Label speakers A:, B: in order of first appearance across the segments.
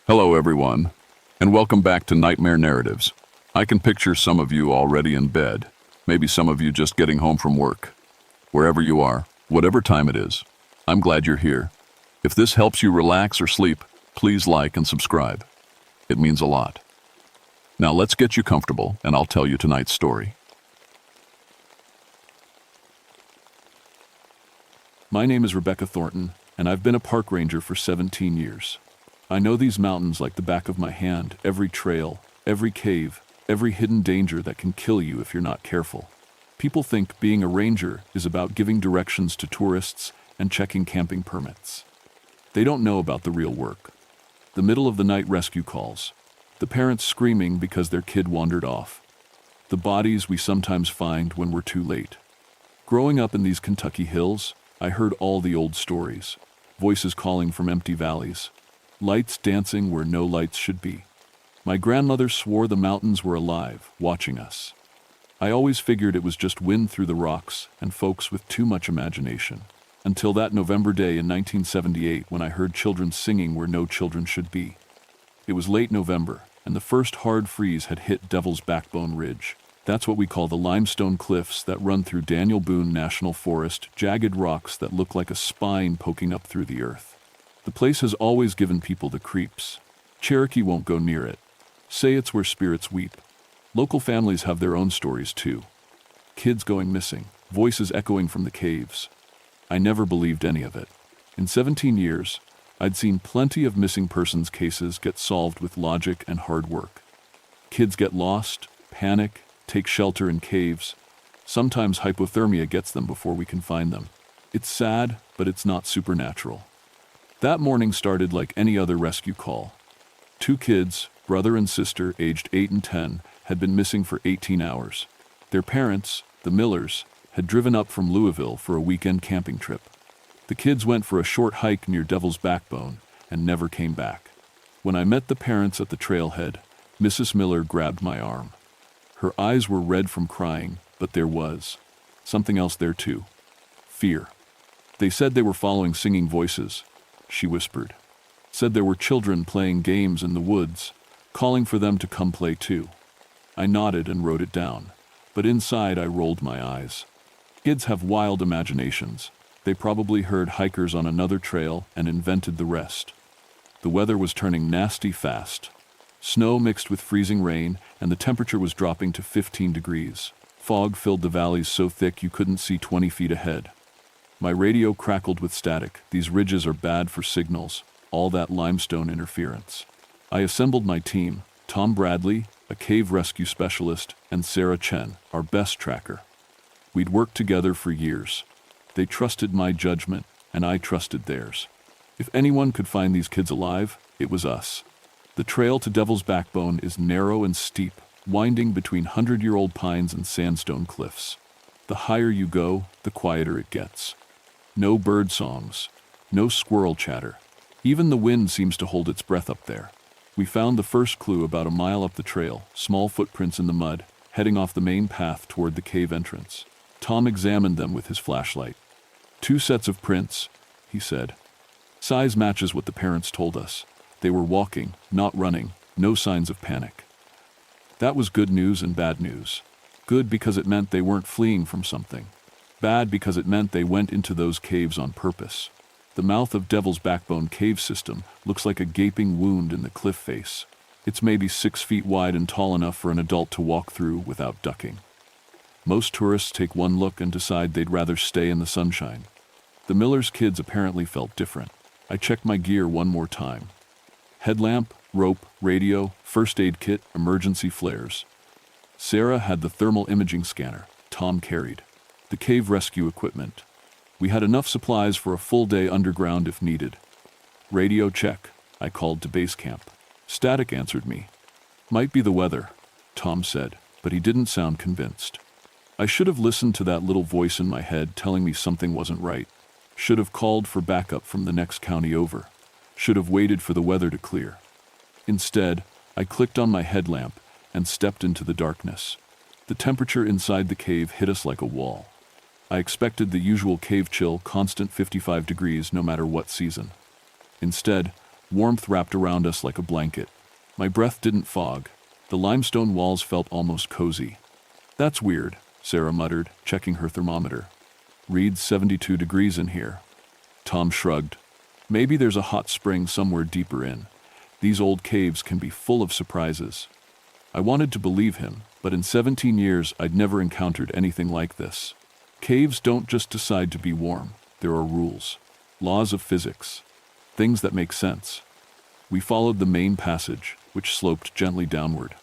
A: Hello, everyone, and welcome back to Nightmare Narratives. I can picture some of you already in bed, maybe some of you just getting home from work. Wherever you are, whatever time it is, I'm glad you're here. If this helps you relax or sleep, please like and subscribe. It means a lot. Now let's get you comfortable, and I'll tell you tonight's story. My name is Rebecca Thornton, and I've been a park ranger for 17 years. I know these mountains like the back of my hand, every trail, every cave, every hidden danger that can kill you if you're not careful. People think being a ranger is about giving directions to tourists and checking camping permits. They don't know about the real work. The middle of the night rescue calls, the parents screaming because their kid wandered off, the bodies we sometimes find when we're too late. Growing up in these Kentucky hills, I heard all the old stories, voices calling from empty valleys, lights dancing where no lights should be. My grandmother swore the mountains were alive, watching us. I always figured it was just wind through the rocks and folks with too much imagination. Until that November day in 1978 when I heard children singing where no children should be. It was late November, and the first hard freeze had hit Devil's Backbone Ridge. That's what we call the limestone cliffs that run through Daniel Boone National Forest, jagged rocks that look like a spine poking up through the earth. The place has always given people the creeps. Cherokee won't go near it. Say it's where spirits weep. Local families have their own stories too. Kids going missing, voices echoing from the caves. I never believed any of it. In 17 years, I'd seen plenty of missing persons cases get solved with logic and hard work. Kids get lost, panic, take shelter in caves. Sometimes hypothermia gets them before we can find them. It's sad, but it's not supernatural. That morning started like any other rescue call. Two kids, brother and sister, aged 8 and 10, had been missing for 18 hours. Their parents, the Millers, had driven up from Louisville for a weekend camping trip. The kids went for a short hike near Devil's Backbone and never came back. When I met the parents at the trailhead, Mrs. Miller grabbed my arm. Her eyes were red from crying, but there was something else there too. Fear. They said they were following singing voices, she whispered. Said there were children playing games in the woods, calling for them to come play too. I nodded and wrote it down, but inside I rolled my eyes. Kids have wild imaginations. They probably heard hikers on another trail and invented the rest. The weather was turning nasty fast. Snow mixed with freezing rain, and the temperature was dropping to 15 degrees. Fog filled the valleys so thick you couldn't see 20 feet ahead. My radio crackled with static. These ridges are bad for signals, all that limestone interference. I assembled my team, Tom Bradley, a cave rescue specialist, and Sarah Chen, our best tracker. We'd worked together for years. They trusted my judgment, and I trusted theirs. If anyone could find these kids alive, it was us. The trail to Devil's Backbone is narrow and steep, winding between 100-year-old pines and sandstone cliffs. The higher you go, the quieter it gets. No bird songs, no squirrel chatter. Even the wind seems to hold its breath up there. We found the first clue about a mile up the trail, small footprints in the mud, heading off the main path toward the cave entrance. Tom examined them with his flashlight. 2 sets of prints, he said. Size matches what the parents told us. They were walking, not running, no signs of panic. That was good news and bad news. Good because it meant they weren't fleeing from something. Bad because it meant they went into those caves on purpose. The mouth of Devil's Backbone cave system looks like a gaping wound in the cliff face. It's maybe 6 feet wide and tall enough for an adult to walk through without ducking. Most tourists take one look and decide they'd rather stay in the sunshine. The Millers' kids apparently felt different. I checked my gear one more time. Headlamp, rope, radio, first aid kit, emergency flares. Sarah had the thermal imaging scanner. Tom carried the cave rescue equipment. We had enough supplies for a full day underground if needed. Radio check, I called to base camp. Static answered me. Might be the weather, Tom said, but he didn't sound convinced. I should have listened to that little voice in my head telling me something wasn't right. Should have called for backup from the next county over. Should have waited for the weather to clear. Instead, I clicked on my headlamp and stepped into the darkness. The temperature inside the cave hit us like a wall. I expected the usual cave chill, constant 55 degrees no matter what season. Instead, Warmth wrapped around us like a blanket. My breath didn't fog. The limestone walls felt almost cozy. "That's weird," Sarah muttered, checking her thermometer. "Reads 72 degrees in here." Tom shrugged. "Maybe there's a hot spring somewhere deeper in. These old caves can be full of surprises." I wanted to believe him, but in 17 years I'd never encountered anything like this. Caves don't just decide to be warm. There are rules, laws of physics, things that make sense. We followed the main passage, which sloped gently downward.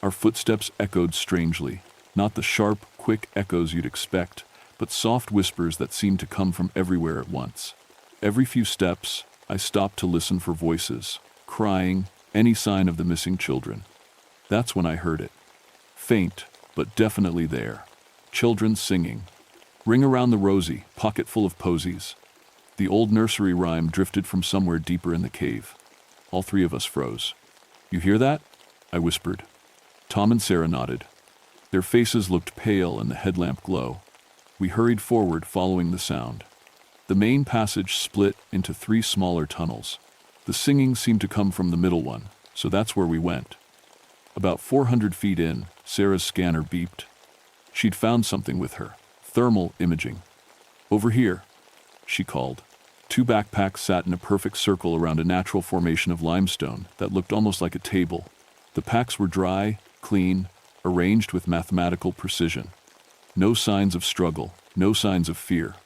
A: Our footsteps echoed strangely, not the sharp, quick echoes you'd expect, but soft whispers that seemed to come from everywhere at once. Every few steps, I stopped to listen for voices, crying, any sign of the missing children. That's when I heard it. Faint, but definitely there. Children singing. "Ring around the rosy, pocket full of posies." The old nursery rhyme drifted from somewhere deeper in the cave. All three of us froze. "You hear that?" I whispered. Tom and Sarah nodded. Their faces looked pale in the headlamp glow. We hurried forward, following the sound. The main passage split into 3 smaller tunnels. The singing seemed to come from the middle one, so that's where we went. About 400 feet in, Sarah's scanner beeped. She'd found something with her. Thermal imaging. "Over here," she called. 2 backpacks sat in a perfect circle around a natural formation of limestone that looked almost like a table. The packs were dry, clean, arranged with mathematical precision. No signs of struggle, no signs of fear.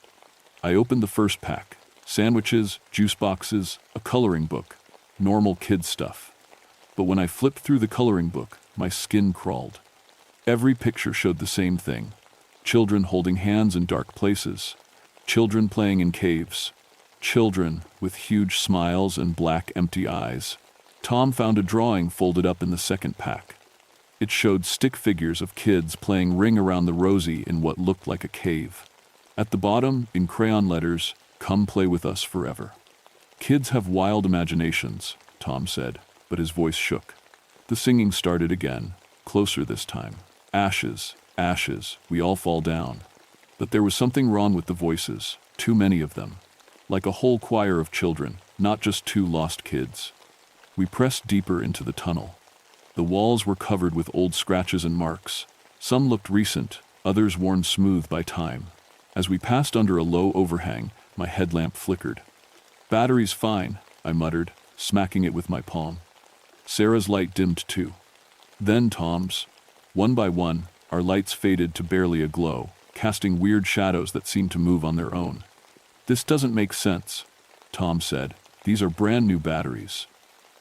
A: I opened the first pack. Sandwiches, juice boxes, a coloring book. Normal kid stuff. But when I flipped through the coloring book, my skin crawled. Every picture showed the same thing. Children holding hands in dark places. Children playing in caves. Children with huge smiles and black, empty eyes. Tom found a drawing folded up in the second pack. It showed stick figures of kids playing Ring Around the Rosie in what looked like a cave. At the bottom, in crayon letters, "Come play with us forever." "Kids have wild imaginations," Tom said, but his voice shook. The singing started again, closer this time. "Ashes, ashes, we all fall down." But there was something wrong with the voices, too many of them. Like a whole choir of children, not just 2 lost kids. We pressed deeper into the tunnel. The walls were covered with old scratches and marks. Some looked recent, others worn smooth by time. As we passed under a low overhang, my headlamp flickered. "Battery's fine," I muttered, smacking it with my palm. Sarah's light dimmed too. Then Tom's. One by one, our lights faded to barely a glow, casting weird shadows that seemed to move on their own. "This doesn't make sense," Tom said. "These are brand new batteries."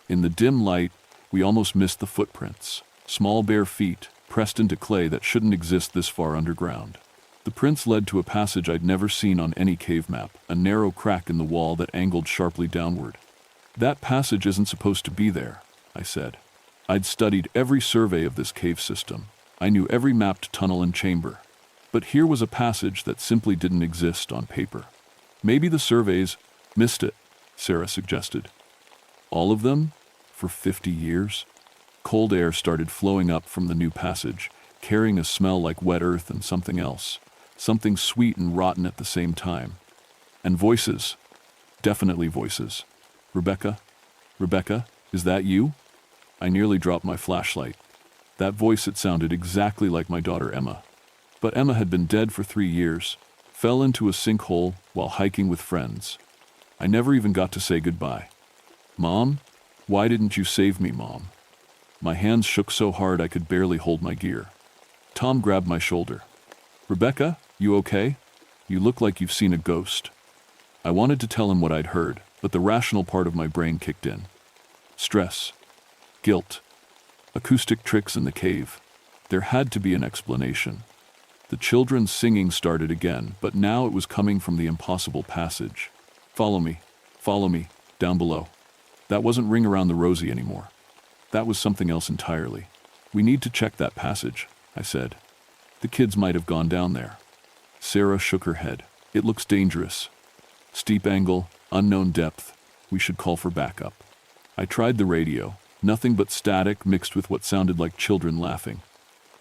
A: In the dim light, we almost missed the footprints. Small bare feet, pressed into clay that shouldn't exist this far underground. The prints led to a passage I'd never seen on any cave map, a narrow crack in the wall that angled sharply downward. "That passage isn't supposed to be there," I said. I'd studied every survey of this cave system. I knew every mapped tunnel and chamber. But here was a passage that simply didn't exist on paper. "Maybe the surveys missed it," Sarah suggested. "All of them? For 50 years?" Cold air started flowing up from the new passage, carrying a smell like wet earth and something else. Something sweet and rotten at the same time. And voices. Definitely voices. "Rebecca? Rebecca, is that you?" I nearly dropped my flashlight. That voice, it sounded exactly like my daughter Emma. But Emma had been dead for 3 years, fell into a sinkhole while hiking with friends. I never even got to say goodbye. "Mom? Why didn't you save me, Mom?" My hands shook so hard I could barely hold my gear. Tom grabbed my shoulder. "Rebecca, you okay? You look like you've seen a ghost." I wanted to tell him what I'd heard, but the rational part of my brain kicked in. Stress. Guilt. Acoustic tricks in the cave. There had to be an explanation. The children's singing started again, but now it was coming from the impossible passage. Follow me, down below." That wasn't Ring Around the Rosie anymore. That was something else entirely. "We need to check that passage," I said. "The kids might have gone down there." Sarah shook her head. "It looks dangerous. Steep angle, unknown depth. We should call for backup." I tried the radio. Nothing but static mixed with what sounded like children laughing.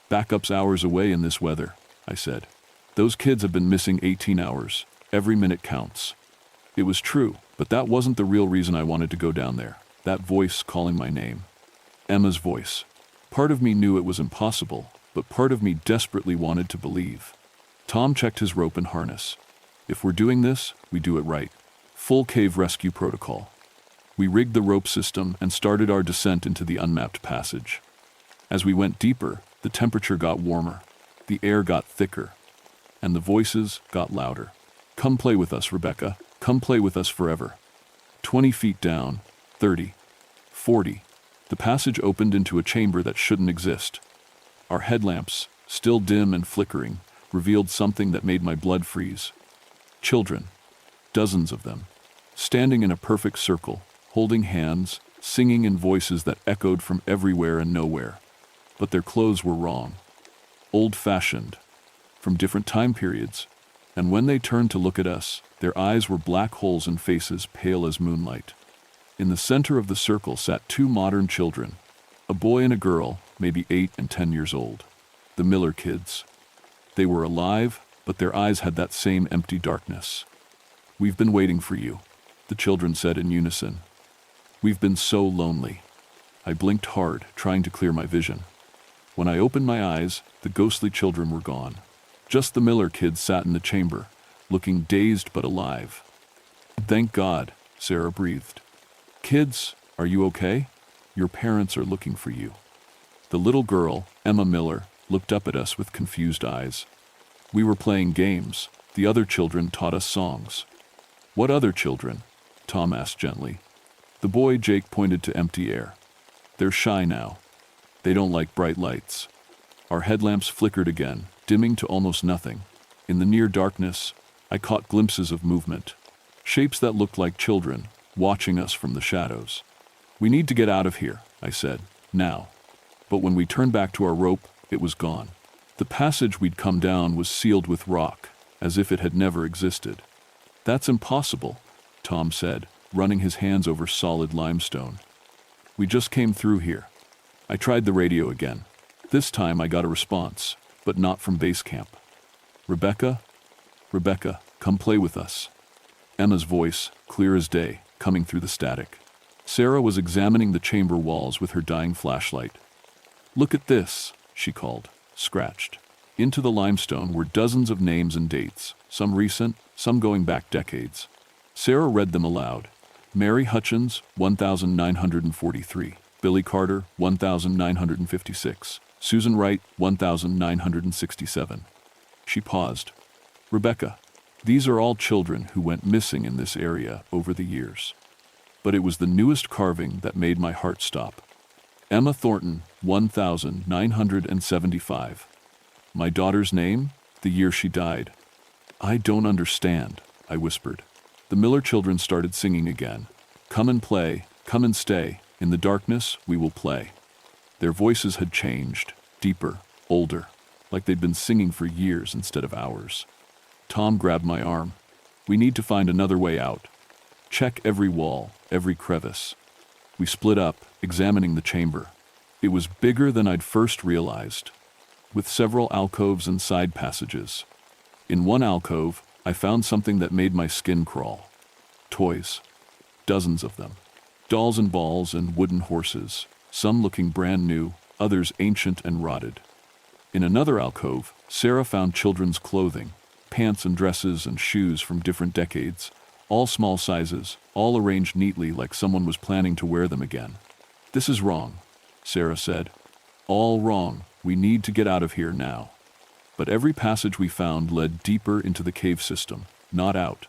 A: "Backup's hours away in this weather," I said. "Those kids have been missing 18 hours. Every minute counts." It was true, but that wasn't the real reason I wanted to go down there. that voice calling my name. Emma's voice. Part of me knew it was impossible, but part of me desperately wanted to believe. Tom checked his rope and harness. If we're doing this, we do it right. Full cave rescue protocol. We rigged the rope system and started our descent into the unmapped passage. As we went deeper, the temperature got warmer, the air got thicker, and the voices got louder. Come play with us, Rebecca. Come play with us forever. 20 feet down, 30, 40. The passage opened into a chamber that shouldn't exist. Our headlamps, still dim and flickering, revealed something that made my blood freeze. Children, dozens of them, standing in a perfect circle, holding hands, singing in voices that echoed from everywhere and nowhere. But their clothes were wrong. Old-fashioned, from different time periods. And when they turned to look at us, their eyes were black holes and faces pale as moonlight. In the center of the circle sat two modern children, a boy and a girl, maybe 8 and 10 years old. The Miller kids. They were alive, but their eyes had that same empty darkness. We've been waiting for you, the children said in unison. We've been so lonely. I blinked hard, trying to clear my vision. When I opened my eyes, the ghostly children were gone. Just the Miller kids sat in the chamber, looking dazed but alive. Thank God, Sarah breathed. Kids, are you okay? Your parents are looking for you. The little girl, Emma Miller, looked up at us with confused eyes. We were playing games. The other children taught us songs. What other children? Tom asked gently. The boy Jake pointed to empty air. They're shy now. They don't like bright lights. Our headlamps flickered again, dimming to almost nothing. In the near darkness, I caught glimpses of movement. Shapes that looked like children, watching us from the shadows. We need to get out of here, I said, now. But when we turned back to our rope, it was gone. The passage we'd come down was sealed with rock, as if it had never existed. That's impossible, Tom said, running his hands over solid limestone. We just came through here. I tried the radio again. This time I got a response, but not from base camp. Rebecca? Rebecca, come play with us. Emma's voice, clear as day, coming through the static. Sarah was examining the chamber walls with her dying flashlight. Look at this, she called, scratched. Into the limestone were dozens of names and dates, some recent, some going back decades. Sarah read them aloud. Mary Hutchins, 1943. Billy Carter, 1956. Susan Wright, 1967. She paused. Rebecca, these are all children who went missing in this area over the years. But it was the newest carving that made my heart stop. Emma Thornton, 1975. My daughter's name? The year she died. I don't understand, I whispered. The Miller children started singing again. Come and play, come and stay. In the darkness, we will play. Their voices had changed, deeper, older, like they'd been singing for years instead of hours. Tom grabbed my arm. We need to find another way out. Check every wall, every crevice. We split up, examining the chamber. It was bigger than I'd first realized, with several alcoves and side passages. In one alcove, I found something that made my skin crawl. Toys. Dozens of them. Dolls and balls and wooden horses, some looking brand new, others ancient and rotted. In another alcove, Sarah found children's clothing, pants and dresses and shoes from different decades, all small sizes, all arranged neatly like someone was planning to wear them again. This is wrong, Sarah said. All wrong. We need to get out of here now. But every passage we found led deeper into the cave system, not out.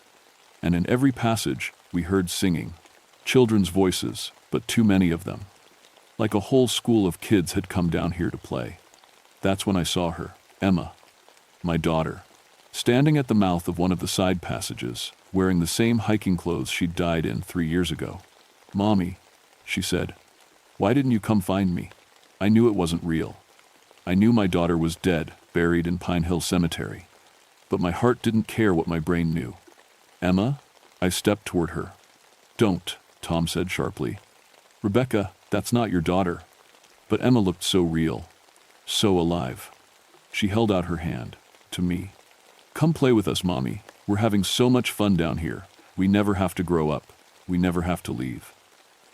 A: And in every passage, we heard singing. Children's voices, but too many of them. Like a whole school of kids had come down here to play. That's when I saw her, Emma, my daughter, standing at the mouth of one of the side passages, wearing the same hiking clothes she'd died in 3 years ago. Mommy, she said, why didn't you come find me? I knew it wasn't real. I knew my daughter was dead, buried in Pine Hill Cemetery. But my heart didn't care what my brain knew. Emma? I stepped toward her. Don't, Tom said sharply. Rebecca, that's not your daughter. But Emma looked so real, so alive. She held out her hand, to me. Come play with us, Mommy. We're having so much fun down here. We never have to grow up. We never have to leave.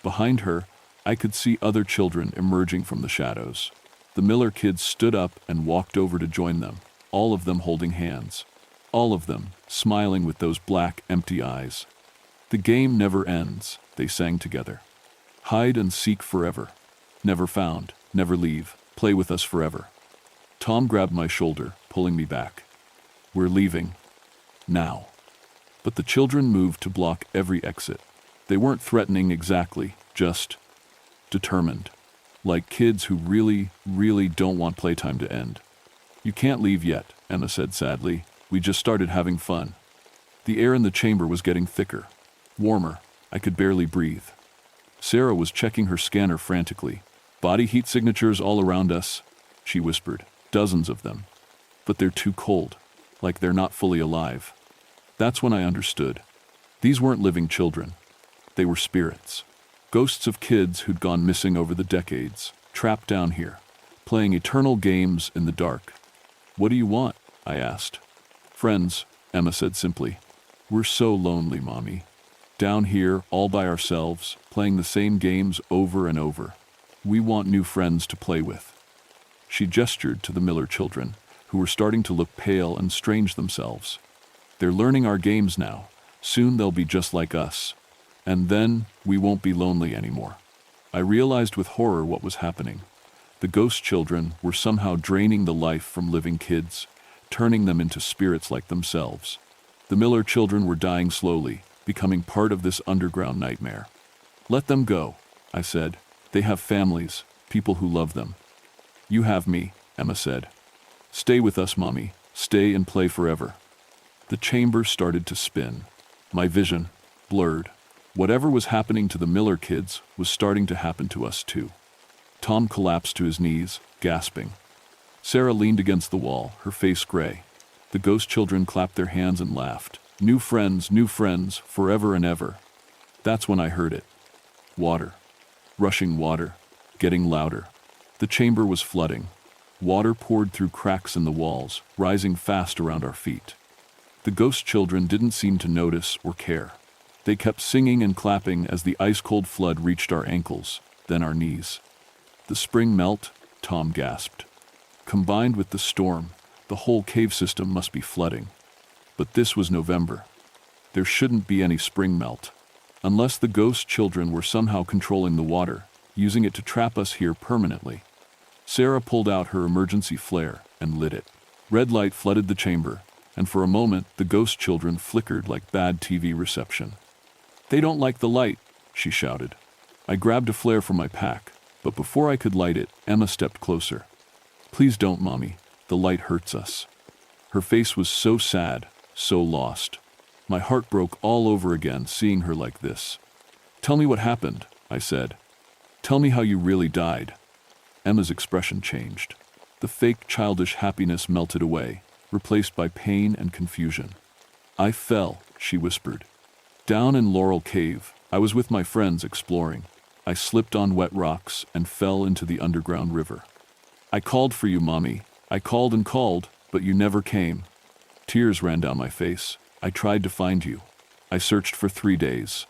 A: Behind her, I could see other children emerging from the shadows. The Miller kids stood up and walked over to join them, all of them holding hands. All of them, smiling with those black, empty eyes. "The game never ends," they sang together. "Hide and seek forever. Never found, never leave, play with us forever." Tom grabbed my shoulder, pulling me back. "We're leaving. Now." But the children moved to block every exit. They weren't threatening exactly, just determined. Like kids who really, really don't want playtime to end. "You can't leave yet," Emma said sadly. "We just started having fun." The air in the chamber was getting thicker, warmer. I could barely breathe. Sarah was checking her scanner frantically. "Body heat signatures all around us," she whispered. "Dozens of them. But they're too cold, like they're not fully alive." That's when I understood. These weren't living children. They were spirits. Ghosts of kids who'd gone missing over the decades, trapped down here, playing eternal games in the dark. "What do you want?" I asked. "Friends," Emma said simply. "We're so lonely, Mommy. Down here, all by ourselves, playing the same games over and over. We want new friends to play with." She gestured to the Miller children, who were starting to look pale and strange themselves. "They're learning our games now. Soon they'll be just like us. And then we won't be lonely anymore." I realized with horror what was happening. The ghost children were somehow draining the life from living kids, turning them into spirits like themselves. The Miller children were dying slowly, becoming part of this underground nightmare. "Let them go," I said. "They have families, people who love them." "You have me," Emma said. "Stay with us, Mommy. Stay and play forever." The chamber started to spin. My vision blurred. Whatever was happening to the Miller kids was starting to happen to us too. Tom collapsed to his knees, gasping. Sarah leaned against the wall, her face gray. The ghost children clapped their hands and laughed. New friends, forever and ever." That's when I heard it. Water. Rushing water. Getting louder. The chamber was flooding. Water poured through cracks in the walls, rising fast around our feet. The ghost children didn't seem to notice or care. They kept singing and clapping as the ice-cold flood reached our ankles, then our knees. "The spring melt," Tom gasped. "Combined with the storm, the whole cave system must be flooding." But this was November. There shouldn't be any spring melt. Unless the ghost children were somehow controlling the water, using it to trap us here permanently. Sarah pulled out her emergency flare and lit it. Red light flooded the chamber, and for a moment the ghost children flickered like bad TV reception. "They don't like the light," she shouted. I grabbed a flare from my pack, but before I could light it, Emma stepped closer. "Please don't, Mommy. The light hurts us." Her face was so sad, so lost. My heart broke all over again seeing her like this. "Tell me what happened," I said. "Tell me how you really died." Emma's expression changed. The fake childish happiness melted away, replaced by pain and confusion. "I fell," she whispered. "Down in Laurel Cave, I was with my friends exploring. I slipped on wet rocks and fell into the underground river. I called for you, Mommy. I called and called, but you never came." Tears ran down my face. "I tried to find you. I searched for 3 days."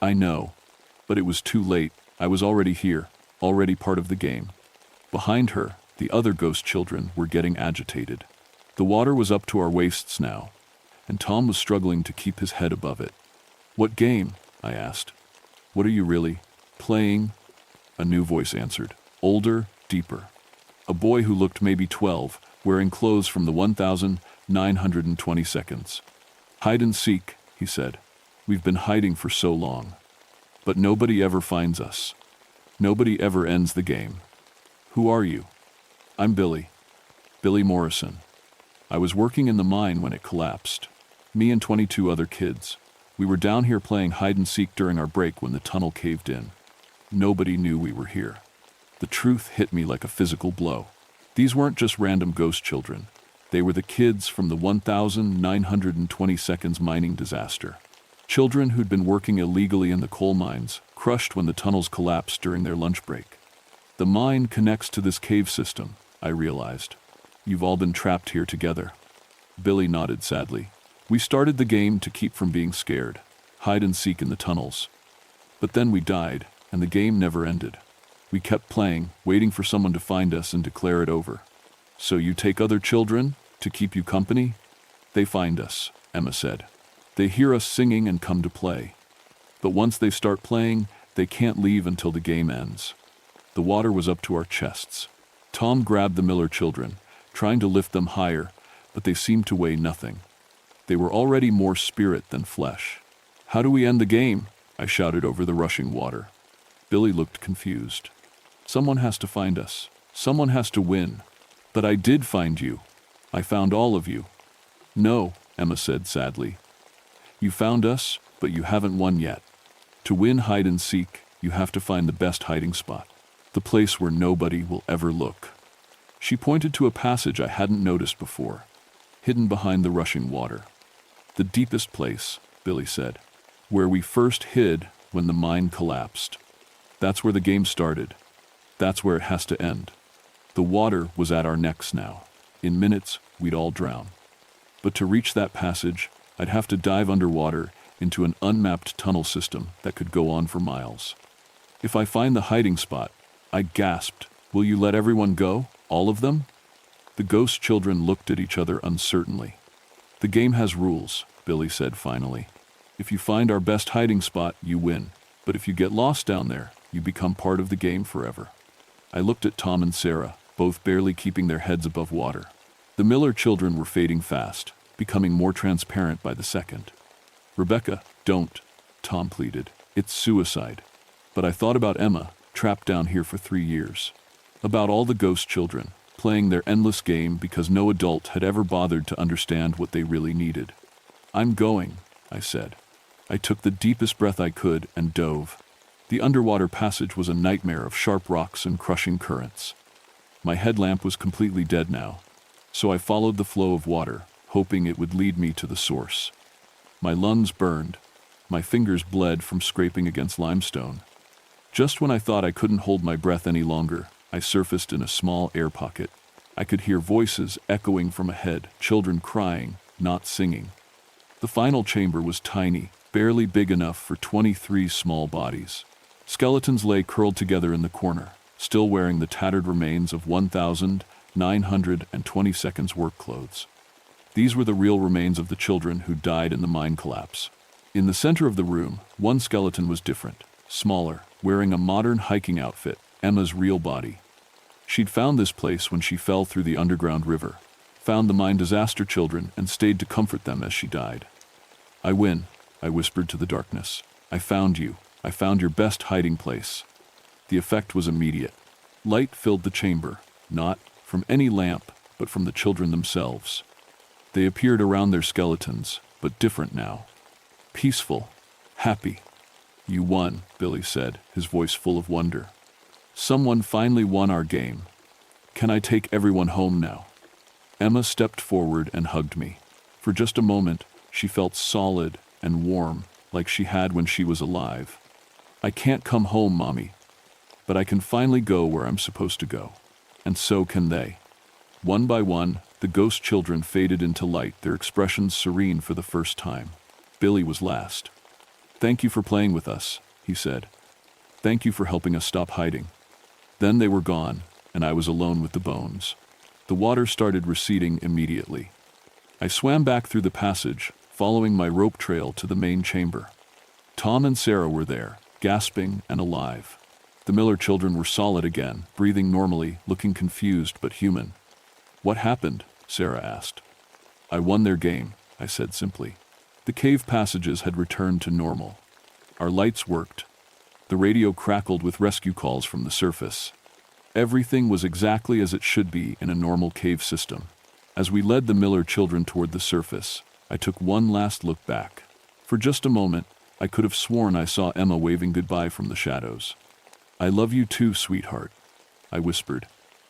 A: "I know, but it was too late. I was already here, already part of the game." Behind her, the other ghost children were getting agitated. The water was up to our waists now, and Tom was struggling to keep his head above it. "What game?" I asked. "What are you really playing?" A new voice answered, older, deeper. A boy who looked maybe 12, wearing clothes from the 1920 seconds. "Hide and seek," he said. "We've been hiding for so long. But nobody ever finds us. Nobody ever ends the game." "Who are you?" "I'm Billy. Billy Morrison. I was working in the mine when it collapsed. Me and 22 other kids. We were down here playing hide and seek during our break when the tunnel caved in. Nobody knew we were here." The truth hit me like a physical blow. These weren't just random ghost children. They were the kids from the 1920 seconds mining disaster. Children who'd been working illegally in the coal mines, crushed when the tunnels collapsed during their lunch break. The mine connects to this cave system, I realized. You've all been trapped here together. Billy nodded sadly. "We started the game to keep from being scared, hide and seek in the tunnels. But then we died, And the game never ended. We kept playing, waiting for someone to find us and declare it over. So you take other children to keep you company? They find us, Emma said. They hear us singing and come to play. But once they start playing, they can't leave until the game ends. The water was up to our chests. Tom grabbed the Miller children, trying to lift them higher, but they seemed to weigh nothing. They were already more spirit than flesh. How do we end the game? I shouted over the rushing water. Billy looked confused. Someone has to find us. Someone has to win. But I did find you. I found all of you. No, Emma said sadly. You found us, but you haven't won yet. To win hide and seek, you have to find the best hiding spot. The place where nobody will ever look. She pointed to a passage I hadn't noticed before, hidden behind the rushing water. The deepest place, Billy said, where we first hid when the mine collapsed. That's where the game started. That's where it has to end. The water was at our necks now. In minutes, we'd all drown. But to reach that passage, I'd have to dive underwater into an unmapped tunnel system that could go on for miles. If I find the hiding spot, I gasped, will you let everyone go? All of them? The ghost children looked at each other uncertainly. The game has rules, Billy said finally. If you find our best hiding spot, you win. But if you get lost down there, you become part of the game forever. I looked at Tom and Sarah, both barely keeping their heads above water. The Miller children were fading fast, becoming more transparent by the second. Rebecca, don't, Tom pleaded. It's suicide. But I thought about Emma, trapped down here for 3 years. About all the ghost children, playing their endless game because no adult had ever bothered to understand what they really needed. I'm going, I said. I took the deepest breath I could and dove. The underwater passage was a nightmare of sharp rocks and crushing currents. My headlamp was completely dead now, so I followed the flow of water, hoping it would lead me to the source. My lungs burned. My fingers bled from scraping against limestone. Just when I thought I couldn't hold my breath any longer, I surfaced in a small air pocket. I could hear voices echoing from ahead, children crying, not singing. The final chamber was tiny, barely big enough for 23 small bodies. Skeletons lay curled together in the corner, still wearing the tattered remains of 1,920 seconds work clothes. These were the real remains of the children who died in the mine collapse. In the center of the room, one skeleton was different, smaller, wearing a modern hiking outfit, Emma's real body. She'd found this place when she fell through the underground river, found the mine disaster children, and stayed to comfort them as she died. I win, I whispered to the darkness. I found you. I found your best hiding place. The effect was immediate. Light filled the chamber, not from any lamp, but from the children themselves. They appeared around their skeletons, but different now. Peaceful, happy. You won, Billy said, his voice full of wonder. Someone finally won our game. Can I take everyone home now? Emma stepped forward and hugged me. For just a moment, she felt solid and warm, like she had when she was alive. I can't come home, Mommy, but I can finally go where I'm supposed to go. And so can they. One by one, the ghost children faded into light, their expressions serene for the first time. Billy was last. Thank you for playing with us, he said. Thank you for helping us stop hiding. Then they were gone, and I was alone with the bones. The water started receding immediately. I swam back through the passage, following my rope trail to the main chamber. Tom and Sarah were there, gasping and alive. The Miller children were solid again, breathing normally, looking confused but human. What happened? Sarah asked. I won their game, I said simply. The cave passages had returned to normal. Our lights worked. The radio crackled with rescue calls from the surface. Everything was exactly as it should be in a normal cave system. As we led the Miller children toward the surface, I took one last look back. For just a moment, I could have sworn I saw Emma waving goodbye from the shadows. I love you too, sweetheart, I whispered.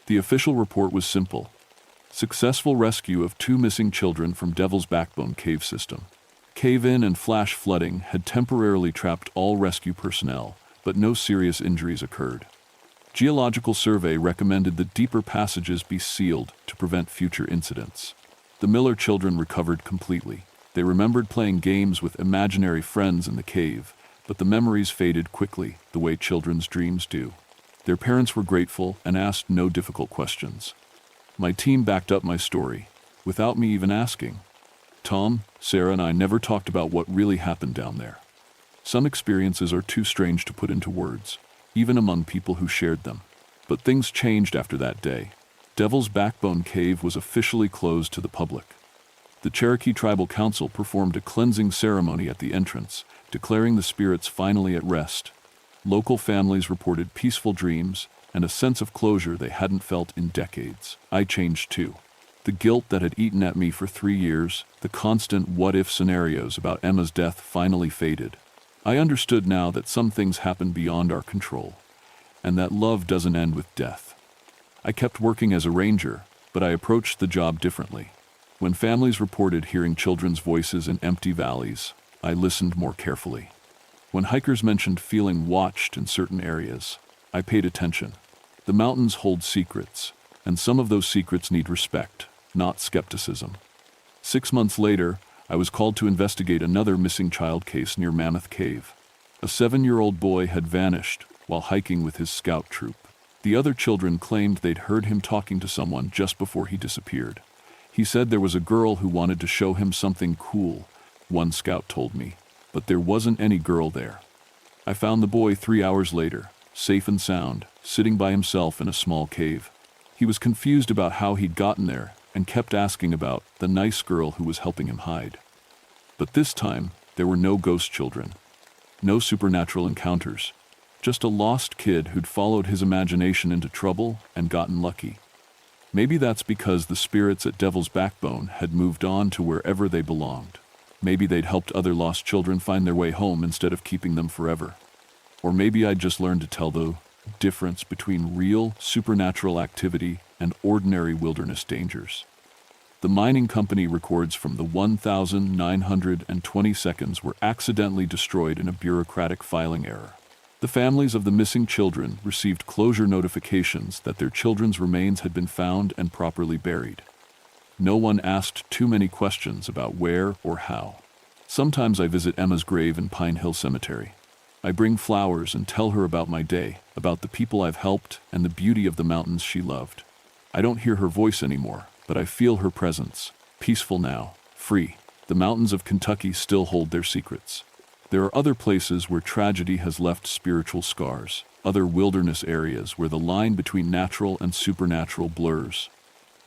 A: The official report was simple. Successful rescue of 2 missing children from Devil's Backbone cave system. Cave-in and flash flooding had temporarily trapped all rescue personnel, but no serious injuries occurred. Geological survey recommended that deeper passages be sealed to prevent future incidents. The Miller children recovered completely. They remembered playing games with imaginary friends in the cave, but the memories faded quickly, the way children's dreams do. Their parents were grateful and asked no difficult questions. My team backed up my story, without me even asking. Tom, Sarah, and I never talked about what really happened down there. Some experiences are too strange to put into words, even among people who shared them. But things changed after that day. Devil's Backbone Cave was officially closed to the public. The Cherokee Tribal Council performed a cleansing ceremony at the entrance, declaring the spirits finally at rest. Local families reported peaceful dreams and a sense of closure they hadn't felt in decades. I changed too. The guilt that had eaten at me for 3 years, the constant what-if scenarios about Emma's death finally faded. I understood now that some things happen beyond our control, and that love doesn't end with death. I kept working as a ranger, but I approached the job differently. When families reported hearing children's voices in empty valleys, I listened more carefully. When hikers mentioned feeling watched in certain areas, I paid attention. The mountains hold secrets, and some of those secrets need respect, not skepticism. 6 months later, I was called to investigate another missing child case near Mammoth Cave. A 7-year-old boy had vanished while hiking with his scout troop. The other children claimed they'd heard him talking to someone just before he disappeared. He said there was a girl who wanted to show him something cool, one scout told me, but there wasn't any girl there. I found the boy 3 hours later, safe and sound, sitting by himself in a small cave. He was confused about how he'd gotten there and kept asking about the nice girl who was helping him hide. But this time, there were no ghost children, no supernatural encounters, just a lost kid who'd followed his imagination into trouble and gotten lucky. Maybe that's because the spirits at Devil's Backbone had moved on to wherever they belonged. Maybe they'd helped other lost children find their way home instead of keeping them forever. Or maybe I'd just learned to tell the difference between real, supernatural activity and ordinary wilderness dangers. The mining company records from the 1,920 seconds were accidentally destroyed in a bureaucratic filing error. The families of the missing children received closure notifications that their children's remains had been found and properly buried. No one asked too many questions about where or how. Sometimes I visit Emma's grave in Pine Hill Cemetery. I bring flowers and tell her about my day, about the people I've helped, and the beauty of the mountains she loved. I don't hear her voice anymore, but I feel her presence, peaceful now, free. The mountains of Kentucky still hold their secrets. There are other places where tragedy has left spiritual scars, other wilderness areas where the line between natural and supernatural blurs.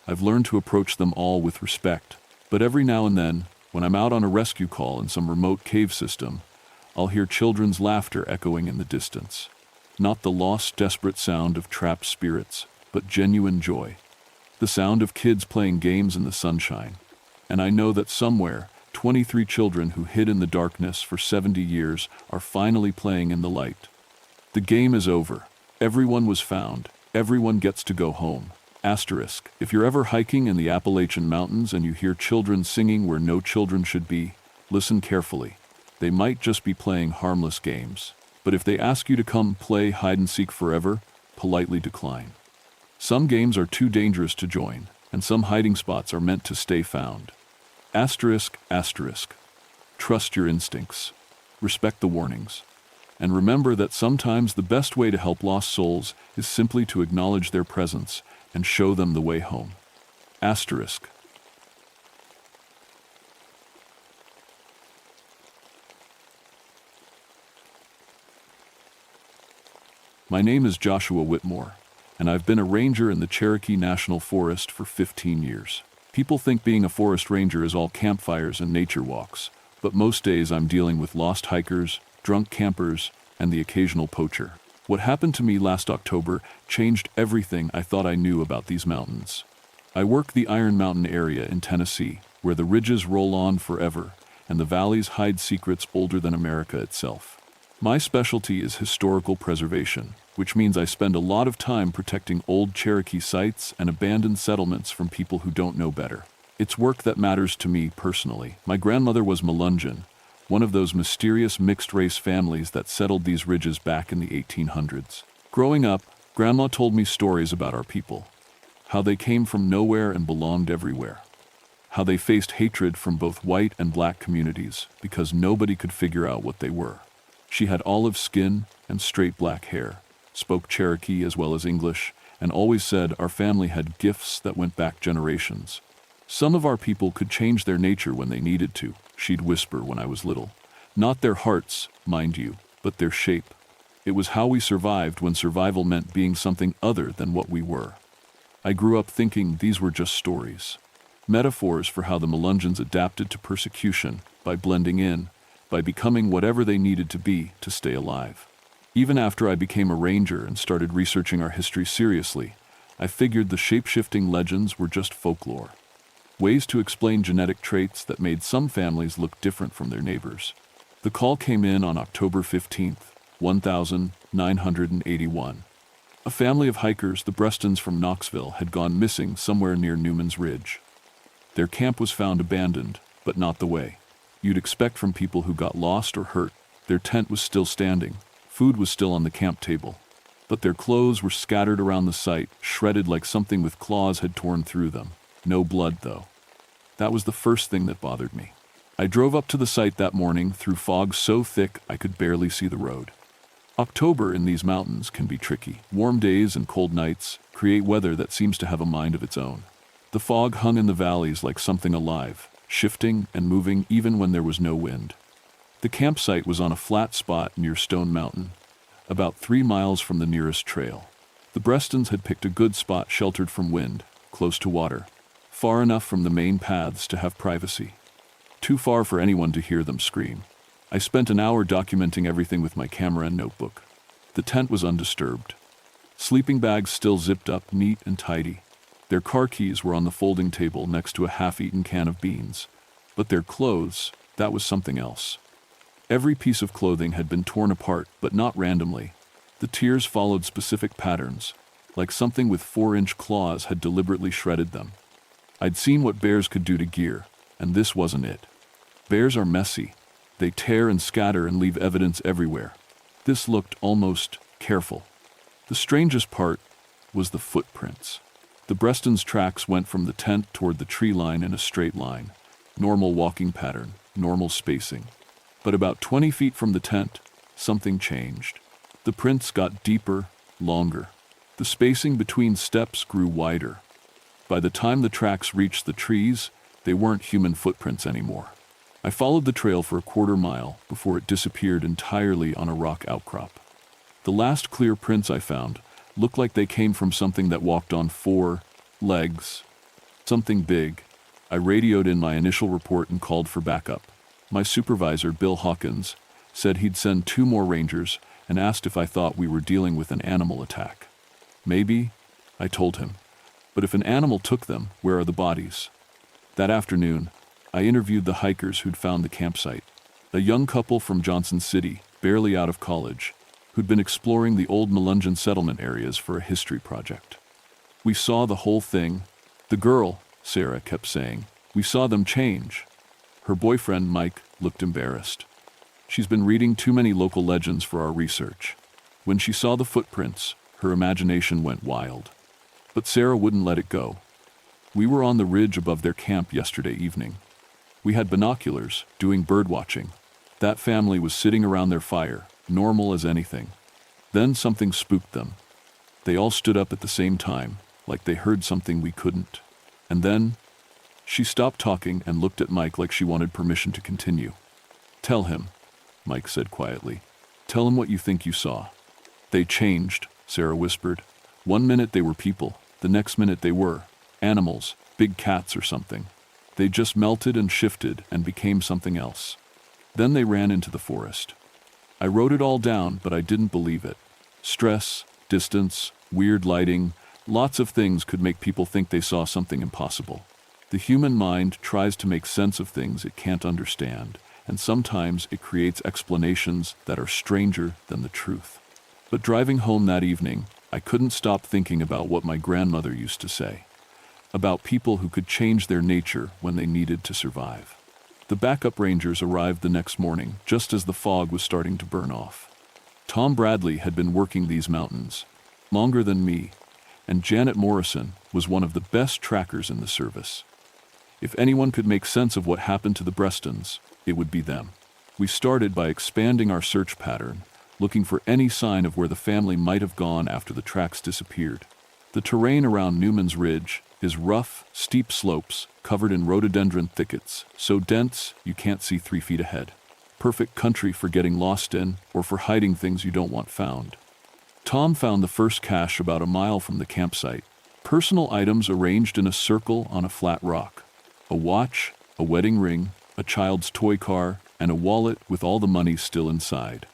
A: I've learned to approach them all with respect, but every now and then, when I'm out on a rescue call in some remote cave system, I'll hear children's laughter echoing in the distance. Not the lost, desperate sound of trapped spirits, but genuine joy. The sound of kids playing games in the sunshine. And I know that somewhere, 23 children who hid in the darkness for 70 years are finally playing in the light. The game is over. Everyone was found. Everyone gets to go home. Asterisk. If you're ever hiking in the Appalachian Mountains and you hear children singing where no children should be, listen carefully. They might just be playing harmless games. But if they ask you to come play hide-and-seek forever, politely decline. Some games are too dangerous to join, and some hiding spots are meant to stay found. Asterisk, asterisk. Trust your instincts. Respect the warnings. And remember that sometimes the best way to help lost souls is simply to acknowledge their presence and show them the way home. Asterisk. My name is Joshua Whitmore, and I've been a ranger in the Cherokee National Forest for 15 years. People think being a forest ranger is all campfires and nature walks, but most days I'm dealing with lost hikers, drunk campers, and the occasional poacher. What happened to me last October changed everything I thought I knew about these mountains. I work the Iron Mountain area in Tennessee, where the ridges roll on forever, and the valleys hide secrets older than America itself. My specialty is historical preservation, which means I spend a lot of time protecting old Cherokee sites and abandoned settlements from people who don't know better. It's work that matters to me personally. My grandmother was Melungeon, one of those mysterious mixed-race families that settled these ridges back in the 1800s. Growing up, Grandma told me stories about our people, how they came from nowhere and belonged everywhere, how they faced hatred from both white and black communities because nobody could figure out what they were. She had olive skin and straight black hair, spoke Cherokee as well as English, and always said our family had gifts that went back generations. Some of our people could change their nature when they needed to, she'd whisper when I was little. Not their hearts, mind you, but their shape. It was how we survived when survival meant being something other than what we were. I grew up thinking these were just stories. Metaphors for how the Melungeons adapted to persecution by blending in, by becoming whatever they needed to be to stay alive. Even after I became a ranger and started researching our history seriously, I figured the shape-shifting legends were just folklore. Ways to explain genetic traits that made some families look different from their neighbors. The call came in on October 15th, 1981. A family of hikers, the Brestons from Knoxville, had gone missing somewhere near Newman's Ridge. Their camp was found abandoned, but not the way you'd expect from people who got lost or hurt. Their tent was still standing, food was still on the camp table, but their clothes were scattered around the site, shredded like something with claws had torn through them. No blood, though. That was the first thing that bothered me. I drove up to the site that morning through fog so thick I could barely see the road. October in these mountains can be tricky. Warm days and cold nights create weather that seems to have a mind of its own. The fog hung in the valleys like something alive, shifting and moving even when there was no wind. The campsite was on a flat spot near Stone Mountain, about 3 miles from the nearest trail. The Brestons had picked a good spot sheltered from wind, close to water, far enough from the main paths to have privacy. Too far for anyone to hear them scream. I spent an hour documenting everything with my camera and notebook. The tent was undisturbed. Sleeping bags still zipped up, neat and tidy. Their car keys were on the folding table next to a half-eaten can of beans. But their clothes, that was something else. Every piece of clothing had been torn apart, but not randomly. The tears followed specific patterns, like something with 4-inch claws had deliberately shredded them. I'd seen what bears could do to gear, and this wasn't it. Bears are messy. They tear and scatter and leave evidence everywhere. This looked almost careful. The strangest part was the footprints. The Brestons' tracks went from the tent toward the tree line in a straight line. Normal walking pattern, normal spacing. But about 20 feet from the tent, something changed. The prints got deeper, longer. The spacing between steps grew wider. By the time the tracks reached the trees, they weren't human footprints anymore. I followed the trail for a quarter mile before it disappeared entirely on a rock outcrop. The last clear prints I found looked like they came from something that walked on 4 legs. Something big. I radioed in my initial report and called for backup. My supervisor, Bill Hawkins, said he'd send 2 more rangers and asked if I thought we were dealing with an animal attack. Maybe, I told him. But if an animal took them, where are the bodies? That afternoon, I interviewed the hikers who'd found the campsite. A young couple from Johnson City, barely out of college, who'd been exploring the old Melungeon settlement areas for a history project. We saw the whole thing. The girl, Sarah, kept saying, we saw them change. Her boyfriend, Mike, looked embarrassed. She's been reading too many local legends for our research. When she saw the footprints, her imagination went wild. But Sarah wouldn't let it go. We were on the ridge above their camp yesterday evening. We had binoculars, doing bird watching. That family was sitting around their fire, normal as anything. Then something spooked them. They all stood up at the same time, like they heard something we couldn't. And then, she stopped talking and looked at Mike like she wanted permission to continue. Tell him, Mike said quietly. Tell him what you think you saw. They changed, Sarah whispered. 1 minute they were people, the next minute they were animals, big cats or something. They just melted and shifted and became something else. Then they ran into the forest. I wrote it all down, but I didn't believe it. Stress, distance, weird lighting, lots of things could make people think they saw something impossible. The human mind tries to make sense of things it can't understand, and sometimes it creates explanations that are stranger than the truth. But driving home that evening, I couldn't stop thinking about what my grandmother used to say, about people who could change their nature when they needed to survive. The backup rangers arrived the next morning, just as the fog was starting to burn off. Tom Bradley had been working these mountains longer than me, and Janet Morrison was one of the best trackers in the service. If anyone could make sense of what happened to the Brestons, it would be them. We started by expanding our search pattern, looking for any sign of where the family might have gone after the tracks disappeared. The terrain around Newman's Ridge is rough, steep slopes covered in rhododendron thickets, so dense you can't see 3 feet ahead. Perfect country for getting lost in or for hiding things you don't want found. Tom found the first cache about a mile from the campsite. Personal items arranged in a circle on a flat rock. A watch, a wedding ring, a child's toy car, and a wallet with all the money still inside.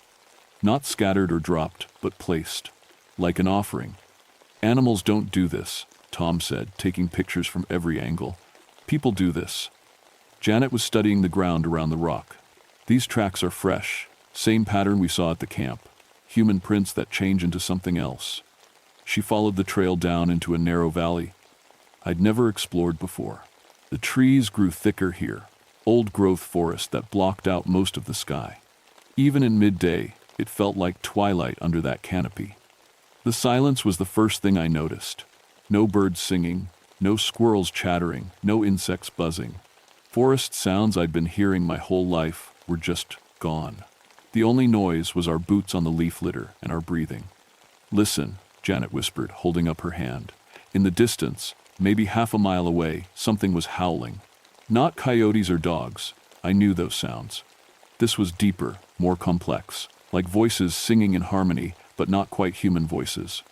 A: Not scattered or dropped, but placed, like an offering. Animals don't do this, Tom said, taking pictures from every angle. People do this. Janet was studying the ground around the rock. These tracks are fresh, same pattern we saw at the camp. Human prints that change into something else. She followed the trail down into a narrow valley I'd never explored before. The trees grew thicker here, old-growth forest that blocked out most of the sky. Even in midday, it felt like twilight under that canopy. The silence was the first thing I noticed. No birds singing, no squirrels chattering, no insects buzzing. Forest sounds I'd been hearing my whole life were just gone. The only noise was our boots on the leaf litter and our breathing. "Listen," Janet whispered, holding up her hand. In the distance, maybe half a mile away, something was howling. Not coyotes or dogs. I knew those sounds. This was deeper, more complex, like voices singing in harmony, but not quite human voices.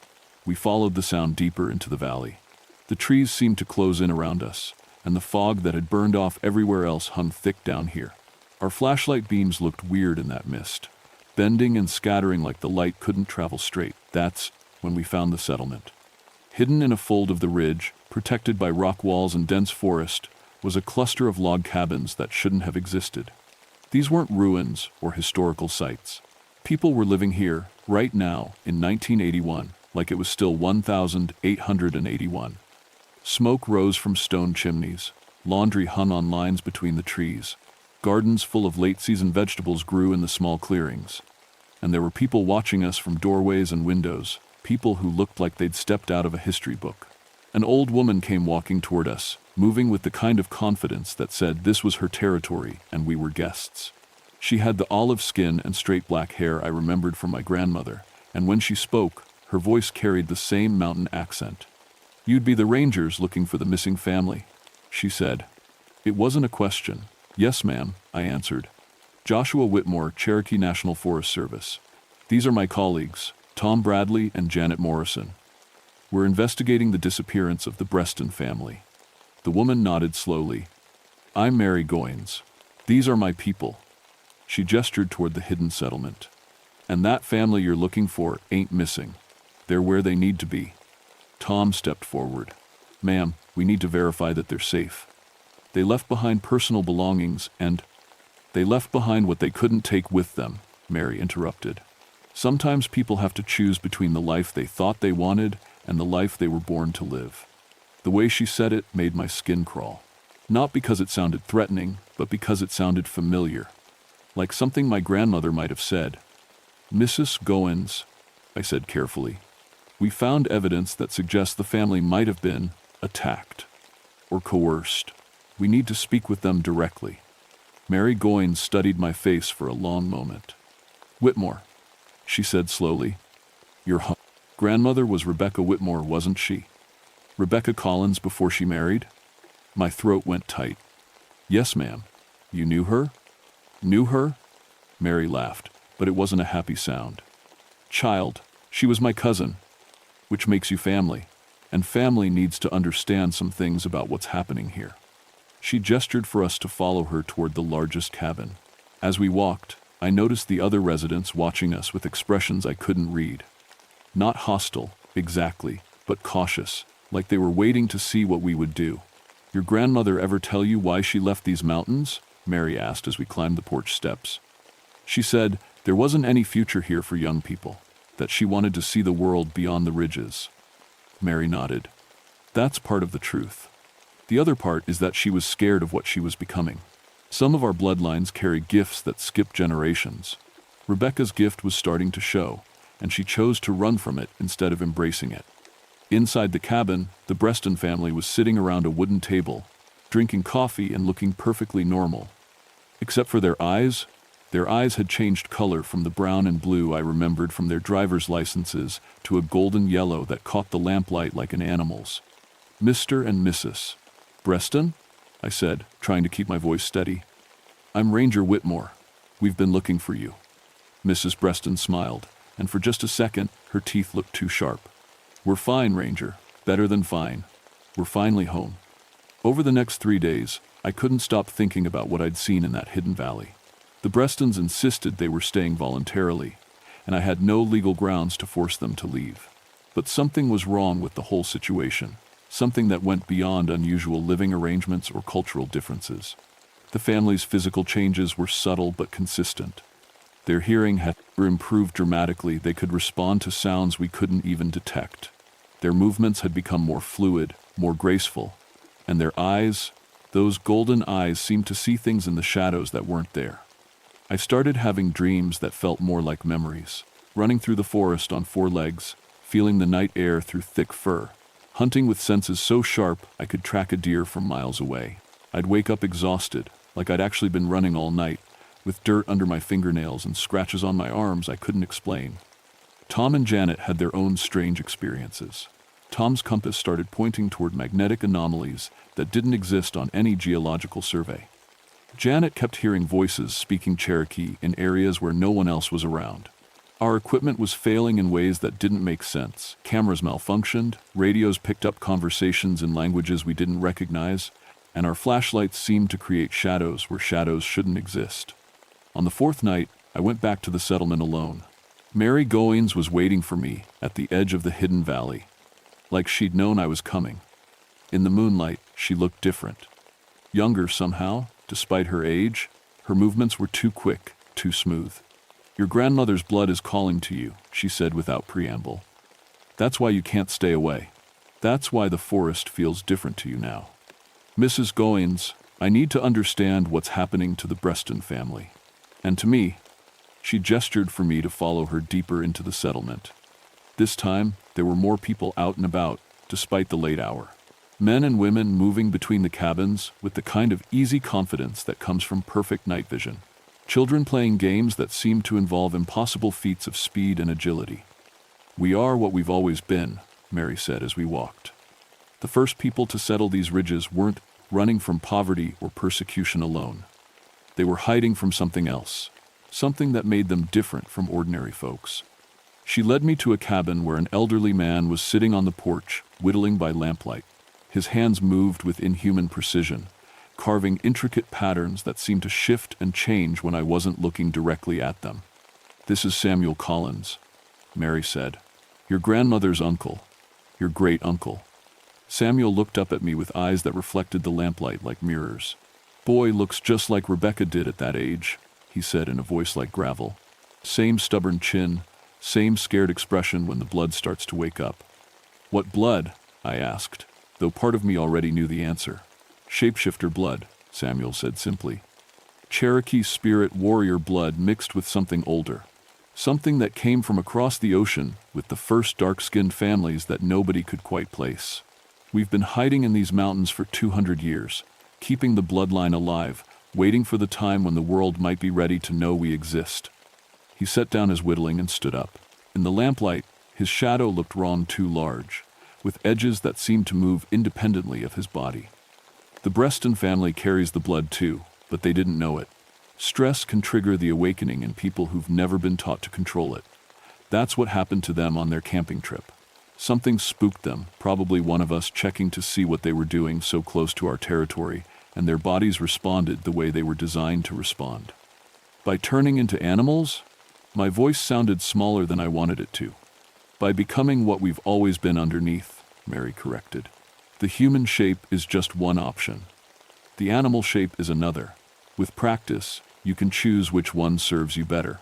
A: We followed the sound deeper into the valley. The trees seemed to close in around us, and the fog that had burned off everywhere else hung thick down here. Our flashlight beams looked weird in that mist, bending and scattering like the light couldn't travel straight. That's when we found the settlement. Hidden in a fold of the ridge, protected by rock walls and dense forest, was a cluster of log cabins that shouldn't have existed. These weren't ruins or historical sites. People were living here, right now, in 1981, like it was still 1881. Smoke rose from stone chimneys. Laundry hung on lines between the trees. Gardens full of late-season vegetables grew in the small clearings. And there were people watching us from doorways and windows, people who looked like they'd stepped out of a history book. An old woman came walking toward us, moving with the kind of confidence that said this was her territory and we were guests. She had the olive skin and straight black hair I remembered from my grandmother, and when she spoke, her voice carried the same mountain accent. "You'd be the rangers looking for the missing family," she said. It wasn't a question. "Yes, ma'am," I answered. "Joshua Whitmore, Cherokee National Forest Service. These are my colleagues, Tom Bradley and Janet Morrison. We're investigating the disappearance of the Breston family." The woman nodded slowly. "I'm Mary Goins. These are my people." She gestured toward the hidden settlement. "And that family you're looking for ain't missing. They're where they need to be." Tom stepped forward. "Ma'am, we need to verify that they're safe. They left behind personal belongings and—" "They left behind what they couldn't take with them," Mary interrupted. "Sometimes people have to choose between the life they thought they wanted and the life they were born to live." The way she said it made my skin crawl. Not because it sounded threatening, but because it sounded familiar. Like something my grandmother might have said. "Mrs. Goins," I said carefully, "we found evidence that suggests the family might have been attacked or coerced. We need to speak with them directly." Mary Goins studied my face for a long moment. "Whitmore," she said slowly. "Your grandmother was Rebecca Whitmore, wasn't she? Rebecca Collins before she married?" My throat went tight. "Yes, ma'am." "You knew her?" "Knew her?" Mary laughed, but it wasn't a happy sound. "Child, she was my cousin, which makes you family, and family needs to understand some things about what's happening here." She gestured for us to follow her toward the largest cabin. As we walked, I noticed the other residents watching us with expressions I couldn't read. Not hostile, exactly, but cautious, like they were waiting to see what we would do. "Your grandmother ever tell you why she left these mountains?" Mary asked as we climbed the porch steps. "She said there wasn't any future here for young people, that she wanted to see the world beyond the ridges." Mary nodded. "That's part of the truth. The other part is that she was scared of what she was becoming. Some of our bloodlines carry gifts that skip generations. Rebecca's gift was starting to show, and she chose to run from it instead of embracing it." Inside the cabin, the Breston family was sitting around a wooden table, drinking coffee and looking perfectly normal. Except for their eyes, Their eyes had changed color from the brown and blue I remembered from their driver's licenses to a golden yellow that caught the lamplight like an animal's. "Mr. and Mrs. Breston?" I said, trying to keep my voice steady. "I'm Ranger Whitmore. We've been looking for you." Mrs. Breston smiled, and for just a second, her teeth looked too sharp. "We're fine, Ranger. Better than fine. We're finally home." Over the next 3 days, I couldn't stop thinking about what I'd seen in that hidden valley. The Brestons insisted they were staying voluntarily, and I had no legal grounds to force them to leave. But something was wrong with the whole situation, something that went beyond unusual living arrangements or cultural differences. The family's physical changes were subtle but consistent. Their hearing had improved dramatically. They could respond to sounds we couldn't even detect. Their movements had become more fluid, more graceful, and their eyes, those golden eyes, seemed to see things in the shadows that weren't there. I started having dreams that felt more like memories, running through the forest on 4 legs, feeling the night air through thick fur, hunting with senses so sharp I could track a deer from miles away. I'd wake up exhausted, like I'd actually been running all night, with dirt under my fingernails and scratches on my arms I couldn't explain. Tom and Janet had their own strange experiences. Tom's compass started pointing toward magnetic anomalies that didn't exist on any geological survey. Janet kept hearing voices speaking Cherokee in areas where no one else was around. Our equipment was failing in ways that didn't make sense. Cameras malfunctioned, radios picked up conversations in languages we didn't recognize, and our flashlights seemed to create shadows where shadows shouldn't exist. On the 4th night, I went back to the settlement alone. Mary Goins was waiting for me at the edge of the hidden valley, like she'd known I was coming. In the moonlight, she looked different. Younger somehow, despite her age. Her movements were too quick, too smooth. "Your grandmother's blood is calling to you," she said without preamble. "That's why you can't stay away. That's why the forest feels different to you now. Mrs. Goins, I need to understand what's happening to the Breston family. And to me." She gestured for me to follow her deeper into the settlement. This time, there were more people out and about, despite the late hour. Men and women moving between the cabins with the kind of easy confidence that comes from perfect night vision. Children playing games that seemed to involve impossible feats of speed and agility. "We are what we've always been," Mary said as we walked. The first people to settle these ridges weren't running from poverty or persecution alone. They were hiding from something else, something that made them different from ordinary folks. She led me to a cabin where an elderly man was sitting on the porch, whittling by lamplight. His hands moved with inhuman precision, carving intricate patterns that seemed to shift and change when I wasn't looking directly at them. "This is Samuel Collins," Mary said. "Your grandmother's uncle, your great-uncle." Samuel looked up at me with eyes that reflected the lamplight like mirrors. "Boy looks just like Rebecca did at that age," he said in a voice like gravel. "Same stubborn chin, same scared expression when the blood starts to wake up." "What blood?" I asked, though part of me already knew the answer. "Shapeshifter blood," Samuel said simply. "Cherokee spirit warrior blood mixed with something older. Something that came from across the ocean with the first dark-skinned families that nobody could quite place. We've been hiding in these mountains for 200 years, keeping the bloodline alive, waiting for the time when the world might be ready to know we exist." He set down his whittling and stood up. In the lamplight, his shadow looked drawn too large, with edges that seemed to move independently of his body. "The Breston family carries the blood too, but they didn't know it. Stress can trigger the awakening in people who've never been taught to control it. That's what happened to them on their camping trip. Something spooked them, probably one of us checking to see what they were doing so close to our territory, and their bodies responded the way they were designed to respond. By turning into animals? My voice sounded smaller than I wanted it to. By becoming what we've always been underneath, Mary corrected. The human shape is just one option. The animal shape is another. With practice, you can choose which one serves you better."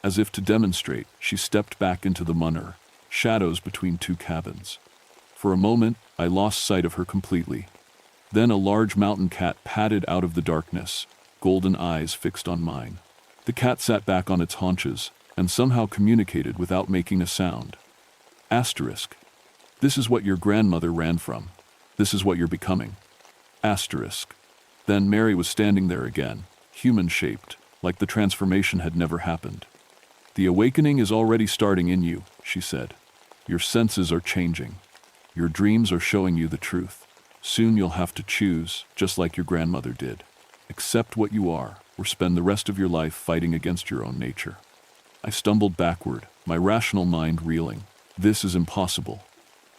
A: As if to demonstrate, she stepped back into the munner, shadows between 2 cabins. For a moment, I lost sight of her completely. Then a large mountain cat padded out of the darkness, golden eyes fixed on mine. The cat sat back on its haunches and somehow communicated without making a sound. Asterisk. This is what your grandmother ran from. This is what you're becoming. Asterisk. Then Mary was standing there again, human-shaped, like the transformation had never happened. "The awakening is already starting in you," she said. "Your senses are changing. Your dreams are showing you the truth. Soon you'll have to choose, just like your grandmother did. Accept what you are, or spend the rest of your life fighting against your own nature." I stumbled backward, my rational mind reeling. This is impossible.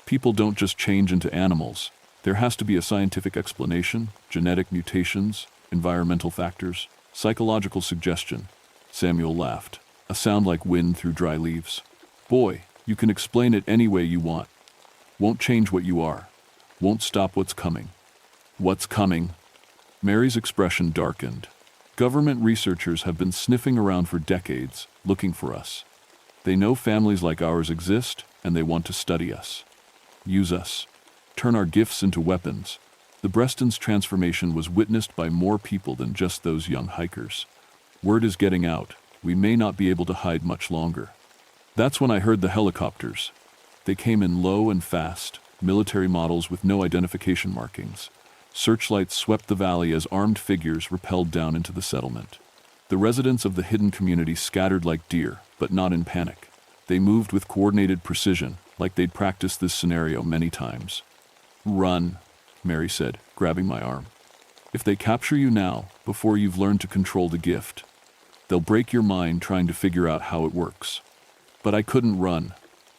A: People don't just change into animals. There has to be a scientific explanation: genetic mutations, environmental factors, psychological suggestion. Samuel laughed, a sound like wind through dry leaves. "Boy, you can explain it any way you want. Won't change what you are. Won't stop what's coming." "What's coming?" Mary's expression darkened. "Government researchers have been sniffing around for decades, looking for us. They know families like ours exist, and they want to study us. Use us. Turn our gifts into weapons." The Breston's transformation was witnessed by more people than just those young hikers. "Word is getting out. We may not be able to hide much longer." That's when I heard the helicopters. They came in low and fast, military models with no identification markings. Searchlights swept the valley as armed figures rappelled down into the settlement. The residents of the hidden community scattered like deer, but not in panic. They moved with coordinated precision, like they'd practiced this scenario many times. "Run," Mary said, grabbing my arm. "If they capture you now, before you've learned to control the gift, they'll break your mind trying to figure out how it works." But I couldn't run.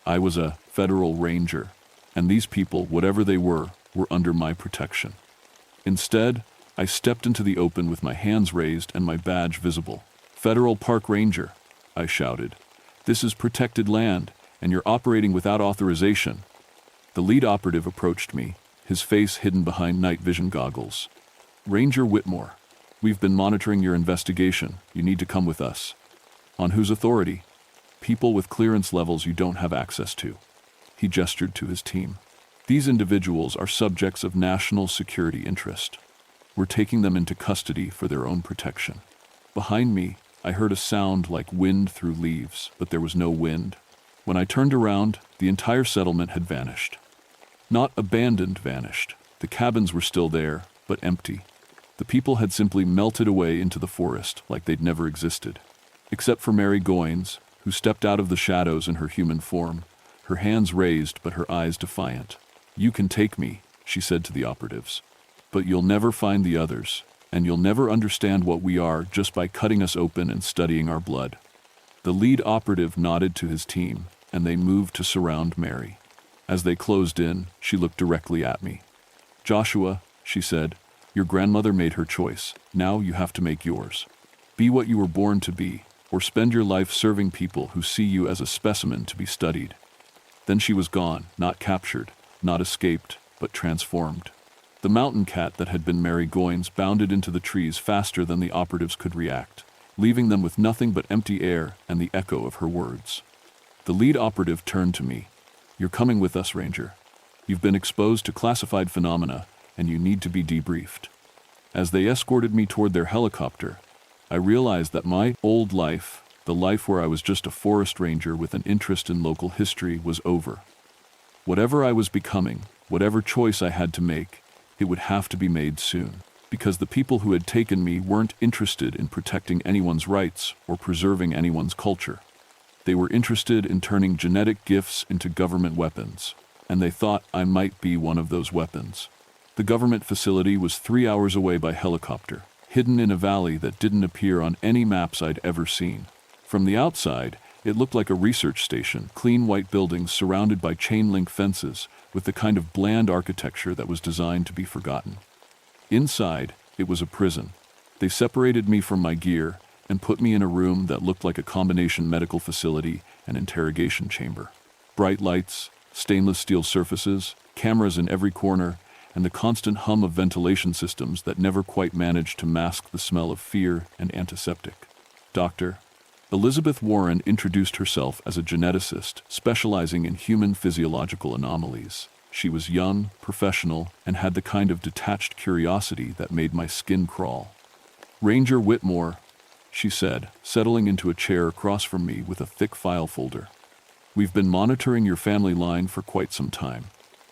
A: I was a federal ranger, and these people, whatever they were under my protection. Instead, I stepped into the open with my hands raised and my badge visible. "Federal Park Ranger," I shouted. "This is protected land, and you're operating without authorization." The lead operative approached me, his face hidden behind night vision goggles. "Ranger Whitmore, we've been monitoring your investigation. You need to come with us." "On whose authority?" "People with clearance levels you don't have access to." He gestured to his team. "These individuals are subjects of national security interest. We're taking them into custody for their own protection." Behind me, I heard a sound like wind through leaves, but there was no wind. When I turned around, the entire settlement had vanished. Not abandoned, vanished. The cabins were still there, but empty. The people had simply melted away into the forest like they'd never existed. Except for Mary Goines, who stepped out of the shadows in her human form, her hands raised but her eyes defiant. "You can take me," she said to the operatives. "But you'll never find the others, and you'll never understand what we are just by cutting us open and studying our blood." The lead operative nodded to his team, and they moved to surround Mary. As they closed in, she looked directly at me. "Joshua," she said, "your grandmother made her choice. Now you have to make yours. Be what you were born to be, or spend your life serving people who see you as a specimen to be studied." Then she was gone, not captured, not escaped, but transformed. The mountain cat that had been Mary Goines bounded into the trees faster than the operatives could react, leaving them with nothing but empty air and the echo of her words. The lead operative turned to me. "You're coming with us, Ranger. You've been exposed to classified phenomena, and you need to be debriefed." As they escorted me toward their helicopter, I realized that my old life, the life where I was just a forest ranger with an interest in local history, was over. Whatever I was becoming, whatever choice I had to make, it would have to be made soon, because the people who had taken me weren't interested in protecting anyone's rights or preserving anyone's culture. They were interested in turning genetic gifts into government weapons, and they thought I might be one of those weapons. The government facility was 3 hours away by helicopter, hidden in a valley that didn't appear on any maps I'd ever seen. From the outside, it looked like a research station, clean white buildings surrounded by chain-link fences, with the kind of bland architecture that was designed to be forgotten. Inside, it was a prison. They separated me from my gear and put me in a room that looked like a combination medical facility and interrogation chamber. Bright lights, stainless steel surfaces, cameras in every corner, and the constant hum of ventilation systems that never quite managed to mask the smell of fear and antiseptic. "Dr. Elizabeth Warren introduced herself as a geneticist specializing in human physiological anomalies. She was young, professional, and had the kind of detached curiosity that made my skin crawl. "Ranger Whitmore," she said, settling into a chair across from me with a thick file folder. "We've been monitoring your family line for quite some time.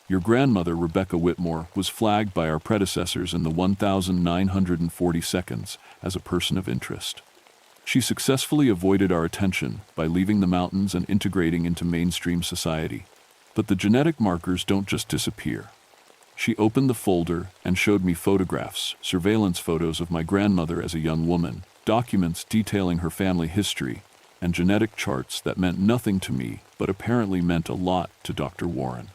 A: Your grandmother, Rebecca Whitmore, was flagged by our predecessors in the 1940 seconds as a person of interest. She successfully avoided our attention by leaving the mountains and integrating into mainstream society. But the genetic markers don't just disappear. She opened the folder and showed me photographs, surveillance photos of my grandmother as a young woman, documents detailing her family history, and genetic charts that meant nothing to me but apparently meant a lot to Dr. Warren.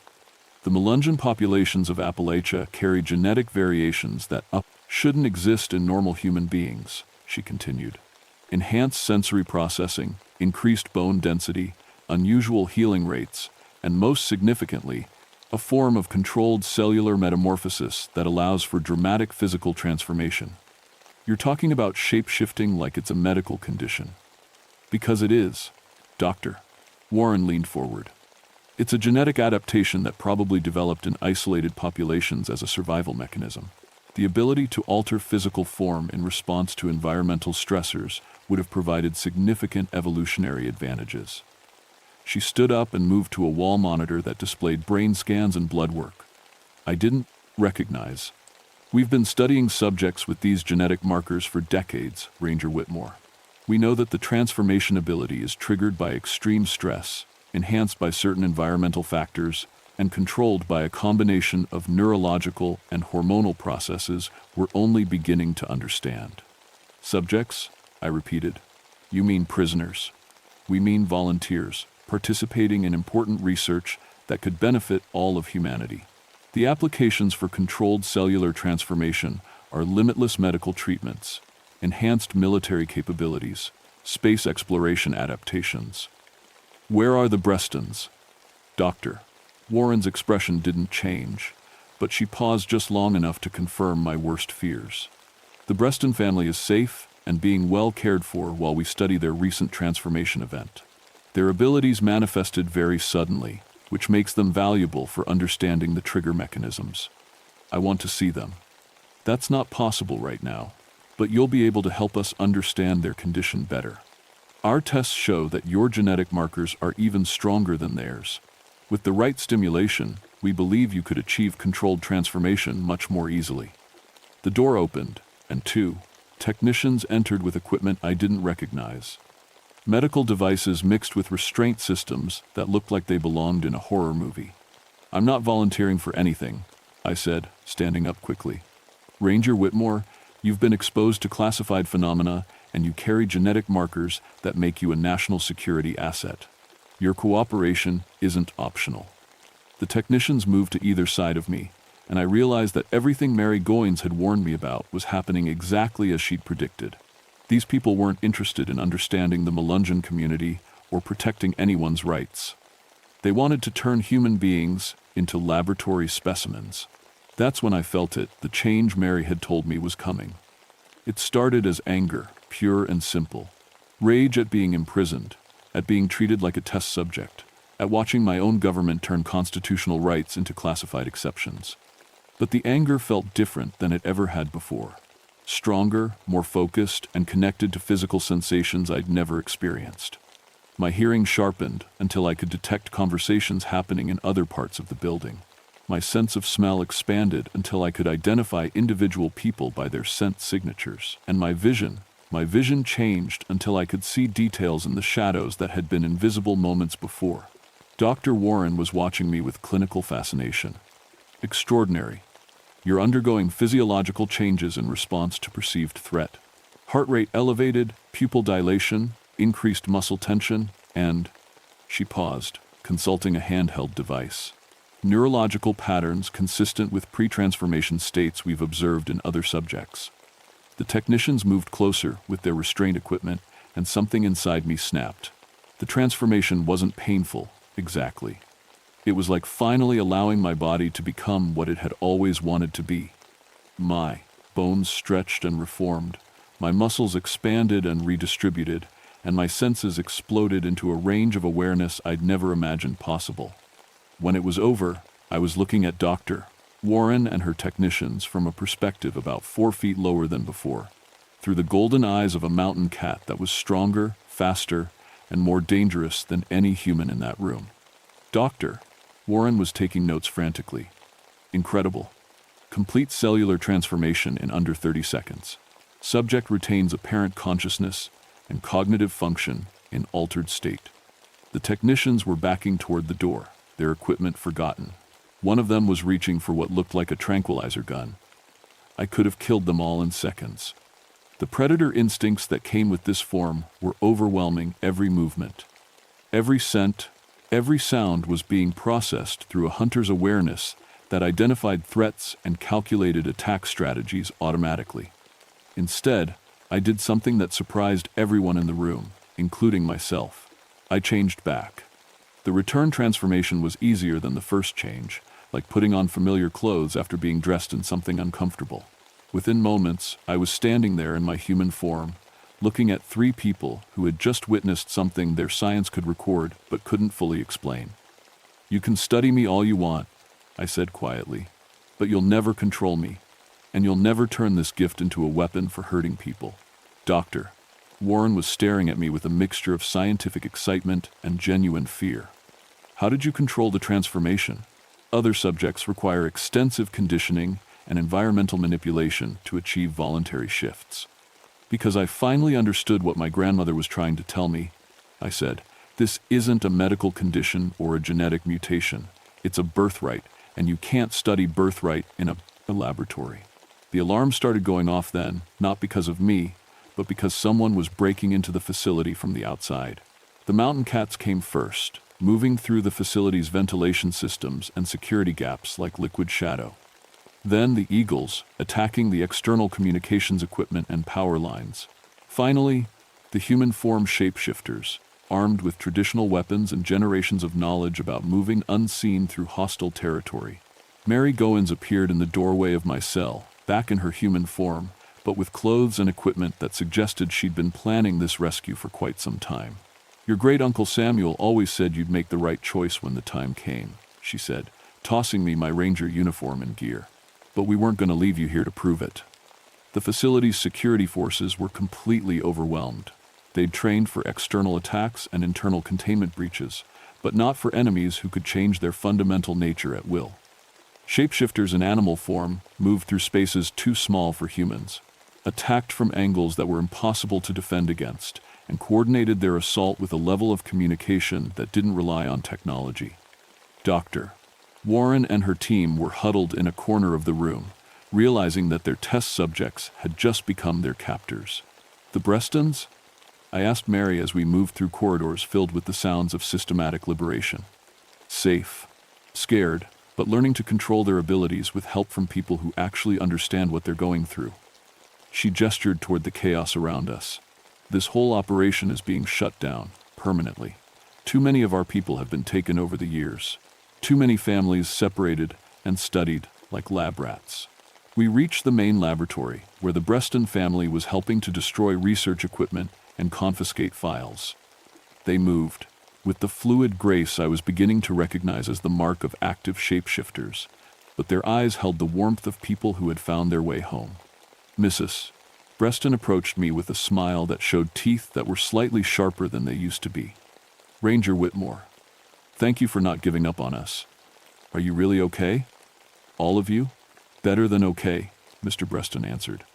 A: The Melungeon populations of Appalachia carry genetic variations that shouldn't exist in normal human beings, she continued. Enhanced sensory processing, increased bone density, unusual healing rates, and most significantly, a form of controlled cellular metamorphosis that allows for dramatic physical transformation. You're talking about shape-shifting like it's a medical condition. Because it is, Doctor. Warren leaned forward. It's a genetic adaptation that probably developed in isolated populations as a survival mechanism. The ability to alter physical form in response to environmental stressors would have provided significant evolutionary advantages. She stood up and moved to a wall monitor that displayed brain scans and blood work. I didn't recognize. We've been studying subjects with these genetic markers for decades, Ranger Whitmore. We know that the transformation ability is triggered by extreme stress, enhanced by certain environmental factors, and controlled by a combination of neurological and hormonal processes we're only beginning to understand. Subjects? I repeated. You mean prisoners. We mean volunteers, participating in important research that could benefit all of humanity. The applications for controlled cellular transformation are limitless medical treatments, enhanced military capabilities, space exploration adaptations. Where are the Brestons? Doctor. Warren's expression didn't change, but she paused just long enough to confirm my worst fears. The Breston family is safe and being well cared for while we study their recent transformation event. Their abilities manifested very suddenly, which makes them valuable for understanding the trigger mechanisms. I want to see them. That's not possible right now, but you'll be able to help us understand their condition better. Our tests show that your genetic markers are even stronger than theirs. With the right stimulation, we believe you could achieve controlled transformation much more easily. The door opened, and 2 technicians entered with equipment I didn't recognize. Medical devices mixed with restraint systems that looked like they belonged in a horror movie. I'm not volunteering for anything, I said, standing up quickly. Ranger Whitmore, you've been exposed to classified phenomena and you carry genetic markers that make you a national security asset. Your cooperation isn't optional. The technicians moved to either side of me, and I realized that everything Mary Goines had warned me about was happening exactly as she'd predicted. These people weren't interested in understanding the Melungeon community or protecting anyone's rights. They wanted to turn human beings into laboratory specimens. That's when I felt it, the change Mary had told me was coming. It started as anger, pure and simple. Rage at being imprisoned, at being treated like a test subject, at watching my own government turn constitutional rights into classified exceptions. But the anger felt different than it ever had before. Stronger, more focused, and connected to physical sensations I'd never experienced. My hearing sharpened until I could detect conversations happening in other parts of the building. My sense of smell expanded until I could identify individual people by their scent signatures. And my vision changed until I could see details in the shadows that had been invisible moments before. Dr. Warren was watching me with clinical fascination. Extraordinary. You're undergoing physiological changes in response to perceived threat. Heart rate elevated, pupil dilation, increased muscle tension, and... She paused, consulting a handheld device. Neurological patterns consistent with pre-transformation states we've observed in other subjects. The technicians moved closer with their restraint equipment, and something inside me snapped. The transformation wasn't painful, exactly. It was like finally allowing my body to become what it had always wanted to be. My bones stretched and reformed, my muscles expanded and redistributed, and my senses exploded into a range of awareness I'd never imagined possible. When it was over, I was looking at Dr. Warren and her technicians from a perspective about 4 feet lower than before, through the golden eyes of a mountain cat that was stronger, faster, and more dangerous than any human in that room. Dr. Warren was taking notes frantically. Incredible. Complete cellular transformation in under 30 seconds. Subject retains apparent consciousness and cognitive function in altered state. The technicians were backing toward the door, their equipment forgotten. One of them was reaching for what looked like a tranquilizer gun. I could have killed them all in seconds. The predator instincts that came with this form were overwhelming every movement. Every scent, every sound was being processed through a hunter's awareness that identified threats and calculated attack strategies automatically. Instead, I did something that surprised everyone in the room, including myself. I changed back. The return transformation was easier than the first change, like putting on familiar clothes after being dressed in something uncomfortable. Within moments, I was standing there in my human form, looking at three people who had just witnessed something their science could record but couldn't fully explain. "You can study me all you want," I said quietly, "but you'll never control me, and you'll never turn this gift into a weapon for hurting people." "Doctor." Warren was staring at me with a mixture of scientific excitement and genuine fear. "How did you control the transformation?" Other subjects require extensive conditioning and environmental manipulation to achieve voluntary shifts. "Because I finally understood what my grandmother was trying to tell me," I said. "This isn't a medical condition or a genetic mutation. It's a birthright, and you can't study birthright in a laboratory." The alarm started going off then, not because of me, but because someone was breaking into the facility from the outside. The mountain cats came first, moving through the facility's ventilation systems and security gaps like liquid shadow. Then the eagles, attacking the external communications equipment and power lines. Finally, the human form shapeshifters, armed with traditional weapons and generations of knowledge about moving unseen through hostile territory. Mary Goins appeared in the doorway of my cell, back in her human form, but with clothes and equipment that suggested she'd been planning this rescue for quite some time. "Your great-uncle Samuel always said you'd make the right choice when the time came," she said, tossing me my ranger uniform and gear. "But we weren't going to leave you here to prove it." The facility's security forces were completely overwhelmed. They'd trained for external attacks and internal containment breaches, but not for enemies who could change their fundamental nature at will. Shapeshifters in animal form moved through spaces too small for humans, attacked from angles that were impossible to defend against, and coordinated their assault with a level of communication that didn't rely on technology. Dr. Warren and her team were huddled in a corner of the room, realizing that their test subjects had just become their captors. "The Brestons?" I asked Mary as we moved through corridors filled with the sounds of systematic liberation. "Safe. Scared, but learning to control their abilities with help from people who actually understand what they're going through." She gestured toward the chaos around us. "This whole operation is being shut down, permanently. Too many of our people have been taken over the years. Too many families separated and studied like lab rats." We reached the main laboratory, where the Breston family was helping to destroy research equipment and confiscate files. They moved, with the fluid grace I was beginning to recognize as the mark of active shapeshifters, but their eyes held the warmth of people who had found their way home. "Mrs. Breston approached me with a smile that showed teeth that were slightly sharper than they used to be. "Ranger Whitmore, thank you for not giving up on us. Are you really okay? All of you?" "Better than okay," Mr. Breston answered.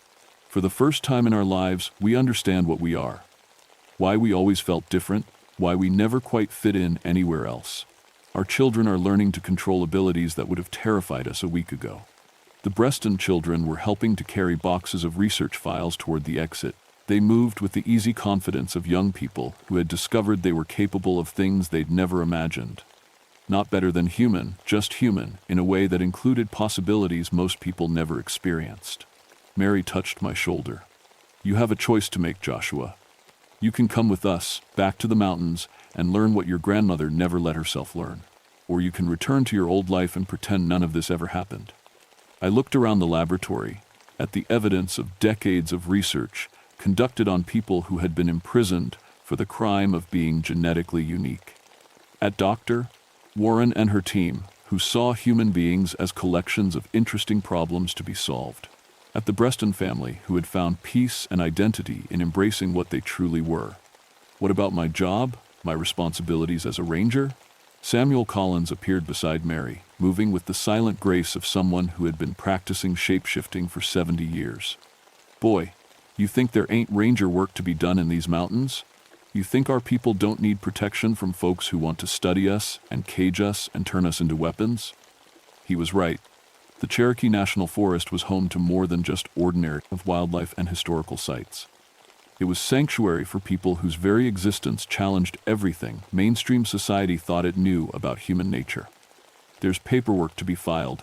A: "For the first time in our lives, we understand what we are. Why we always felt different, why we never quite fit in anywhere else. Our children are learning to control abilities that would have terrified us a week ago." The Breston children were helping to carry boxes of research files toward the exit. They moved with the easy confidence of young people who had discovered they were capable of things they'd never imagined. Not better than human, just human, in a way that included possibilities most people never experienced. Mary touched my shoulder. "You have a choice to make, Joshua. You can come with us, back to the mountains, and learn what your grandmother never let herself learn. Or you can return to your old life and pretend none of this ever happened." I looked around the laboratory, at the evidence of decades of research conducted on people who had been imprisoned for the crime of being genetically unique. At Dr. Warren and her team, who saw human beings as collections of interesting problems to be solved. At the Breston family, who had found peace and identity in embracing what they truly were. What about my job, my responsibilities as a ranger? Samuel Collins appeared beside Mary, moving with the silent grace of someone who had been practicing shape-shifting for 70 years. "Boy, You think there ain't ranger work to be done in these mountains? You think our people don't need protection from folks who want to study us and cage us and turn us into weapons? He was right. The Cherokee National Forest was home to more than just ordinary of wildlife and historical sites. It was sanctuary for people whose very existence challenged everything mainstream society thought it knew about human nature. There's paperwork to be filed,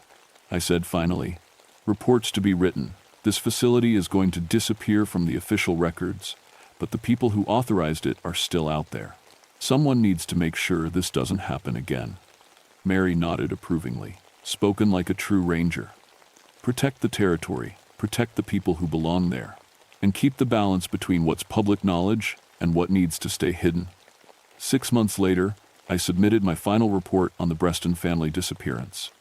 A: I said finally. Reports to be written. This facility is going to disappear from the official records, but the people who authorized it are still out there. Someone needs to make sure this doesn't happen again. Mary nodded approvingly, spoken like a true ranger. Protect the territory, protect the people who belong there, and keep the balance between what's public knowledge and what needs to stay hidden. 6 months later, I submitted my final report on the Breston family disappearance.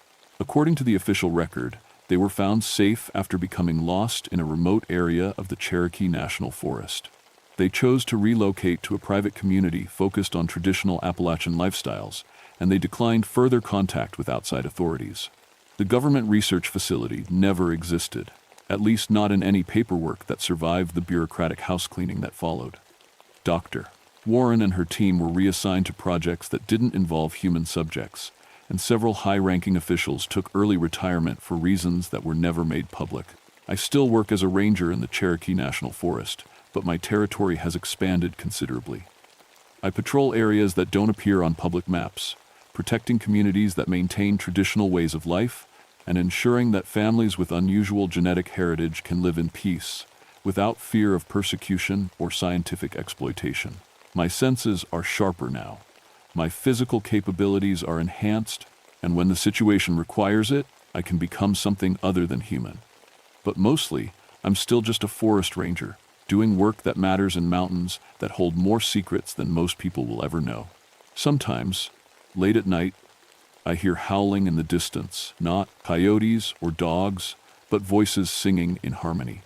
A: According to the official record, they were found safe after becoming lost in a remote area of the Cherokee National Forest. They chose to relocate to a private community focused on traditional Appalachian lifestyles, and they declined further contact with outside authorities. The government research facility never existed, at least not in any paperwork that survived the bureaucratic housecleaning that followed. Dr. Warren and her team were reassigned to projects that didn't involve human subjects, and several high-ranking officials took early retirement for reasons that were never made public. I still work as a ranger in the Cherokee National Forest, but my territory has expanded considerably. I patrol areas that don't appear on public maps, protecting communities that maintain traditional ways of life, and ensuring that families with unusual genetic heritage can live in peace, without fear of persecution or scientific exploitation. My senses are sharper now. My physical capabilities are enhanced, and when the situation requires it, I can become something other than human. But mostly, I'm still just a forest ranger, doing work that matters in mountains that hold more secrets than most people will ever know. Sometimes, late at night, I hear howling in the distance, not coyotes or dogs, but voices singing in harmony.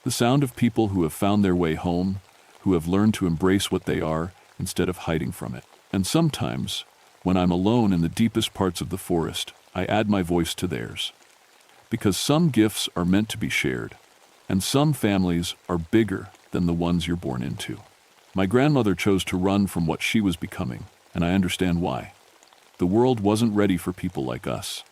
A: The sound of people who have found their way home, who have learned to embrace what they are instead of hiding from it. And sometimes, when I'm alone in the deepest parts of the forest, I add my voice to theirs. Because some gifts are meant to be shared, and some families are bigger than the ones you're born into. My grandmother chose to run from what she was becoming, and I understand why. The world wasn't ready for people like us.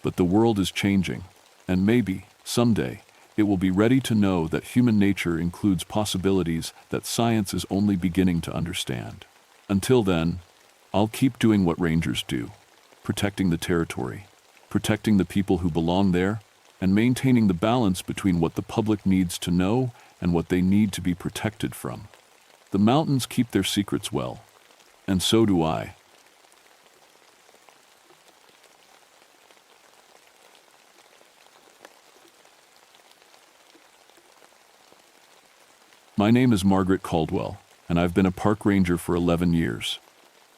A: But the world is changing, and maybe, someday, it will be ready to know that human nature includes possibilities that science is only beginning to understand. Until then, I'll keep doing what rangers do, protecting the territory, protecting the people who belong there, and maintaining the balance between what the public needs to know and what they need to be protected from. The mountains keep their secrets well, and so do I. My name is Margaret Caldwell, and I've been a park ranger for 11 years.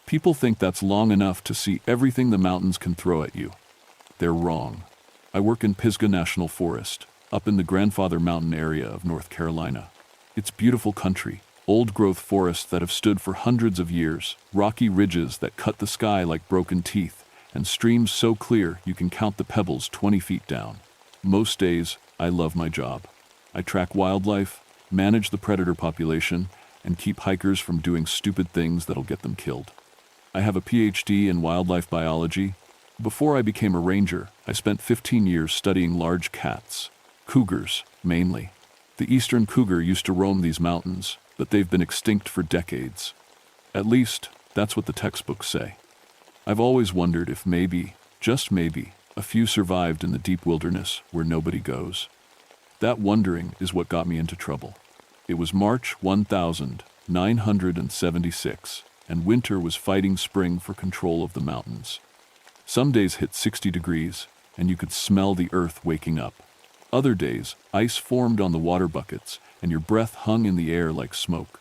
A: People think that's long enough to see everything the mountains can throw at you. They're wrong. I work in Pisgah National Forest, up in the Grandfather Mountain area of North Carolina. It's beautiful country, old-growth forests that have stood for hundreds of years, rocky ridges that cut the sky like broken teeth, and streams so clear you can count the pebbles 20 feet down. Most days, I love my job. I track wildlife, manage the predator population, and keep hikers from doing stupid things that'll get them killed. I have a PhD in wildlife biology. Before I became a ranger, I spent 15 years studying large cats, cougars, mainly. The eastern cougar used to roam these mountains, but they've been extinct for decades. At least, that's what the textbooks say. I've always wondered if maybe, just maybe, a few survived in the deep wilderness where nobody goes. That wondering is what got me into trouble. It was March 1976, and winter was fighting spring for control of the mountains. Some days hit 60 degrees, and you could smell the earth waking up. Other days, ice formed on the water buckets, and your breath hung in the air like smoke.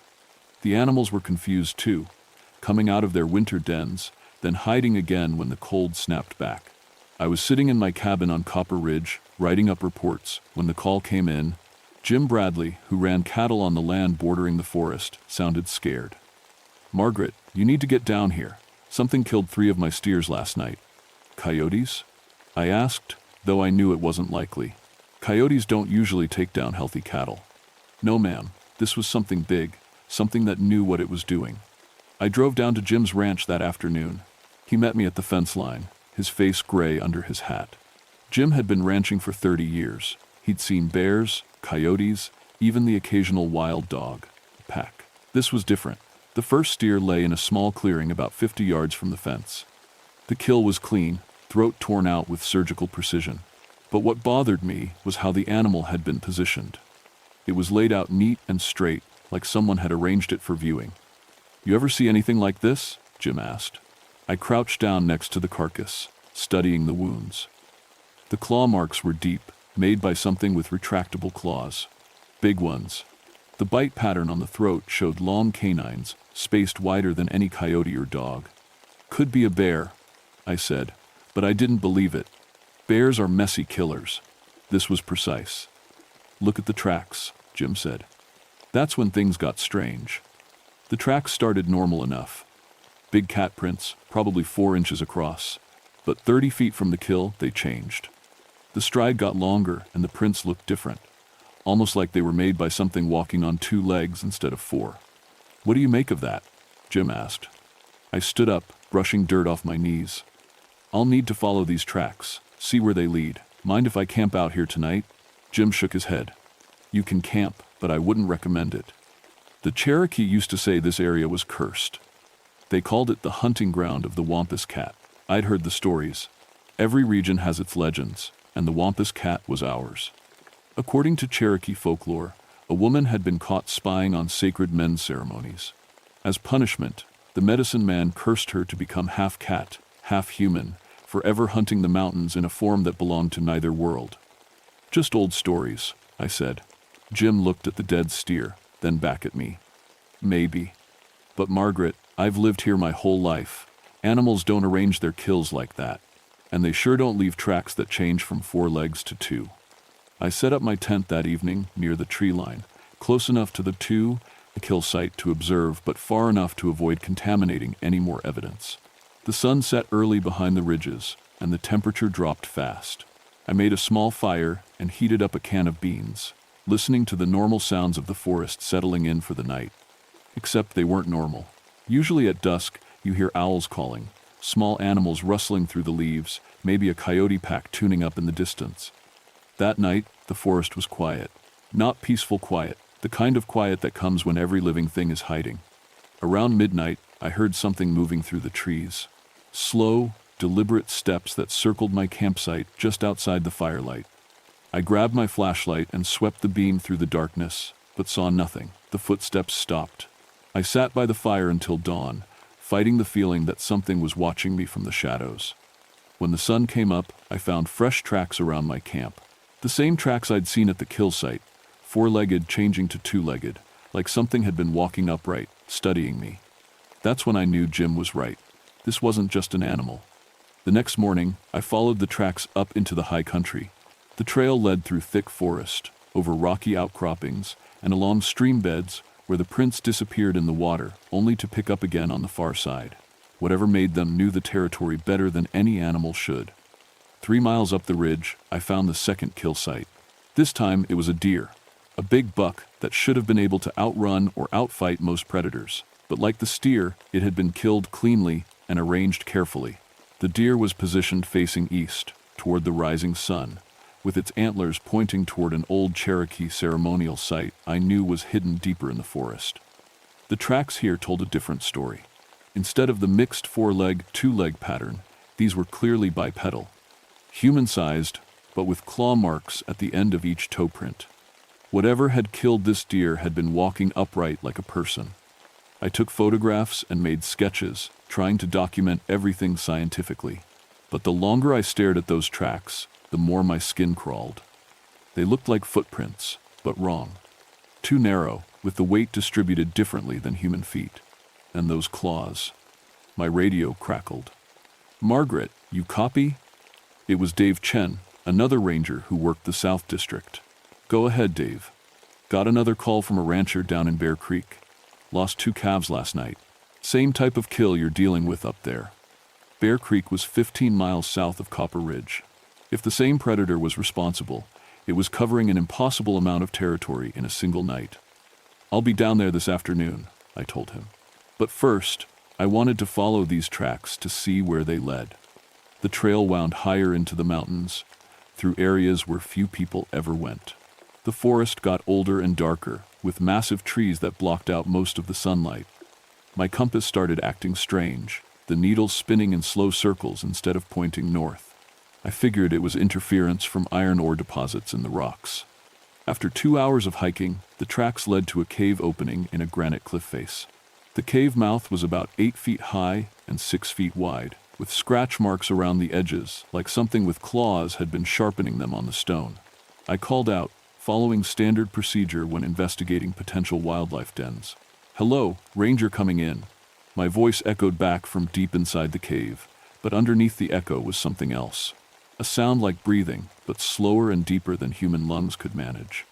A: The animals were confused too, coming out of their winter dens, then hiding again when the cold snapped back. I was sitting in my cabin on Copper Ridge, writing up reports, when the call came in. Jim Bradley, who ran cattle on the land bordering the forest, sounded scared. "Margaret, you need to get down here. Something killed 3 of my steers last night." "Coyotes?" I asked, though I knew it wasn't likely. Coyotes don't usually take down healthy cattle. No, ma'am. This was something big, something that knew what it was doing. I drove down to Jim's ranch that afternoon. He met me at the fence line, his face gray under his hat. Jim had been ranching for 30 years. He'd seen bears, coyotes, even the occasional wild dog. Pack. This was different. The first steer lay in a small clearing about 50 yards from the fence. The kill was clean, throat torn out with surgical precision. But what bothered me was how the animal had been positioned. It was laid out neat and straight, like someone had arranged it for viewing. "You ever see anything like this?" Jim asked. I crouched down next to the carcass, studying the wounds. The claw marks were deep, made by something with retractable claws. Big ones. The bite pattern on the throat showed long canines, spaced wider than any coyote or dog. "Could be a bear," I said, but I didn't believe it. Bears are messy killers. This was precise. "Look at the tracks," Jim said. That's when things got strange. The tracks started normal enough. Big cat prints, probably 4 inches across. But 30 feet from the kill, they changed. The stride got longer and the prints looked different, almost like they were made by something walking on 2 legs instead of 4. "What do you make of that?" Jim asked. I stood up, brushing dirt off my knees. "I'll need to follow these tracks, see where they lead. Mind if I camp out here tonight?" Jim shook his head. "You can camp, but I wouldn't recommend it. The Cherokee used to say this area was cursed. They called it the hunting ground of the Wampus cat. I'd heard the stories. Every region has its legends, and the Wampus cat was ours. According to Cherokee folklore, a woman had been caught spying on sacred men's ceremonies. As punishment, the medicine man cursed her to become half cat, half human, forever hunting the mountains in a form that belonged to neither world. "Just old stories," I said. Jim looked at the dead steer, then back at me. "Maybe. But Margaret, I've lived here my whole life. Animals don't arrange their kills like that. And they sure don't leave tracks that change from 4 legs to 2. I set up my tent that evening near the tree line, close enough to the kill site to observe, but far enough to avoid contaminating any more evidence. The sun set early behind the ridges, and the temperature dropped fast. I made a small fire and heated up a can of beans, listening to the normal sounds of the forest settling in for the night. Except they weren't normal. Usually at dusk, you hear owls calling, small animals rustling through the leaves, maybe a coyote pack tuning up in the distance. That night, the forest was quiet. Not peaceful quiet, the kind of quiet that comes when every living thing is hiding. Around midnight, I heard something moving through the trees. Slow, deliberate steps that circled my campsite just outside the firelight. I grabbed my flashlight and swept the beam through the darkness, but saw nothing. The footsteps stopped. I sat by the fire until dawn, fighting the feeling that something was watching me from the shadows. When the sun came up, I found fresh tracks around my camp. The same tracks I'd seen at the kill site, 4-legged changing to 2-legged, like something had been walking upright, studying me. That's when I knew Jim was right. This wasn't just an animal. The next morning, I followed the tracks up into the high country. The trail led through thick forest, over rocky outcroppings, and along stream beds where the prints disappeared in the water, only to pick up again on the far side. Whatever made them knew the territory better than any animal should. 3 miles up the ridge, I found the second kill site. This time it was a deer, a big buck that should have been able to outrun or outfight most predators. But like the steer, it had been killed cleanly and arranged carefully. The deer was positioned facing east, toward the rising sun, with its antlers pointing toward an old Cherokee ceremonial site I knew was hidden deeper in the forest. The tracks here told a different story. Instead of the mixed 4-leg, 2-leg pattern, these were clearly bipedal, human-sized, but with claw marks at the end of each toe print. Whatever had killed this deer had been walking upright like a person. I took photographs and made sketches, trying to document everything scientifically. But the longer I stared at those tracks, the more my skin crawled. They looked like footprints, but wrong. Too narrow, with the weight distributed differently than human feet. And those claws. My radio crackled. "Margaret, you copy?" It was Dave Chen, another ranger who worked the South District. "Go ahead, Dave. Got another call from a rancher down in Bear Creek. Lost 2 calves last night. Same type of kill you're dealing with up there." Bear Creek was 15 miles south of Copper Ridge. If the same predator was responsible, It was covering an impossible amount of territory in a single night. "I'll be down there this afternoon," I told him. But first, I wanted to follow these tracks to see where they led. The trail wound higher into the mountains, through areas where few people ever went. The forest got older and darker, with massive trees that blocked out most of the sunlight. My compass started acting strange, the needle spinning in slow circles instead of pointing north. I figured it was interference from iron ore deposits in the rocks. After 2 hours of hiking, the tracks led to a cave opening in a granite cliff face. The cave mouth was about 8 feet high and 6 feet wide, with scratch marks around the edges, like something with claws had been sharpening them on the stone. I called out, following standard procedure when investigating potential wildlife dens. "Hello, ranger coming in." My voice echoed back from deep inside the cave, but underneath the echo was something else. A sound like breathing, but slower and deeper than human lungs could manage.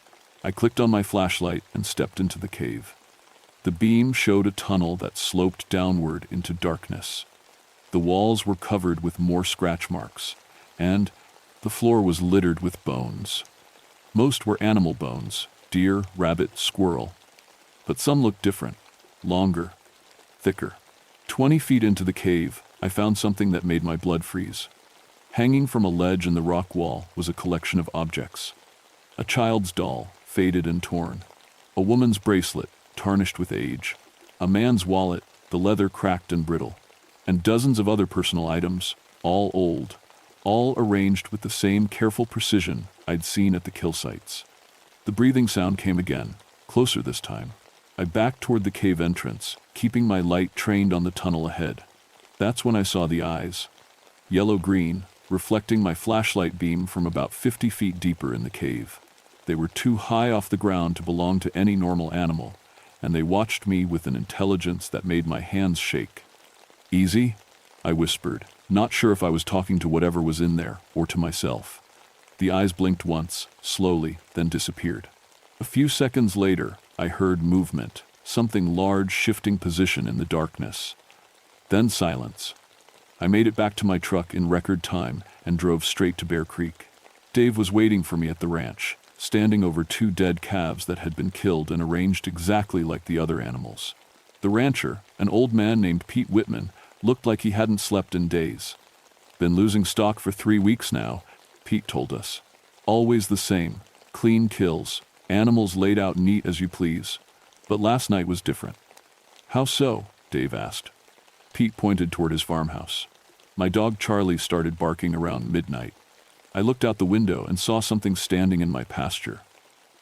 A: I clicked on my flashlight and stepped into the cave. The beam showed a tunnel that sloped downward into darkness. The walls were covered with more scratch marks, and the floor was littered with bones. Most were animal bones, deer, rabbit, squirrel. But some looked different, longer, thicker. 20 feet into the cave, I found something that made my blood freeze. Hanging from a ledge in the rock wall was a collection of objects. A child's doll, faded and torn. A woman's bracelet, tarnished with age. A man's wallet, the leather cracked and brittle. And dozens of other personal items, all old, all arranged with the same careful precision I'd seen at the kill sites. The breathing sound came again, closer this time. I backed toward the cave entrance, keeping my light trained on the tunnel ahead. That's when I saw the eyes. Yellow-green, reflecting my flashlight beam from about 50 feet deeper in the cave. They were too high off the ground to belong to any normal animal, and they watched me with an intelligence that made my hands shake. "Easy?" I whispered, not sure if I was talking to whatever was in there or to myself. The eyes blinked once, slowly, then disappeared. A few seconds later, I heard movement, something large shifting position in the darkness. Then silence. I made it back to my truck in record time and drove straight to Bear Creek. Dave was waiting for me at the ranch, standing over 2 dead calves that had been killed and arranged exactly like the other animals. The rancher, an old man named Pete Whitman, looked like he hadn't slept in days. "Been losing stock for 3 weeks now," Pete told us. "Always the same, clean kills, animals laid out neat as you please. But last night was different." "How so?" Dave asked. Pete pointed toward his farmhouse. "My dog Charlie started barking around midnight. I looked out the window and saw something standing in my pasture.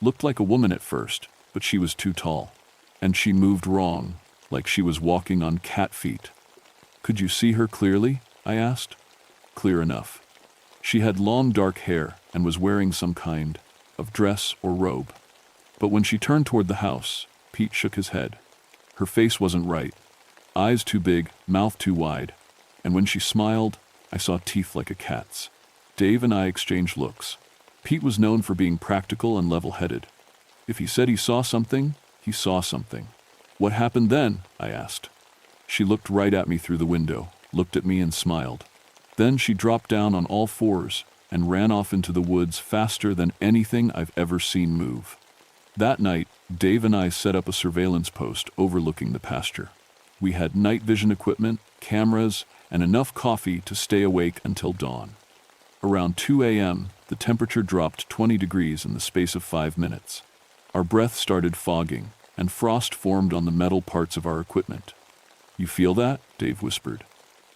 A: Looked like a woman at first, but she was too tall. And she moved wrong, like she was walking on cat feet." "Could you see her clearly?" I asked. "Clear enough. She had long dark hair and was wearing some kind of dress or robe. But when she turned toward the house," Pete shook his head. "Her face wasn't right. Eyes too big, mouth too wide. And when she smiled, I saw teeth like a cat's." Dave and I exchanged looks. Pete was known for being practical and level-headed. If he said he saw something, he saw something. "What happened then?" I asked. She looked right at me through the window, looked at me and smiled. Then she dropped down on all fours and ran off into the woods faster than anything I've ever seen move. That night, Dave and I set up a surveillance post overlooking the pasture. We had night vision equipment, cameras, and enough coffee to stay awake until dawn. Around 2 a.m., the temperature dropped 20 degrees in the space of 5 minutes. Our breath started fogging, and frost formed on the metal parts of our equipment. "You feel that?" Dave whispered.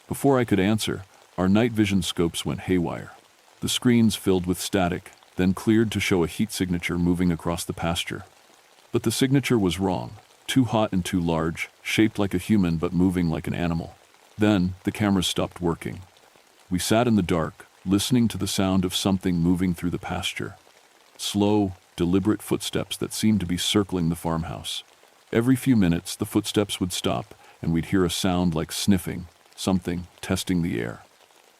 A: Before I could answer, our night vision scopes went haywire. The screens filled with static, then cleared to show a heat signature moving across the pasture. But the signature was wrong, too hot and too large, shaped like a human but moving like an animal. Then the cameras stopped working. We sat in the dark, listening to the sound of something moving through the pasture. Slow, deliberate footsteps that seemed to be circling the farmhouse. Every few minutes, the footsteps would stop, and we'd hear a sound like sniffing, something testing the air.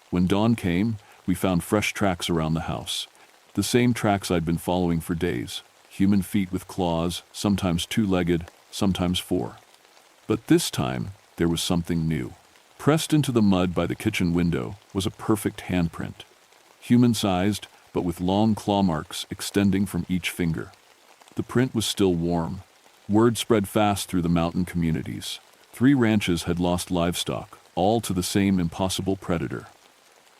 A: When dawn came, we found fresh tracks around the house. The same tracks I'd been following for days. Human feet with claws, sometimes 2-legged, sometimes 4. But this time, there was something new. Pressed into the mud by the kitchen window was a perfect handprint. Human-sized, but with long claw marks extending from each finger. The print was still warm. Word spread fast through the mountain communities. 3 ranches had lost livestock, all to the same impossible predator.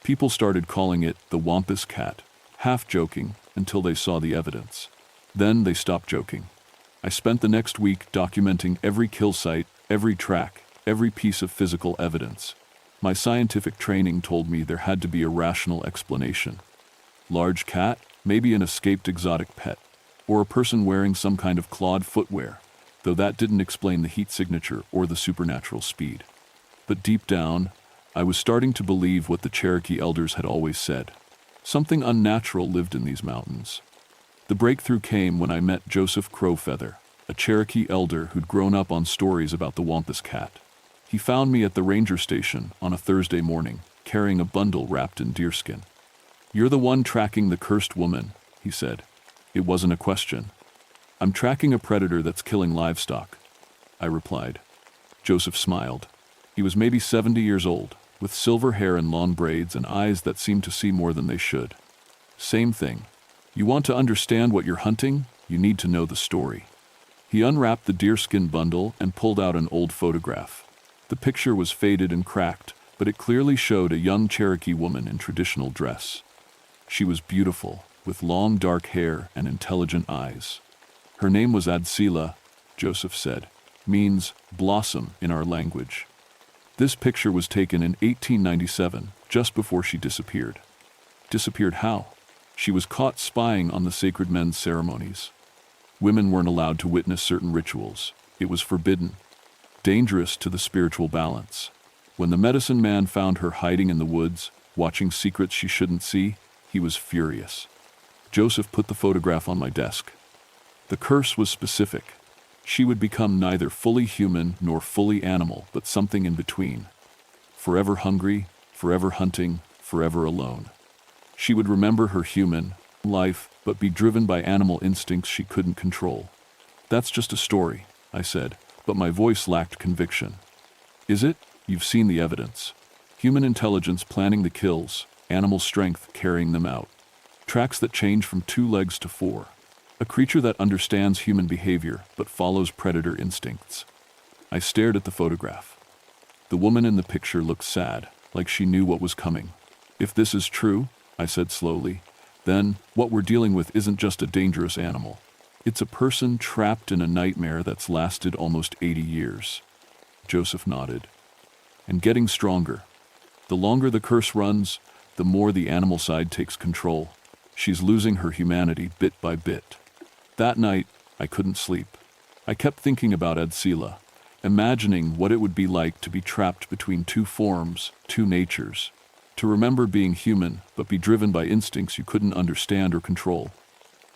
A: People started calling it the Wampus Cat, half joking until they saw the evidence. Then they stopped joking. I spent the next week documenting every kill site, every track, every piece of physical evidence. My scientific training told me there had to be a rational explanation. Large cat, maybe an escaped exotic pet, or a person wearing some kind of clawed footwear, though that didn't explain the heat signature or the supernatural speed. But deep down, I was starting to believe what the Cherokee elders had always said. Something unnatural lived in these mountains. The breakthrough came when I met Joseph Crowfeather, a Cherokee elder who'd grown up on stories about the Wampus Cat. He found me at the ranger station on a Thursday morning, carrying a bundle wrapped in deerskin. "You're the one tracking the cursed woman," he said. It wasn't a question. "I'm tracking a predator that's killing livestock," I replied. Joseph smiled. He was maybe 70 years old, with silver hair and long braids and eyes that seemed to see more than they should. "Same thing. You want to understand what you're hunting? You need to know the story." He unwrapped the deerskin bundle and pulled out an old photograph. The picture was faded and cracked, but it clearly showed a young Cherokee woman in traditional dress. She was beautiful, with long dark hair and intelligent eyes. Her name was Adsila, Joseph said, means blossom in our language. This picture was taken in 1897, just before she disappeared. Disappeared how? She was caught spying on the sacred men's ceremonies. Women weren't allowed to witness certain rituals. It was forbidden, dangerous to the spiritual balance. When the medicine man found her hiding in the woods, watching secrets she shouldn't see, he was furious. Joseph put the photograph on my desk. The curse was specific. She would become neither fully human nor fully animal, but something in between. Forever hungry, forever hunting, forever alone. She would remember her human life, but be driven by animal instincts she couldn't control. "That's just a story," I said, but my voice lacked conviction. "Is it? You've seen the evidence. Human intelligence planning the kills, animal strength carrying them out. Tracks that change from 2 legs to 4. A creature that understands human behavior but follows predator instincts." I stared at the photograph. The woman in the picture looked sad, like she knew what was coming. "If this is true," I said slowly, "then what we're dealing with isn't just a dangerous animal. It's a person trapped in a nightmare that's lasted almost 80 years. Joseph nodded. "And getting stronger. The longer the curse runs, the more the animal side takes control. She's losing her humanity bit by bit." That night, I couldn't sleep. I kept thinking about Adsila, imagining what it would be like to be trapped between 2 forms, 2 natures. To remember being human, but be driven by instincts you couldn't understand or control.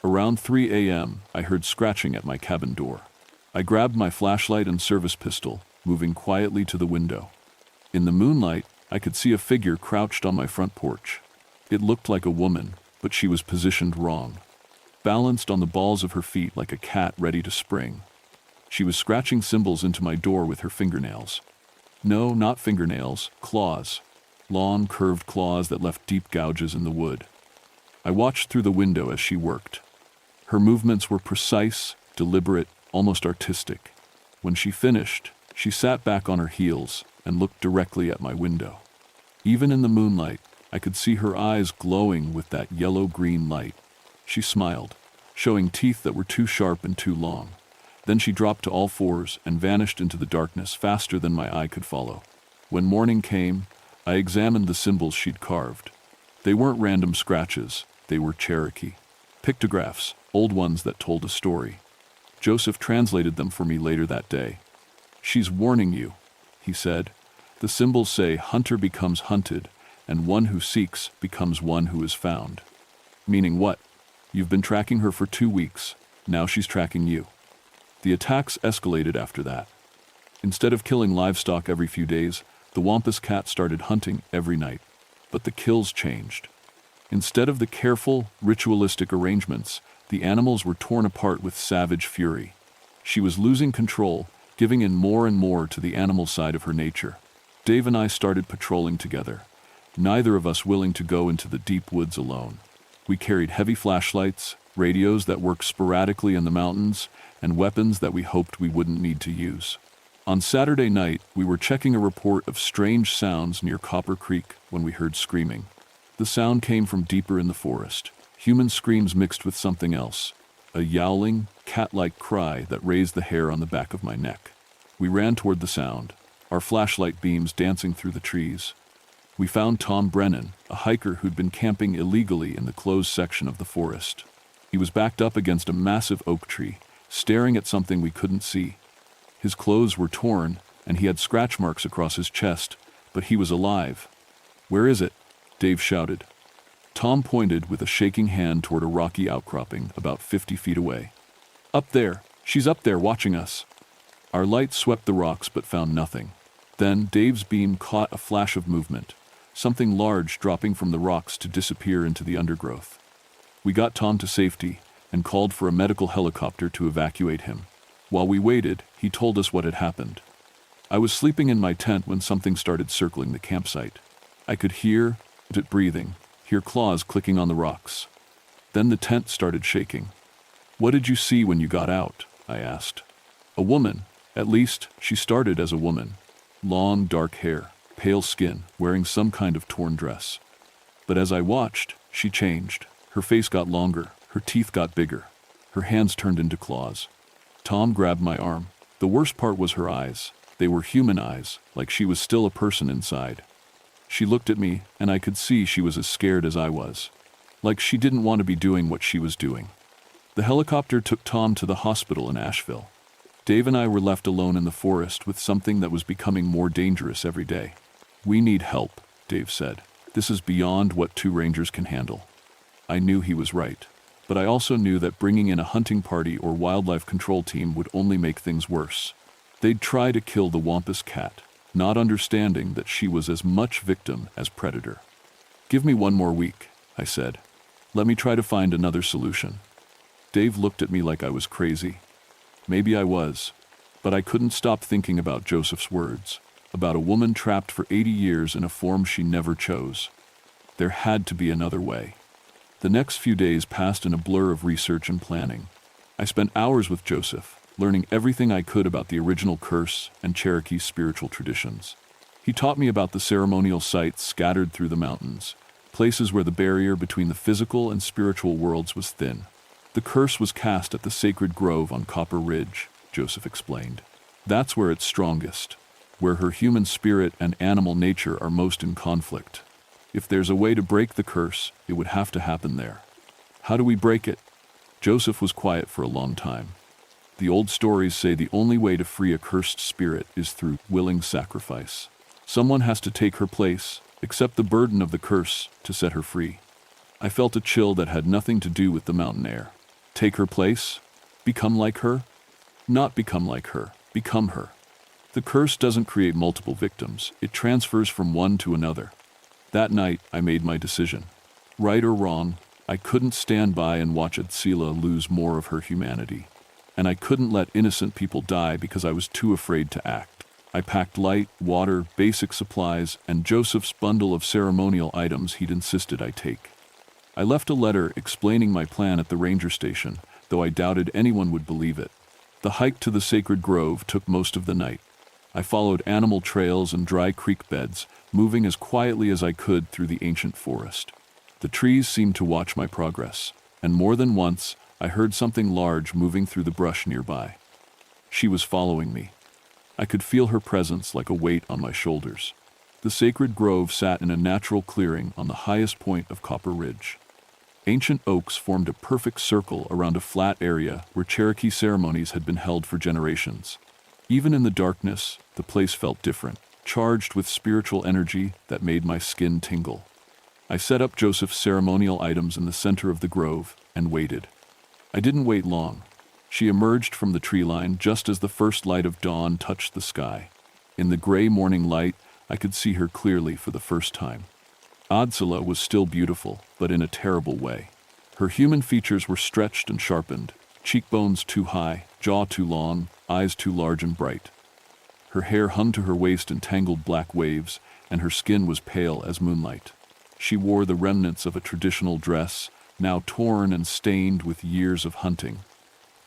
A: Around 3 a.m., I heard scratching at my cabin door. I grabbed my flashlight and service pistol, moving quietly to the window. In the moonlight, I could see a figure crouched on my front porch. It looked like a woman, but she was positioned wrong, balanced on the balls of her feet like a cat ready to spring. She was scratching symbols into my door with her fingernails. No, not fingernails, claws. Long, curved claws that left deep gouges in the wood. I watched through the window as she worked. Her movements were precise, deliberate, almost artistic. When she finished, she sat back on her heels and looked directly at my window. Even in the moonlight, I could see her eyes glowing with that yellow-green light. She smiled, showing teeth that were too sharp and too long. Then she dropped to all 4s and vanished into the darkness faster than my eye could follow. When morning came, I examined the symbols she'd carved. They weren't random scratches, they were Cherokee. Pictographs, old ones that told a story. Joseph translated them for me later that day. "She's warning you," he said. "The symbols say hunter becomes hunted, and one who seeks becomes one who is found." Meaning what? You've been tracking her for 2 weeks. Now she's tracking you. The attacks escalated after that. Instead of killing livestock every few days, the Wampus Cat started hunting every night. But the kills changed. Instead of the careful, ritualistic arrangements, the animals were torn apart with savage fury. She was losing control, giving in more and more to the animal side of her nature. Dave and I started patrolling together, neither of us willing to go into the deep woods alone. We carried heavy flashlights, radios that worked sporadically in the mountains, and weapons that we hoped we wouldn't need to use. On Saturday night, we were checking a report of strange sounds near Copper Creek when we heard screaming. The sound came from deeper in the forest, human screams mixed with something else, a yowling, cat-like cry that raised the hair on the back of my neck. We ran toward the sound, our flashlight beams dancing through the trees. We found Tom Brennan, a hiker who'd been camping illegally in the closed section of the forest. He was backed up against a massive oak tree, staring at something we couldn't see. His clothes were torn, and he had scratch marks across his chest, but he was alive. "Where is it?" Dave shouted. Tom pointed with a shaking hand toward a rocky outcropping about 50 feet away. "Up there! She's up there watching us!" Our light swept the rocks but found nothing. Then Dave's beam caught a flash of movement, something large dropping from the rocks to disappear into the undergrowth. We got Tom to safety and called for a medical helicopter to evacuate him. While we waited, he told us what had happened. "I was sleeping in my tent when something started circling the campsite. I could hear it breathing, hear claws clicking on the rocks. Then the tent started shaking." "What did you see when you got out?" I asked. "A woman. At least, she started as a woman. Long, dark hair, pale skin, wearing some kind of torn dress. But as I watched, she changed. Her face got longer, her teeth got bigger, her hands turned into claws." Tom grabbed my arm. The worst part was her eyes. They were human eyes, like she was still a person inside. She looked at me, and I could see she was as scared as I was. Like she didn't want to be doing what she was doing. The helicopter took Tom to the hospital in Asheville. Dave and I were left alone in the forest with something that was becoming more dangerous every day. "We need help," Dave said. "This is beyond what 2 rangers can handle." I knew he was right, but I also knew that bringing in a hunting party or wildlife control team would only make things worse. They'd try to kill the Wampus cat, not understanding that she was as much victim as predator. "Give me 1 more week," I said. "Let me try to find another solution." Dave looked at me like I was crazy. Maybe I was, but I couldn't stop thinking about Joseph's words, about a woman trapped for 80 years in a form she never chose. There had to be another way. The next few days passed in a blur of research and planning. I spent hours with Joseph, learning everything I could about the original curse and Cherokee's spiritual traditions. He taught me about the ceremonial sites scattered through the mountains, places where the barrier between the physical and spiritual worlds was thin. "The curse was cast at the sacred grove on Copper Ridge," Joseph explained. "That's where it's strongest, where her human spirit and animal nature are most in conflict. If there's a way to break the curse, it would have to happen there." "How do we break it?" Joseph was quiet for a long time. "The old stories say the only way to free a cursed spirit is through willing sacrifice. Someone has to take her place, accept the burden of the curse to set her free." I felt a chill that had nothing to do with the mountain air. Take her place? Become like her? Not become like her, become her. The curse doesn't create multiple victims, it transfers from one to another. That night, I made my decision. Right or wrong, I couldn't stand by and watch Adsila lose more of her humanity. And I couldn't let innocent people die because I was too afraid to act. I packed light, water, basic supplies, and Joseph's bundle of ceremonial items he'd insisted I take. I left a letter explaining my plan at the ranger station, though I doubted anyone would believe it. The hike to the sacred grove took most of the night. I followed animal trails and dry creek beds, moving as quietly as I could through the ancient forest. The trees seemed to watch my progress, and more than once, I heard something large moving through the brush nearby. She was following me. I could feel her presence like a weight on my shoulders. The sacred grove sat in a natural clearing on the highest point of Copper Ridge. Ancient oaks formed a perfect circle around a flat area where Cherokee ceremonies had been held for generations. Even in the darkness, the place felt different, charged with spiritual energy that made my skin tingle. I set up Joseph's ceremonial items in the center of the grove and waited. I didn't wait long. She emerged from the tree line just as the first light of dawn touched the sky. In the gray morning light, I could see her clearly for the first time. Adsila was still beautiful, but in a terrible way. Her human features were stretched and sharpened, cheekbones too high, jaw too long, eyes too large and bright. Her hair hung to her waist in tangled black waves, and her skin was pale as moonlight. She wore the remnants of a traditional dress, now torn and stained with years of hunting.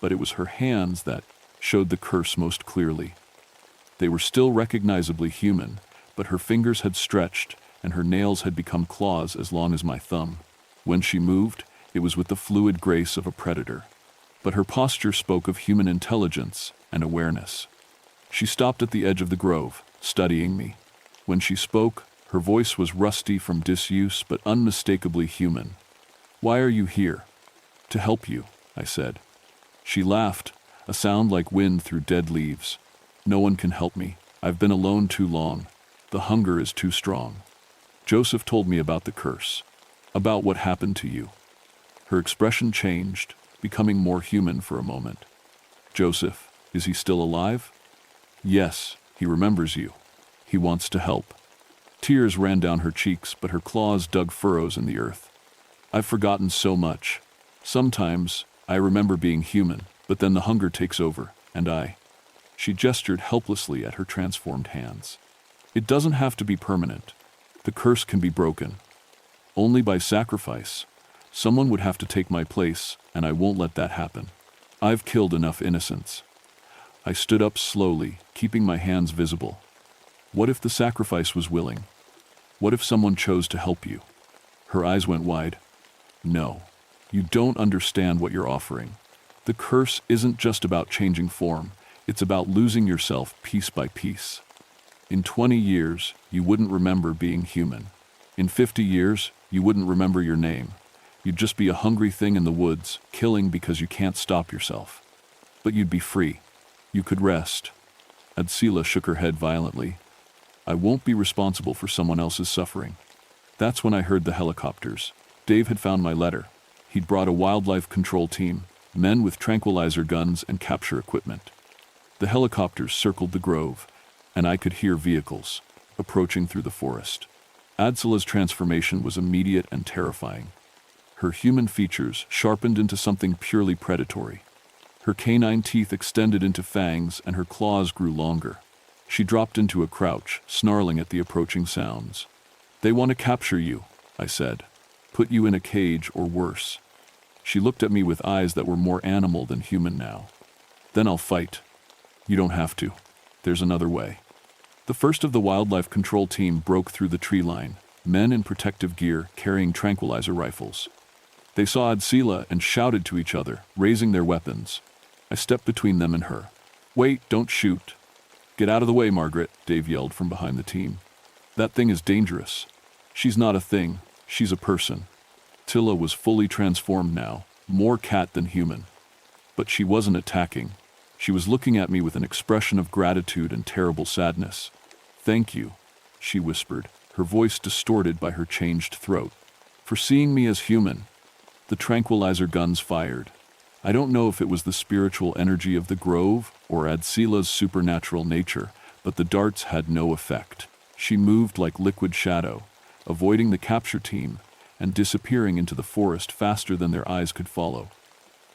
A: But it was her hands that showed the curse most clearly. They were still recognizably human, but her fingers had stretched and her nails had become claws as long as my thumb. When she moved, it was with the fluid grace of a predator. But her posture spoke of human intelligence and awareness. She stopped at the edge of the grove, studying me. When she spoke, her voice was rusty from disuse but unmistakably human. "Why are you here?" "To help you," I said. She laughed, a sound like wind through dead leaves. "No one can help me. I've been alone too long. The hunger is too strong." Joseph told me about the curse, about what happened to you. Her expression changed, becoming more human for a moment. "Joseph, is he still alive?" "Yes, he remembers you. He wants to help." Tears ran down her cheeks, but her claws dug furrows in the earth. "I've forgotten so much. Sometimes I remember being human, but then the hunger takes over, and She gestured helplessly at her transformed hands. "It doesn't have to be permanent. The curse can be broken. Only by sacrifice. Someone would have to take my place, and I won't let that happen. I've killed enough innocents." I stood up slowly, keeping my hands visible. What if the sacrifice was willing? What if someone chose to help you? Her eyes went wide. "No, you don't understand what you're offering. The curse isn't just about changing form. It's about losing yourself piece by piece. In 20 years, you wouldn't remember being human. In 50 years, you wouldn't remember your name. You'd just be a hungry thing in the woods, killing because you can't stop yourself. But you'd be free. You could rest." Adsila shook her head violently. "I won't be responsible for someone else's suffering." That's when I heard the helicopters. Dave had found my letter. He'd brought a wildlife control team, men with tranquilizer guns and capture equipment. The helicopters circled the grove, and I could hear vehicles approaching through the forest. Adsila's transformation was immediate and terrifying. Her human features sharpened into something purely predatory. Her canine teeth extended into fangs and her claws grew longer. She dropped into a crouch, snarling at the approaching sounds. "They want to capture you," I said. "Put you in a cage or worse." She looked at me with eyes that were more animal than human now. "Then I'll fight." "You don't have to. There's another way." The first of the wildlife control team broke through the tree line, men in protective gear carrying tranquilizer rifles. They saw Adsila and shouted to each other, raising their weapons. I stepped between them and her. "Wait, don't shoot." "Get out of the way, Margaret," Dave yelled from behind the team. "That thing is dangerous. She's not a thing, she's a person." Tilla was fully transformed now, more cat than human. But she wasn't attacking. She was looking at me with an expression of gratitude and terrible sadness. "Thank you," she whispered, her voice distorted by her changed throat, "for seeing me as human." The tranquilizer guns fired. I don't know if it was the spiritual energy of the grove or Adsila's supernatural nature, but the darts had no effect. She moved like liquid shadow, avoiding the capture team and disappearing into the forest faster than their eyes could follow.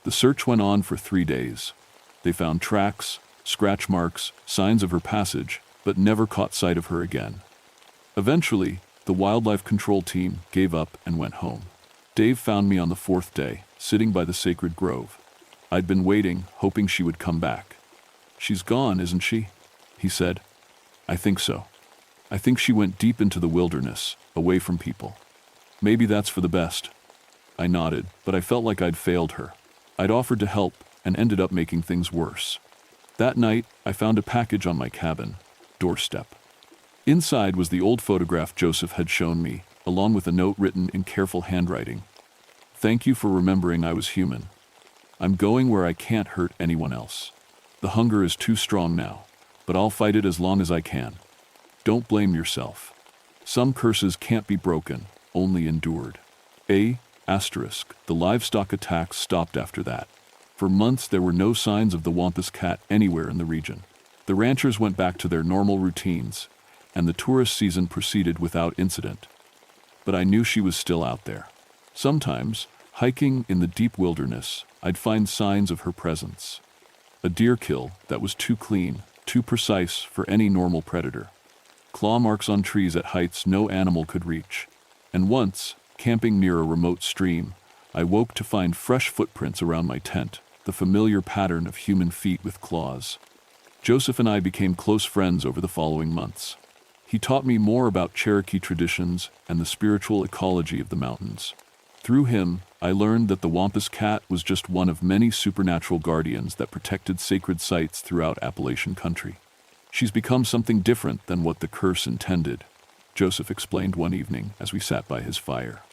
A: The search went on for 3 days. They found tracks, scratch marks, signs of her passage, but never caught sight of her again. Eventually, the wildlife control team gave up and went home. Dave found me on the 4th day, sitting by the sacred grove. I'd been waiting, hoping she would come back. "She's gone, isn't she?" he said. "I think so. I think she went deep into the wilderness, away from people. Maybe that's for the best." I nodded, but I felt like I'd failed her. I'd offered to help and ended up making things worse. That night, I found a package on my cabin doorstep. Inside was the old photograph Joseph had shown me, along with a note written in careful handwriting. "Thank you for remembering I was human. I'm going where I can't hurt anyone else. The hunger is too strong now, but I'll fight it as long as I can. Don't blame yourself. Some curses can't be broken, only endured." The livestock attacks stopped after that. For months there were no signs of the Wampus cat anywhere in the region. The ranchers went back to their normal routines, and the tourist season proceeded without incident. But I knew she was still out there. Sometimes, hiking in the deep wilderness, I'd find signs of her presence. A deer kill that was too clean, too precise for any normal predator. Claw marks on trees at heights no animal could reach. And once, camping near a remote stream, I woke to find fresh footprints around my tent, the familiar pattern of human feet with claws. Joseph and I became close friends over the following months. He taught me more about Cherokee traditions and the spiritual ecology of the mountains. Through him, I learned that the Wampus Cat was just one of many supernatural guardians that protected sacred sites throughout Appalachian country. She's become something different than what the curse intended, Joseph explained one evening as we sat by his fire.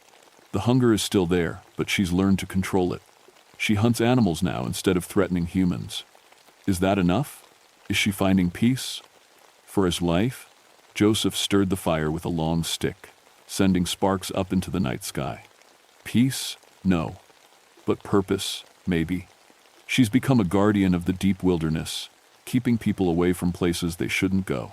A: The hunger is still there, but she's learned to control it. She hunts animals now instead of threatening humans. Is that enough? Is she finding peace? For his life? Joseph stirred the fire with a long stick, sending sparks up into the night sky. Peace? No. But purpose? Maybe. She's become a guardian of the deep wilderness, keeping people away from places they shouldn't go.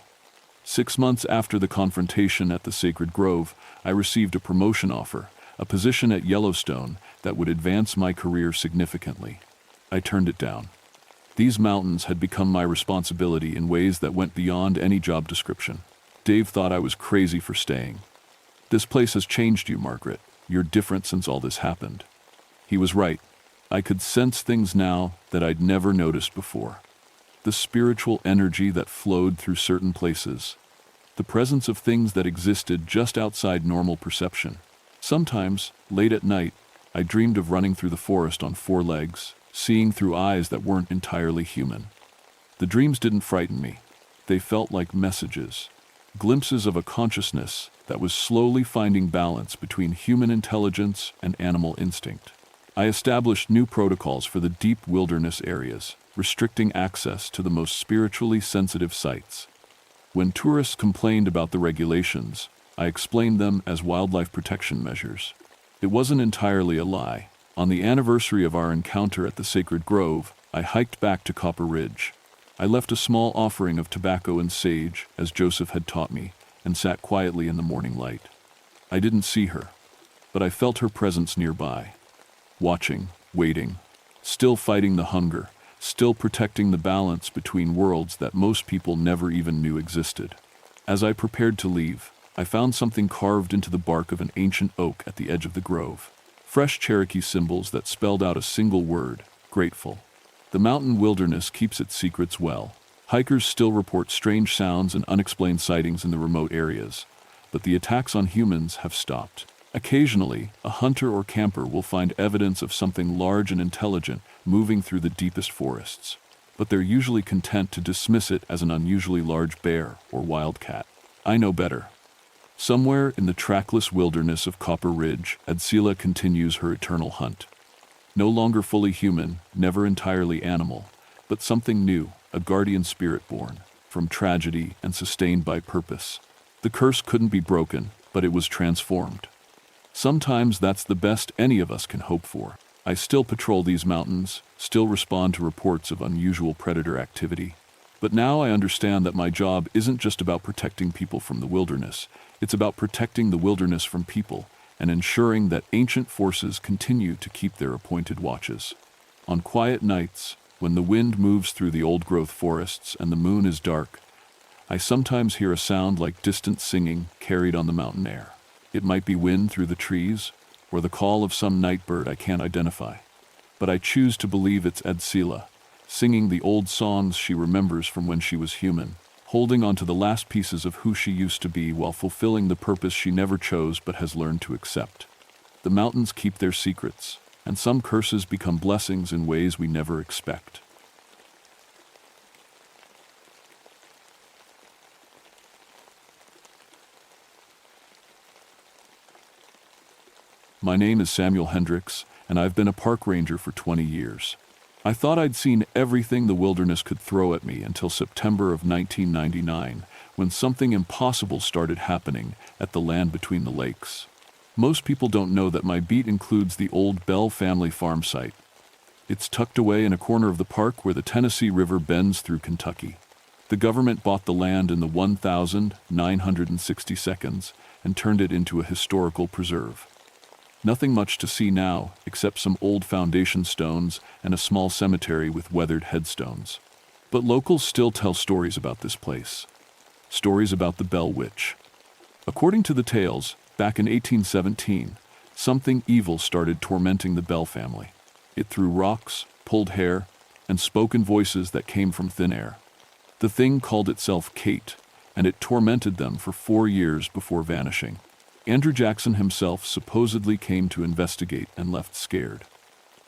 A: 6 months after the confrontation at the Sacred Grove, I received a promotion offer, a position at Yellowstone that would advance my career significantly. I turned it down. These mountains had become my responsibility in ways that went beyond any job description. Dave thought I was crazy for staying. This place has changed you, Margaret. You're different since all this happened. He was right. I could sense things now that I'd never noticed before. The spiritual energy that flowed through certain places. The presence of things that existed just outside normal perception. Sometimes, late at night, I dreamed of running through the forest on 4 legs, seeing through eyes that weren't entirely human. The dreams didn't frighten me. They felt like messages. Glimpses of a consciousness that was slowly finding balance between human intelligence and animal instinct. I established new protocols for the deep wilderness areas, restricting access to the most spiritually sensitive sites. When tourists complained about the regulations, I explained them as wildlife protection measures. It wasn't entirely a lie. On the anniversary of our encounter at the Sacred Grove, I hiked back to Copper Ridge. I left a small offering of tobacco and sage, as Joseph had taught me, and sat quietly in the morning light. I didn't see her, but I felt her presence nearby. Watching, waiting, still fighting the hunger, still protecting the balance between worlds that most people never even knew existed. As I prepared to leave, I found something carved into the bark of an ancient oak at the edge of the grove. Fresh Cherokee symbols that spelled out a single word, grateful. The mountain wilderness keeps its secrets well. Hikers still report strange sounds and unexplained sightings in the remote areas, but the attacks on humans have stopped. Occasionally, a hunter or camper will find evidence of something large and intelligent moving through the deepest forests, but they're usually content to dismiss it as an unusually large bear or wildcat. I know better. Somewhere in the trackless wilderness of Copper Ridge, Adsila continues her eternal hunt. No longer fully human, never entirely animal, but something new, a guardian spirit born from tragedy and sustained by purpose. The curse couldn't be broken, but it was transformed. Sometimes that's the best any of us can hope for. I still patrol these mountains, still respond to reports of unusual predator activity. But now I understand that my job isn't just about protecting people from the wilderness, it's about protecting the wilderness from people, and ensuring that ancient forces continue to keep their appointed watches. On quiet nights, when the wind moves through the old-growth forests and the moon is dark, I sometimes hear a sound like distant singing carried on the mountain air. It might be wind through the trees, or the call of some night bird I can't identify. But I choose to believe it's Adsila, singing the old songs she remembers from when she was human, holding on to the last pieces of who she used to be while fulfilling the purpose she never chose but has learned to accept. The mountains keep their secrets, and some curses become blessings in ways we never expect. My name is Samuel Hendricks, and I've been a park ranger for 20 years. I thought I'd seen everything the wilderness could throw at me until September of 1999, when something impossible started happening at the land between the lakes. Most people don't know that my beat includes the old Bell family farm site. It's tucked away in a corner of the park where the Tennessee River bends through Kentucky. The government bought the land in the 1960 seconds and turned it into a historical preserve. Nothing much to see now, except some old foundation stones and a small cemetery with weathered headstones. But locals still tell stories about this place. Stories about the Bell Witch. According to the tales, back in 1817, Something evil started tormenting the Bell family. It threw rocks, pulled hair, and spoke in voices that came from thin air. The thing called itself Kate, and it tormented them for 4 years before vanishing. Andrew Jackson himself supposedly came to investigate and left scared.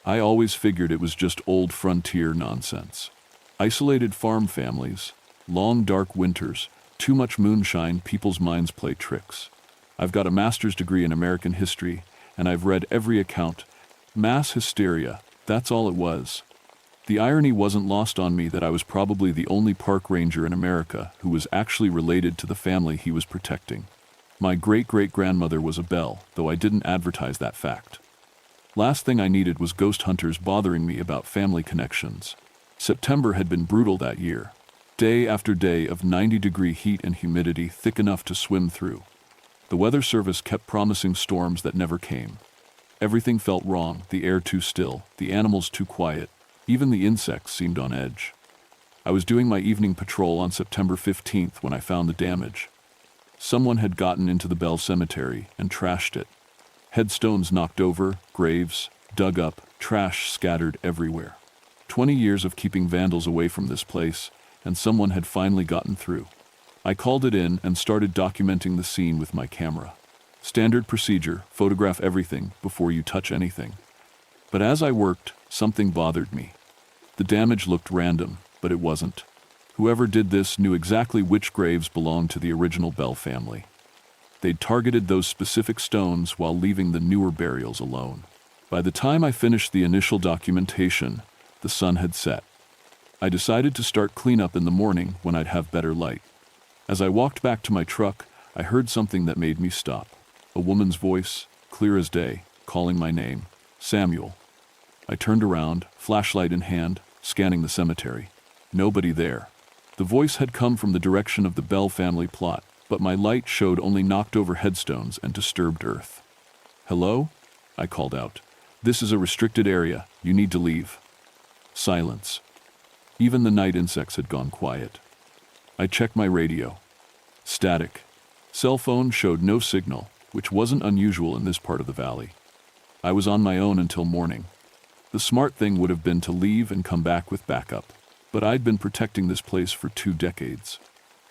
A: I always figured it was just old frontier nonsense. Isolated farm families, long dark winters, too much moonshine, people's minds play tricks. I've got a master's degree in American history, and I've read every account. Mass hysteria, that's all it was. The irony wasn't lost on me that I was probably the only park ranger in America who was actually related to the family he was protecting. My great-great-grandmother was a Bell, though I didn't advertise that fact. Last thing I needed was ghost hunters bothering me about family connections. September had been brutal that year. Day after day of 90-degree heat and humidity thick enough to swim through. The Weather Service kept promising storms that never came. Everything felt wrong, the air too still, the animals too quiet. Even the insects seemed on edge. I was doing my evening patrol on September 15th when I found the damage. Someone had gotten into the Bell Cemetery and trashed it. Headstones knocked over, graves dug up, trash scattered everywhere. 20 years of keeping vandals away from this place, and someone had finally gotten through. I called it in and started documenting the scene with my camera. Standard procedure, photograph everything before you touch anything. But as I worked, something bothered me. The damage looked random, but it wasn't. Whoever did this knew exactly which graves belonged to the original Bell family. They'd targeted those specific stones while leaving the newer burials alone. By the time I finished the initial documentation, the sun had set. I decided to start cleanup in the morning when I'd have better light. As I walked back to my truck, I heard something that made me stop. A woman's voice, clear as day, calling my name, Samuel. I turned around, flashlight in hand, scanning the cemetery. Nobody there. The voice had come from the direction of the Bell family plot, but my light showed only knocked-over headstones and disturbed earth. "Hello?" I called out. "This is a restricted area. You need to leave." Silence. Even the night insects had gone quiet. I checked my radio. Static. Cell phone showed no signal, which wasn't unusual in this part of the valley. I was on my own until morning. The smart thing would have been to leave and come back with backup, but I'd been protecting this place for 2 decades.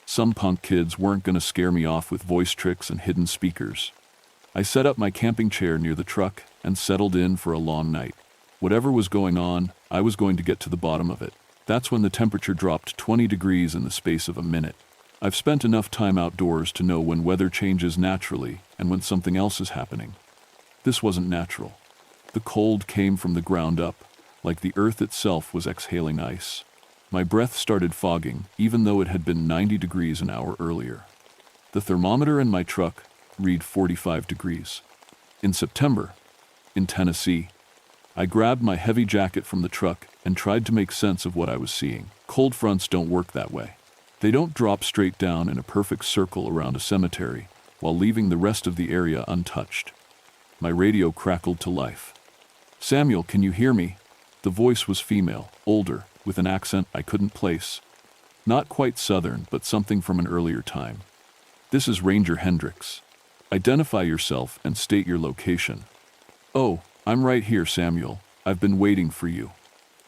A: Some punk kids weren't going to scare me off with voice tricks and hidden speakers. I set up my camping chair near the truck and settled in for a long night. Whatever was going on, I was going to get to the bottom of it. That's when the temperature dropped 20 degrees in the space of a minute. I've spent enough time outdoors to know when weather changes naturally and when something else is happening. This wasn't natural. The cold came from the ground up, like the earth itself was exhaling ice. My breath started fogging, even though it had been 90 degrees an hour earlier. The thermometer in my truck read 45 degrees. In September, in Tennessee, I grabbed my heavy jacket from the truck and tried to make sense of what I was seeing. Cold fronts don't work that way. They don't drop straight down in a perfect circle around a cemetery while leaving the rest of the area untouched. My radio crackled to life. "Samuel, can you hear me?" The voice was female, older, with an accent I couldn't place. Not quite southern, but something from an earlier time. "This is Ranger Hendricks. Identify yourself and state your location." "Oh, I'm right here, Samuel. I've been waiting for you."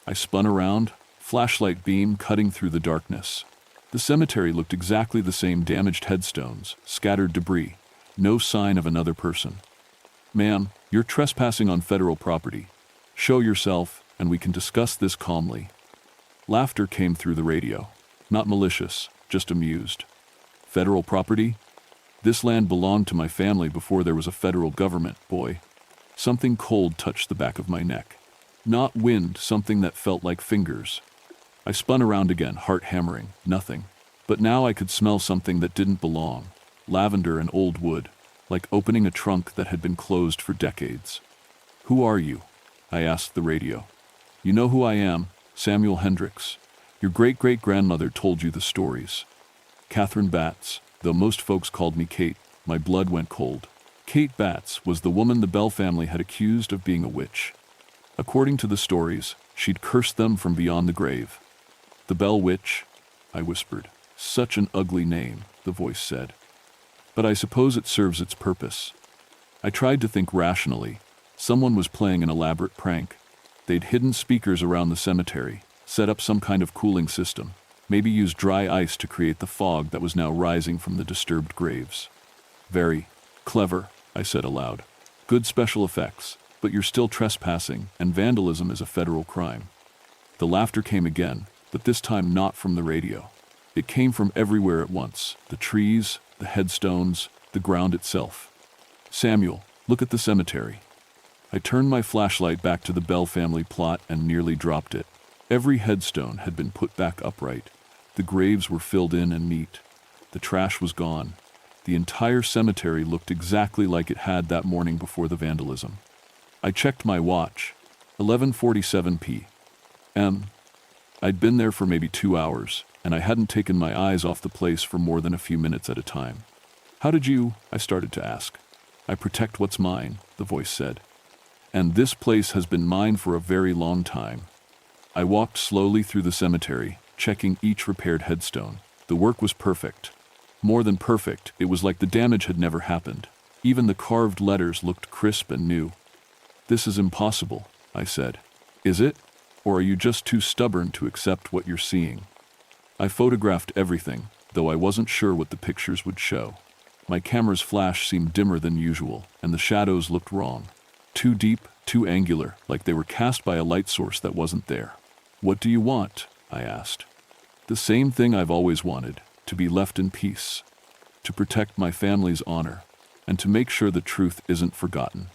A: I spun around, flashlight beam cutting through the darkness. The cemetery looked exactly the same: damaged headstones, scattered debris, no sign of another person. "Ma'am, you're trespassing on federal property. Show yourself, and we can discuss this calmly." Laughter came through the radio. Not malicious, just amused. "Federal property? This land belonged to my family before there was a federal government, boy." Something cold touched the back of my neck. Not wind, something that felt like fingers. I spun around again, heart hammering. Nothing. But now I could smell something that didn't belong. Lavender and old wood, like opening a trunk that had been closed for decades. "Who are you?" I asked the radio. "You know who I am, Samuel Hendricks. Your great-great-grandmother told you the stories." Catherine Batts, though most folks called me Kate. My blood went cold. Kate Batts was the woman the Bell family had accused of being a witch. According to the stories, she'd cursed them from beyond the grave. "The Bell Witch?" I whispered. "Such an ugly name," the voice said. "But I suppose it serves its purpose." I tried to think rationally. Someone was playing an elaborate prank. They'd hidden speakers around the cemetery, set up some kind of cooling system, maybe used dry ice to create the fog that was now rising from the disturbed graves. Very clever, I said aloud. Good special effects, but you're still trespassing, and vandalism is a federal crime. The laughter came again, but this time not from the radio. It came from everywhere at once, the trees, the headstones, the ground itself. Samuel, look at the cemetery. I turned my flashlight back to the Bell family plot and nearly dropped it. Every headstone had been put back upright. The graves were filled in and neat. The trash was gone. The entire cemetery looked exactly like it had that morning before the vandalism. I checked my watch. 11:47 p.m. I'd been there for maybe 2 hours, and I hadn't taken my eyes off the place for more than a few minutes at a time. How did you? I started to ask. I protect what's mine, the voice said. And this place has been mine for a very long time. I walked slowly through the cemetery, checking each repaired headstone. The work was perfect. More than perfect, it was like the damage had never happened. Even the carved letters looked crisp and new. This is impossible, I said. Is it? Or are you just too stubborn to accept what you're seeing? I photographed everything, though I wasn't sure what the pictures would show. My camera's flash seemed dimmer than usual, and the shadows looked wrong. Too deep, too angular, like they were cast by a light source that wasn't there. What do you want? I asked. The same thing I've always wanted, to be left in peace, to protect my family's honor, and to make sure the truth isn't forgotten.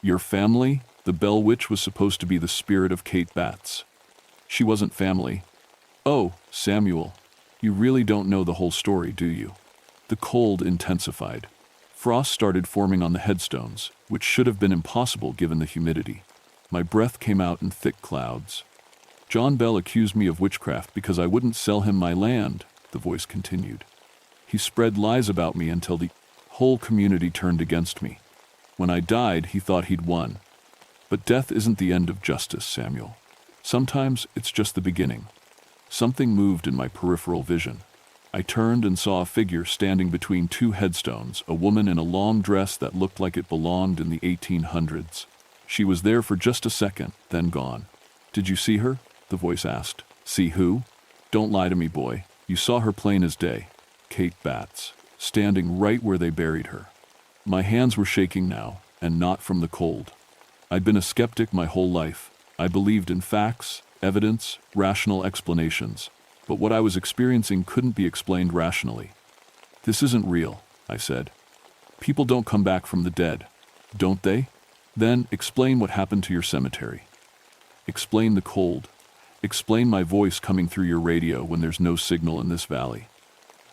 A: Your family? The Bell Witch was supposed to be the spirit of Kate Batts. She wasn't family. Oh, Samuel, you really don't know the whole story, do you? The cold intensified. Frost started forming on the headstones, which should have been impossible given the humidity. My breath came out in thick clouds. John Bell accused me of witchcraft because I wouldn't sell him my land, the voice continued. He spread lies about me until the whole community turned against me. When I died, he thought he'd won. But death isn't the end of justice, Samuel. Sometimes it's just the beginning. Something moved in my peripheral vision. I turned and saw a figure standing between two headstones, a woman in a long dress that looked like it belonged in the 1800s. She was there for just a second, then gone. Did you see her? The voice asked. See who? Don't lie to me, boy. You saw her plain as day. Kate Batts, standing right where they buried her. My hands were shaking now, and not from the cold. I'd been a skeptic my whole life. I believed in facts, evidence, rational explanations. But what I was experiencing couldn't be explained rationally. This isn't real, I said. People don't come back from the dead, don't they? Then explain what happened to your cemetery. Explain the cold. Explain my voice coming through your radio when there's no signal in this valley.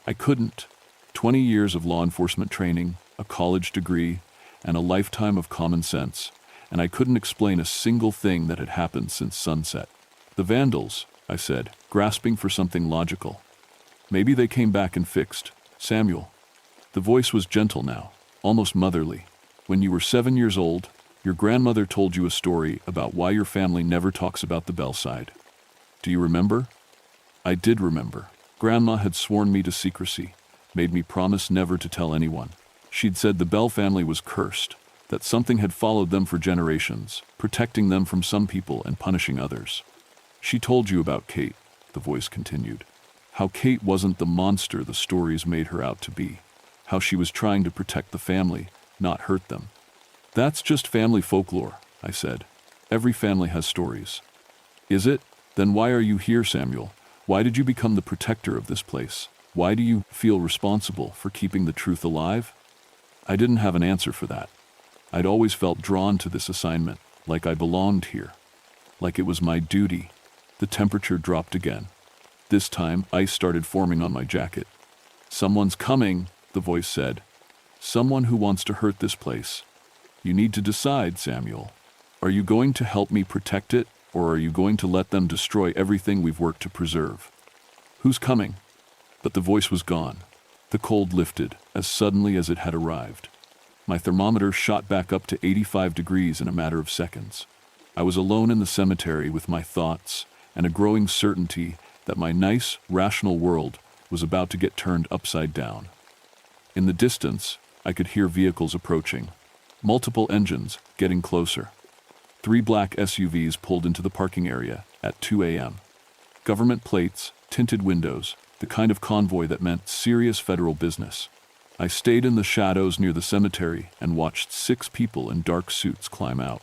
A: I couldn't. 20 years of law enforcement training, a college degree, and a lifetime of common sense, and I couldn't explain a single thing that had happened since sunset. The vandals, I said, grasping for something logical. Maybe they came back and fixed. Samuel. The voice was gentle now, almost motherly. When you were 7 years old, your grandmother told you a story about why your family never talks about the Bell side. Do you remember? I did remember. Grandma had sworn me to secrecy, made me promise never to tell anyone. She'd said the Bell family was cursed, that something had followed them for generations, protecting them from some people and punishing others. She told you about Kate, the voice continued. How Kate wasn't the monster the stories made her out to be. How she was trying to protect the family, not hurt them. That's just family folklore, I said. Every family has stories. Is it? Then why are you here, Samuel? Why did you become the protector of this place? Why do you feel responsible for keeping the truth alive? I didn't have an answer for that. I'd always felt drawn to this assignment, like I belonged here, like it was my duty. The temperature dropped again. This time, ice started forming on my jacket. Someone's coming, the voice said. Someone who wants to hurt this place. You need to decide, Samuel. Are you going to help me protect it, or are you going to let them destroy everything we've worked to preserve? Who's coming? But the voice was gone. The cold lifted, as suddenly as it had arrived. My thermometer shot back up to 85 degrees in a matter of seconds. I was alone in the cemetery with my thoughts, and a growing certainty that my nice, rational world was about to get turned upside down. In the distance, I could hear vehicles approaching. Multiple engines, getting closer. 3 black SUVs pulled into the parking area at 2 a.m. Government plates, tinted windows, the kind of convoy that meant serious federal business. I stayed in the shadows near the cemetery and watched 6 people in dark suits climb out.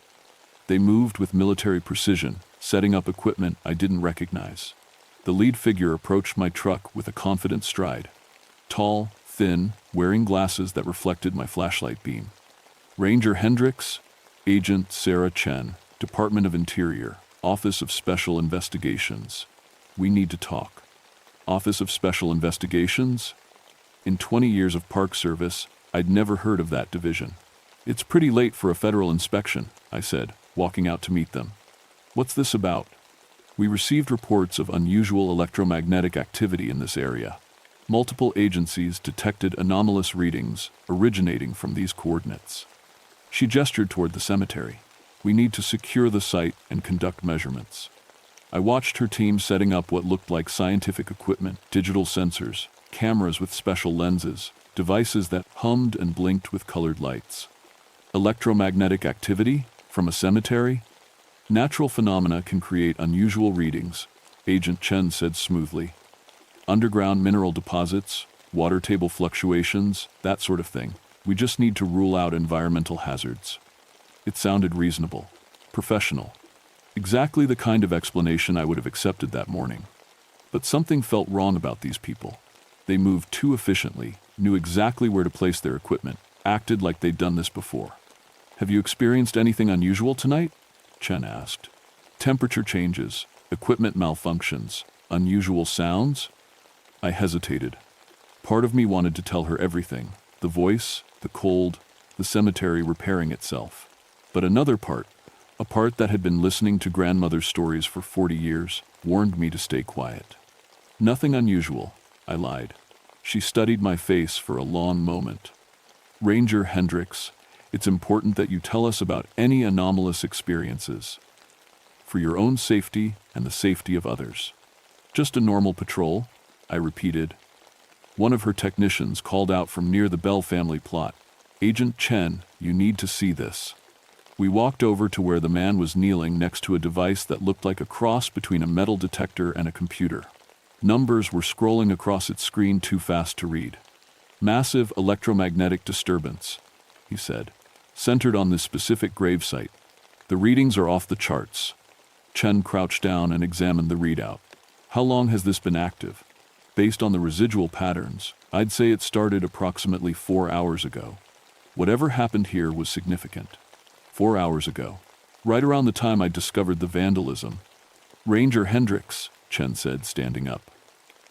A: They moved with military precision, setting up equipment I didn't recognize. The lead figure approached my truck with a confident stride. Tall, thin, wearing glasses that reflected my flashlight beam. Ranger Hendricks, Agent Sarah Chen, Department of Interior, Office of Special Investigations. We need to talk. Office of Special Investigations? In 20 years of Park Service, I'd never heard of that division. It's pretty late for a federal inspection, I said, walking out to meet them. What's this about? We received reports of unusual electromagnetic activity in this area. Multiple agencies detected anomalous readings originating from these coordinates. She gestured toward the cemetery. We need to secure the site and conduct measurements. I watched her team setting up what looked like scientific equipment, digital sensors, cameras with special lenses, devices that hummed and blinked with colored lights. Electromagnetic activity? From a cemetery? Natural phenomena can create unusual readings, Agent Chen said smoothly. Underground mineral deposits, water table fluctuations, that sort of thing. We just need to rule out environmental hazards. It sounded reasonable, professional. Exactly the kind of explanation I would have accepted that morning. But something felt wrong about these people. They moved too efficiently, knew exactly where to place their equipment, acted like they'd done this before. Have you experienced anything unusual tonight? Chen asked. Temperature changes, equipment malfunctions, unusual sounds? I hesitated. Part of me wanted to tell her everything, the voice, the cold, the cemetery repairing itself. But another part, a part that had been listening to grandmother's stories for 40 years, warned me to stay quiet. Nothing unusual, I lied. She studied my face for a long moment. Ranger Hendricks, it's important that you tell us about any anomalous experiences. For your own safety and the safety of others. Just a normal patrol, I repeated. One of her technicians called out from near the Bell family plot. Agent Chen, you need to see this. We walked over to where the man was kneeling next to a device that looked like a cross between a metal detector and a computer. Numbers were scrolling across its screen too fast to read. Massive electromagnetic disturbance, he said, centered on this specific gravesite. The readings are off the charts. Chen crouched down and examined the readout. How long has this been active? Based on the residual patterns, I'd say it started approximately 4 hours ago. Whatever happened here was significant. 4 hours ago, right around the time I discovered the vandalism. Ranger Hendricks, Chen said, standing up.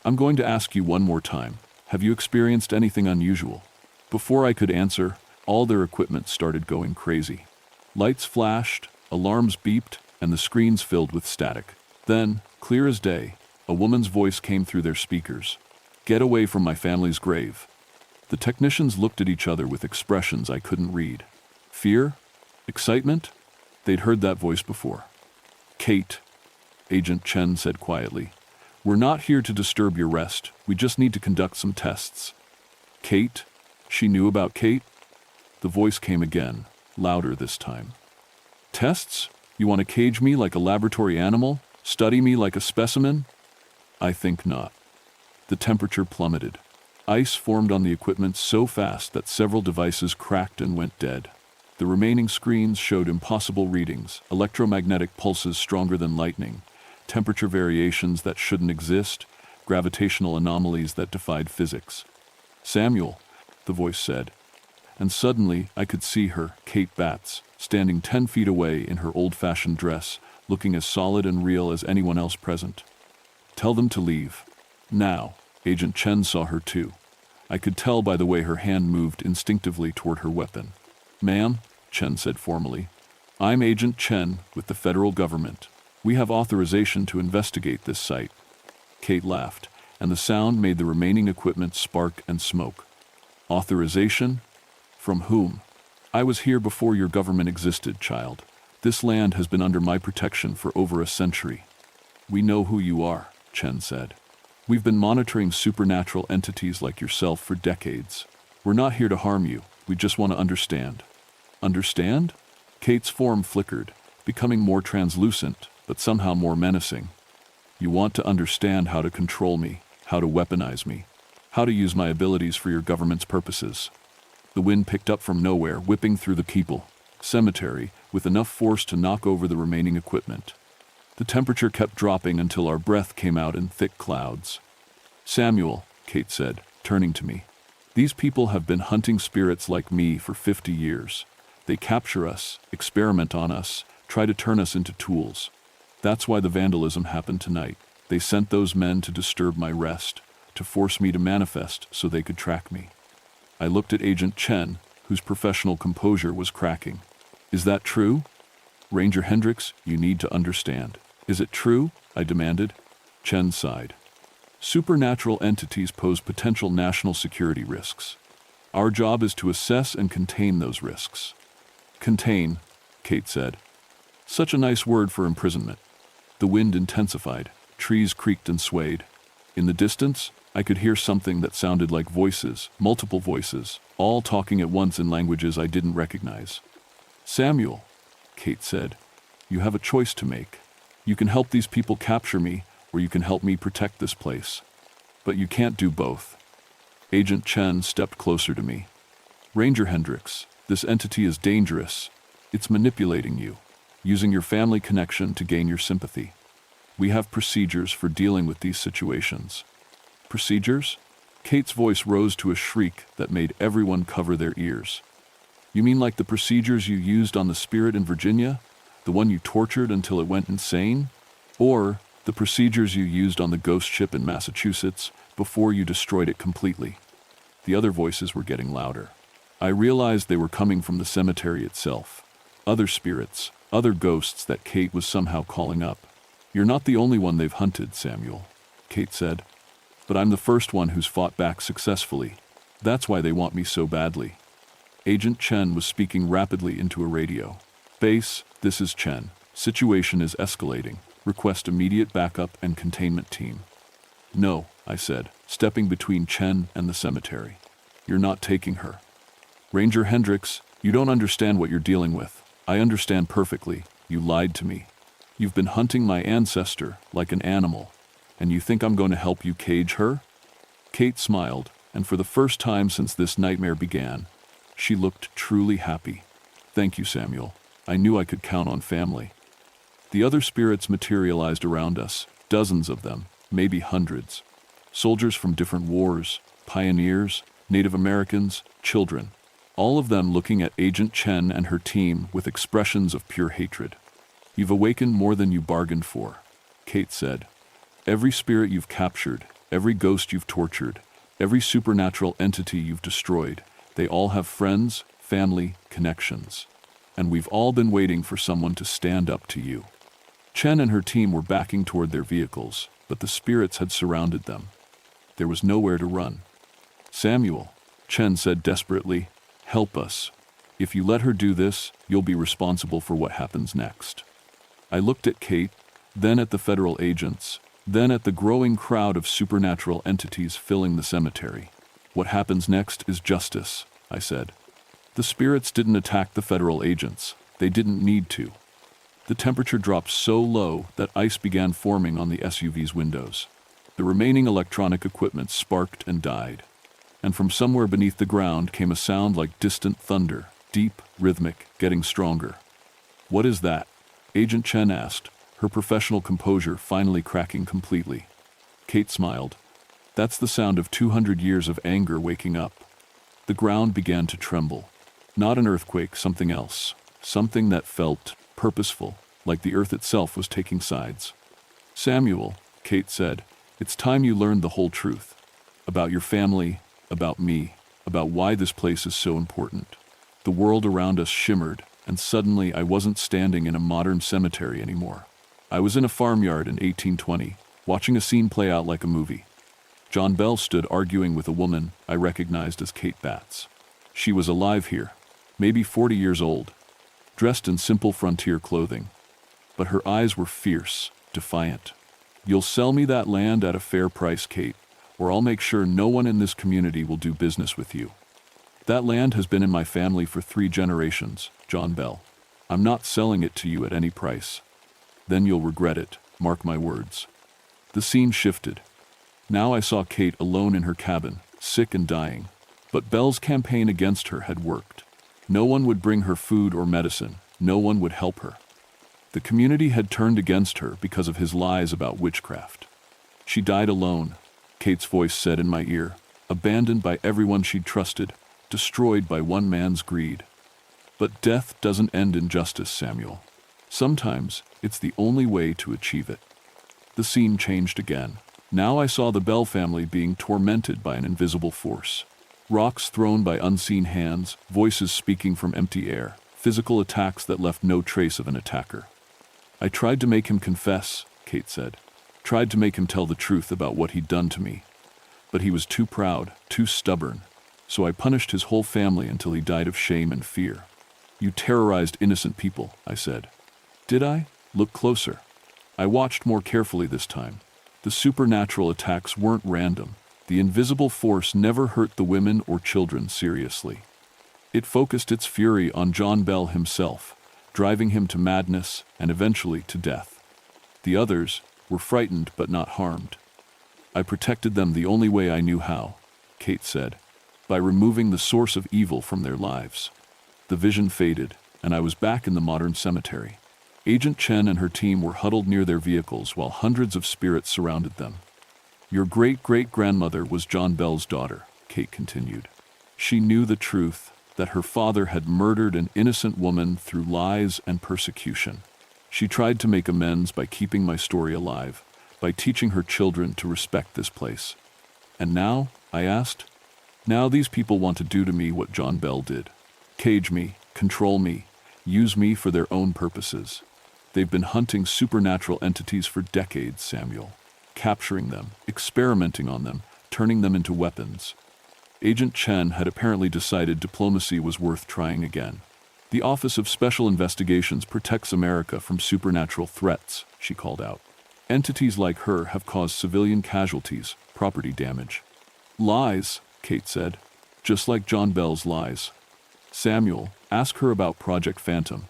A: I'm going to ask you one more time. Have you experienced anything unusual? Before I could answer, all their equipment started going crazy. Lights flashed, alarms beeped, and the screens filled with static. Then, clear as day, a woman's voice came through their speakers. Get away from my family's grave. The technicians looked at each other with expressions I couldn't read. Fear? Excitement? They'd heard that voice before. Kate, Agent Chen said quietly. We're not here to disturb your rest. We just need to conduct some tests. Kate? She knew about Kate? The voice came again, louder this time. Tests? You want to cage me like a laboratory animal? Study me like a specimen? I think not. The temperature plummeted. Ice formed on the equipment so fast that several devices cracked and went dead. The remaining screens showed impossible readings, electromagnetic pulses stronger than lightning, temperature variations that shouldn't exist, gravitational anomalies that defied physics. Samuel, the voice said. And suddenly I could see her, Kate Batts, standing 10 feet away in her old-fashioned dress, looking as solid and real as anyone else present. Tell them to leave. Now. Agent Chen saw her too. I could tell by the way her hand moved instinctively toward her weapon. Ma'am, Chen said formally, I'm Agent Chen with the federal government. We have authorization to investigate this site. Kate laughed, and the sound made the remaining equipment spark and smoke. Authorization? From whom? I was here before your government existed, child. This land has been under my protection for over a century. We know who you are, Chen said. We've been monitoring supernatural entities like yourself for decades. We're not here to harm you. We just want to understand. Understand? Kate's form flickered, becoming more translucent, but somehow more menacing. You want to understand how to control me, how to weaponize me, how to use my abilities for your government's purposes. The wind picked up from nowhere, whipping through the people cemetery with enough force to knock over the remaining equipment. The temperature kept dropping until our breath came out in thick clouds. Samuel, Kate said, turning to me. These people have been hunting spirits like me for 50 years. They capture us, experiment on us, try to turn us into tools. That's why the vandalism happened tonight. They sent those men to disturb my rest, to force me to manifest so they could track me. I looked at Agent Chen, whose professional composure was cracking. Is that true? Ranger Hendricks, you need to understand. Is it true? I demanded. Chen sighed. Supernatural entities pose potential national security risks. Our job is to assess and contain those risks. Contain, Kate said. Such a nice word for imprisonment. The wind intensified. Trees creaked and swayed. In the distance, I could hear something that sounded like voices, multiple voices, all talking at once in languages I didn't recognize. Samuel, Kate said, you have a choice to make. You can help these people capture me, or you can help me protect this place. But you can't do both. Agent Chen stepped closer to me. Ranger Hendricks, this entity is dangerous. It's manipulating you, using your family connection to gain your sympathy. We have procedures for dealing with these situations. Procedures? Kate's voice rose to a shriek that made everyone cover their ears. You mean like the procedures you used on the spirit in Virginia? The one you tortured until it went insane? Or the procedures you used on the ghost ship in Massachusetts before you destroyed it completely? The other voices were getting louder. I realized they were coming from the cemetery itself. Other spirits, other ghosts that Kate was somehow calling up. You're not the only one they've hunted, Samuel, Kate said. But I'm the first one who's fought back successfully. That's why they want me so badly. Agent Chen was speaking rapidly into a radio. Base, this is Chen. Situation is escalating. Request immediate backup and containment team. No, I said, stepping between Chen and the cemetery. You're not taking her. Ranger Hendricks, you don't understand what you're dealing with. I understand perfectly. You lied to me. You've been hunting my ancestor like an animal, and you think I'm going to help you cage her? Kate smiled, and for the first time since this nightmare began, she looked truly happy. Thank you, Samuel. I knew I could count on family. The other spirits materialized around us, dozens of them, maybe hundreds. Soldiers from different wars, pioneers, Native Americans, children, all of them looking at Agent Chen and her team with expressions of pure hatred. You've awakened more than you bargained for, Kate said. Every spirit you've captured, every ghost you've tortured, every supernatural entity you've destroyed, they all have friends, family, connections. And we've all been waiting for someone to stand up to you. Chen and her team were backing toward their vehicles, but the spirits had surrounded them. There was nowhere to run. Samuel, Chen said desperately, help us. If you let her do this, you'll be responsible for what happens next. I looked at Kate, then at the federal agents, then at the growing crowd of supernatural entities filling the cemetery. What happens next is justice, I said. The spirits didn't attack the federal agents. They didn't need to. The temperature dropped so low that ice began forming on the SUV's windows. The remaining electronic equipment sparked and died. And from somewhere beneath the ground came a sound like distant thunder, deep, rhythmic, getting stronger. What is that? Agent Chen asked, her professional composure finally cracking completely. Kate smiled. That's the sound of 200 years of anger waking up. The ground began to tremble. Not an earthquake, something else. Something that felt purposeful, like the earth itself was taking sides. Samuel, Kate said, it's time you learned the whole truth. About your family, about me, about why this place is so important. The world around us shimmered, and suddenly I wasn't standing in a modern cemetery anymore. I was in a farmyard in 1820, watching a scene play out like a movie. John Bell stood arguing with a woman I recognized as Kate Batts. She was alive here, maybe 40 years old, dressed in simple frontier clothing. But her eyes were fierce, defiant. You'll sell me that land at a fair price, Kate, or I'll make sure no one in this community will do business with you. That land has been in my family for 3 generations, John Bell. I'm not selling it to you at any price. Then you'll regret it, mark my words. The scene shifted. Now I saw Kate alone in her cabin, sick and dying. But Bell's campaign against her had worked. No one would bring her food or medicine. No one would help her. The community had turned against her because of his lies about witchcraft. She died alone, Kate's voice said in my ear, abandoned by everyone she'd trusted, destroyed by one man's greed. But death doesn't end in justice, Samuel. Sometimes it's the only way to achieve it. The scene changed again. Now I saw the Bell family being tormented by an invisible force. Rocks thrown by unseen hands, voices speaking from empty air, physical attacks that left no trace of an attacker. I tried to make him confess, Kate said. Tried to make him tell the truth about what he'd done to me. But he was too proud, too stubborn. So I punished his whole family until he died of shame and fear. You terrorized innocent people, I said. Did I? Look closer. I watched more carefully this time. The supernatural attacks weren't random. The invisible force never hurt the women or children seriously. It focused its fury on John Bell himself, driving him to madness and eventually to death. The others were frightened but not harmed. I protected them the only way I knew how, Kate said, by removing the source of evil from their lives. The vision faded, and I was back in the modern cemetery. Agent Chen and her team were huddled near their vehicles while hundreds of spirits surrounded them. Your great-great-grandmother was John Bell's daughter, Kate continued. She knew the truth, that her father had murdered an innocent woman through lies and persecution. She tried to make amends by keeping my story alive, by teaching her children to respect this place. And now, I asked, now these people want to do to me what John Bell did. Cage me, control me, use me for their own purposes. They've been hunting supernatural entities for decades, Samuel. Capturing them, experimenting on them, turning them into weapons. Agent Chen had apparently decided diplomacy was worth trying again. The Office of Special Investigations protects America from supernatural threats, she called out. Entities like her have caused civilian casualties, property damage. Lies, Kate said, just like John Bell's lies. Samuel, ask her about Project Phantom.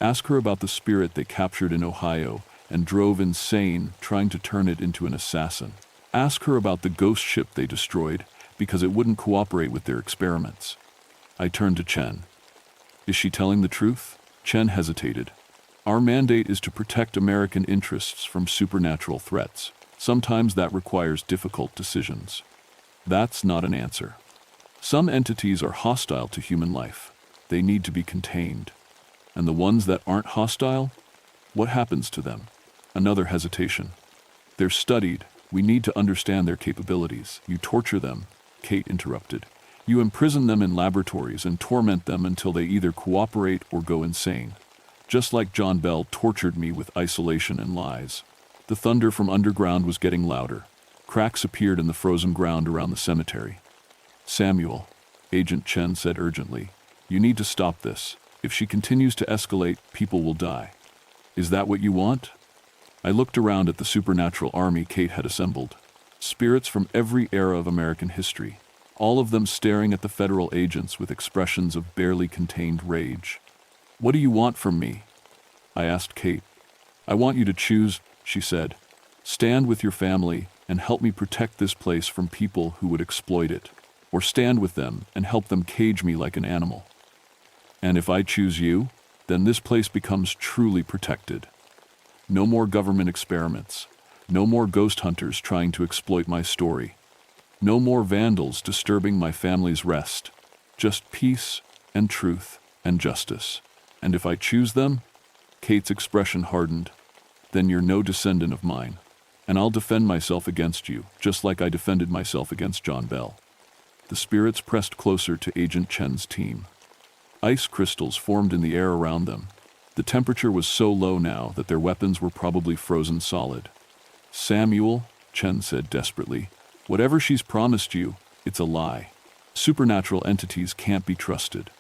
A: Ask her about the spirit they captured in Ohio and drove insane trying to turn it into an assassin. Ask her about the ghost ship they destroyed because it wouldn't cooperate with their experiments. I turned to Chen. Is she telling the truth? Chen hesitated. Our mandate is to protect American interests from supernatural threats. Sometimes that requires difficult decisions. That's not an answer. Some entities are hostile to human life. They need to be contained. And the ones that aren't hostile? What happens to them? Another hesitation. They're studied. We need to understand their capabilities. You torture them, Kate interrupted. You imprison them in laboratories and torment them until they either cooperate or go insane. Just like John Bell tortured me with isolation and lies. The thunder from underground was getting louder. Cracks appeared in the frozen ground around the cemetery. Samuel, Agent Chen said urgently, you need to stop this. If she continues to escalate, people will die. Is that what you want? I looked around at the supernatural army Kate had assembled. Spirits from every era of American history, all of them staring at the federal agents with expressions of barely contained rage. What do you want from me? I asked Kate. I want you to choose, she said. Stand with your family and help me protect this place from people who would exploit it, or stand with them and help them cage me like an animal. And if I choose you, then this place becomes truly protected. No more government experiments. No more ghost hunters trying to exploit my story. No more vandals disturbing my family's rest. Just peace and truth and justice. And if I choose them, Kate's expression hardened, then you're no descendant of mine. And I'll defend myself against you, just like I defended myself against John Bell. The spirits pressed closer to Agent Chen's team. Ice crystals formed in the air around them. The temperature was so low now that their weapons were probably frozen solid. Samuel, Chen said desperately, whatever she's promised you, it's a lie. Supernatural entities can't be trusted.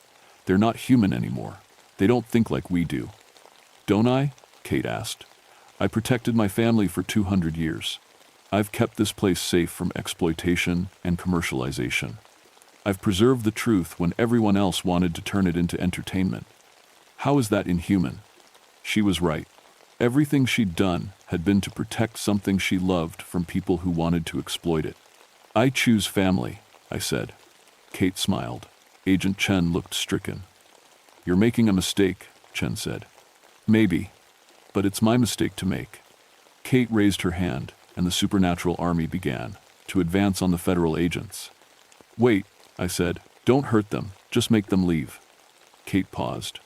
A: They're not human anymore. They don't think like we do. Don't I? Kate asked. I protected my family for 200 years. I've kept this place safe from exploitation and commercialization. I've preserved the truth when everyone else wanted to turn it into entertainment. How is that inhuman? She was right. Everything she'd done had been to protect something she loved from people who wanted to exploit it. I choose family, I said. Kate smiled. Agent Chen looked stricken. You're making a mistake, Chen said. Maybe, but it's my mistake to make. Kate raised her hand, and the supernatural army began to advance on the federal agents. Wait, I said, don't hurt them, just make them leave. Kate paused.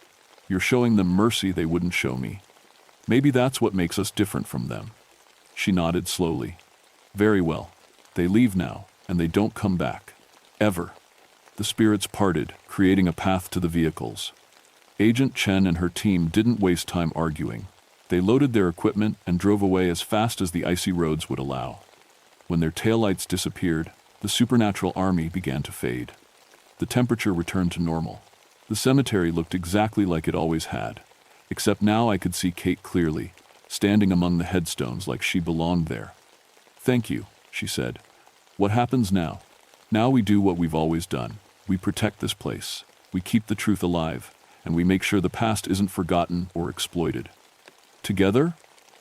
A: You're showing them mercy they wouldn't show me. Maybe that's what makes us different from them. She nodded slowly. Very well. They leave now, and they don't come back. Ever. The spirits parted, creating a path to the vehicles. Agent Chen and her team didn't waste time arguing. They loaded their equipment and drove away as fast as the icy roads would allow. When their taillights disappeared, the supernatural army began to fade. The temperature returned to normal. The cemetery looked exactly like it always had, except now I could see Kate clearly, standing among the headstones like she belonged there. Thank you, she said. What happens now? Now we do what we've always done. We protect this place. We keep the truth alive, and we make sure the past isn't forgotten or exploited. Together?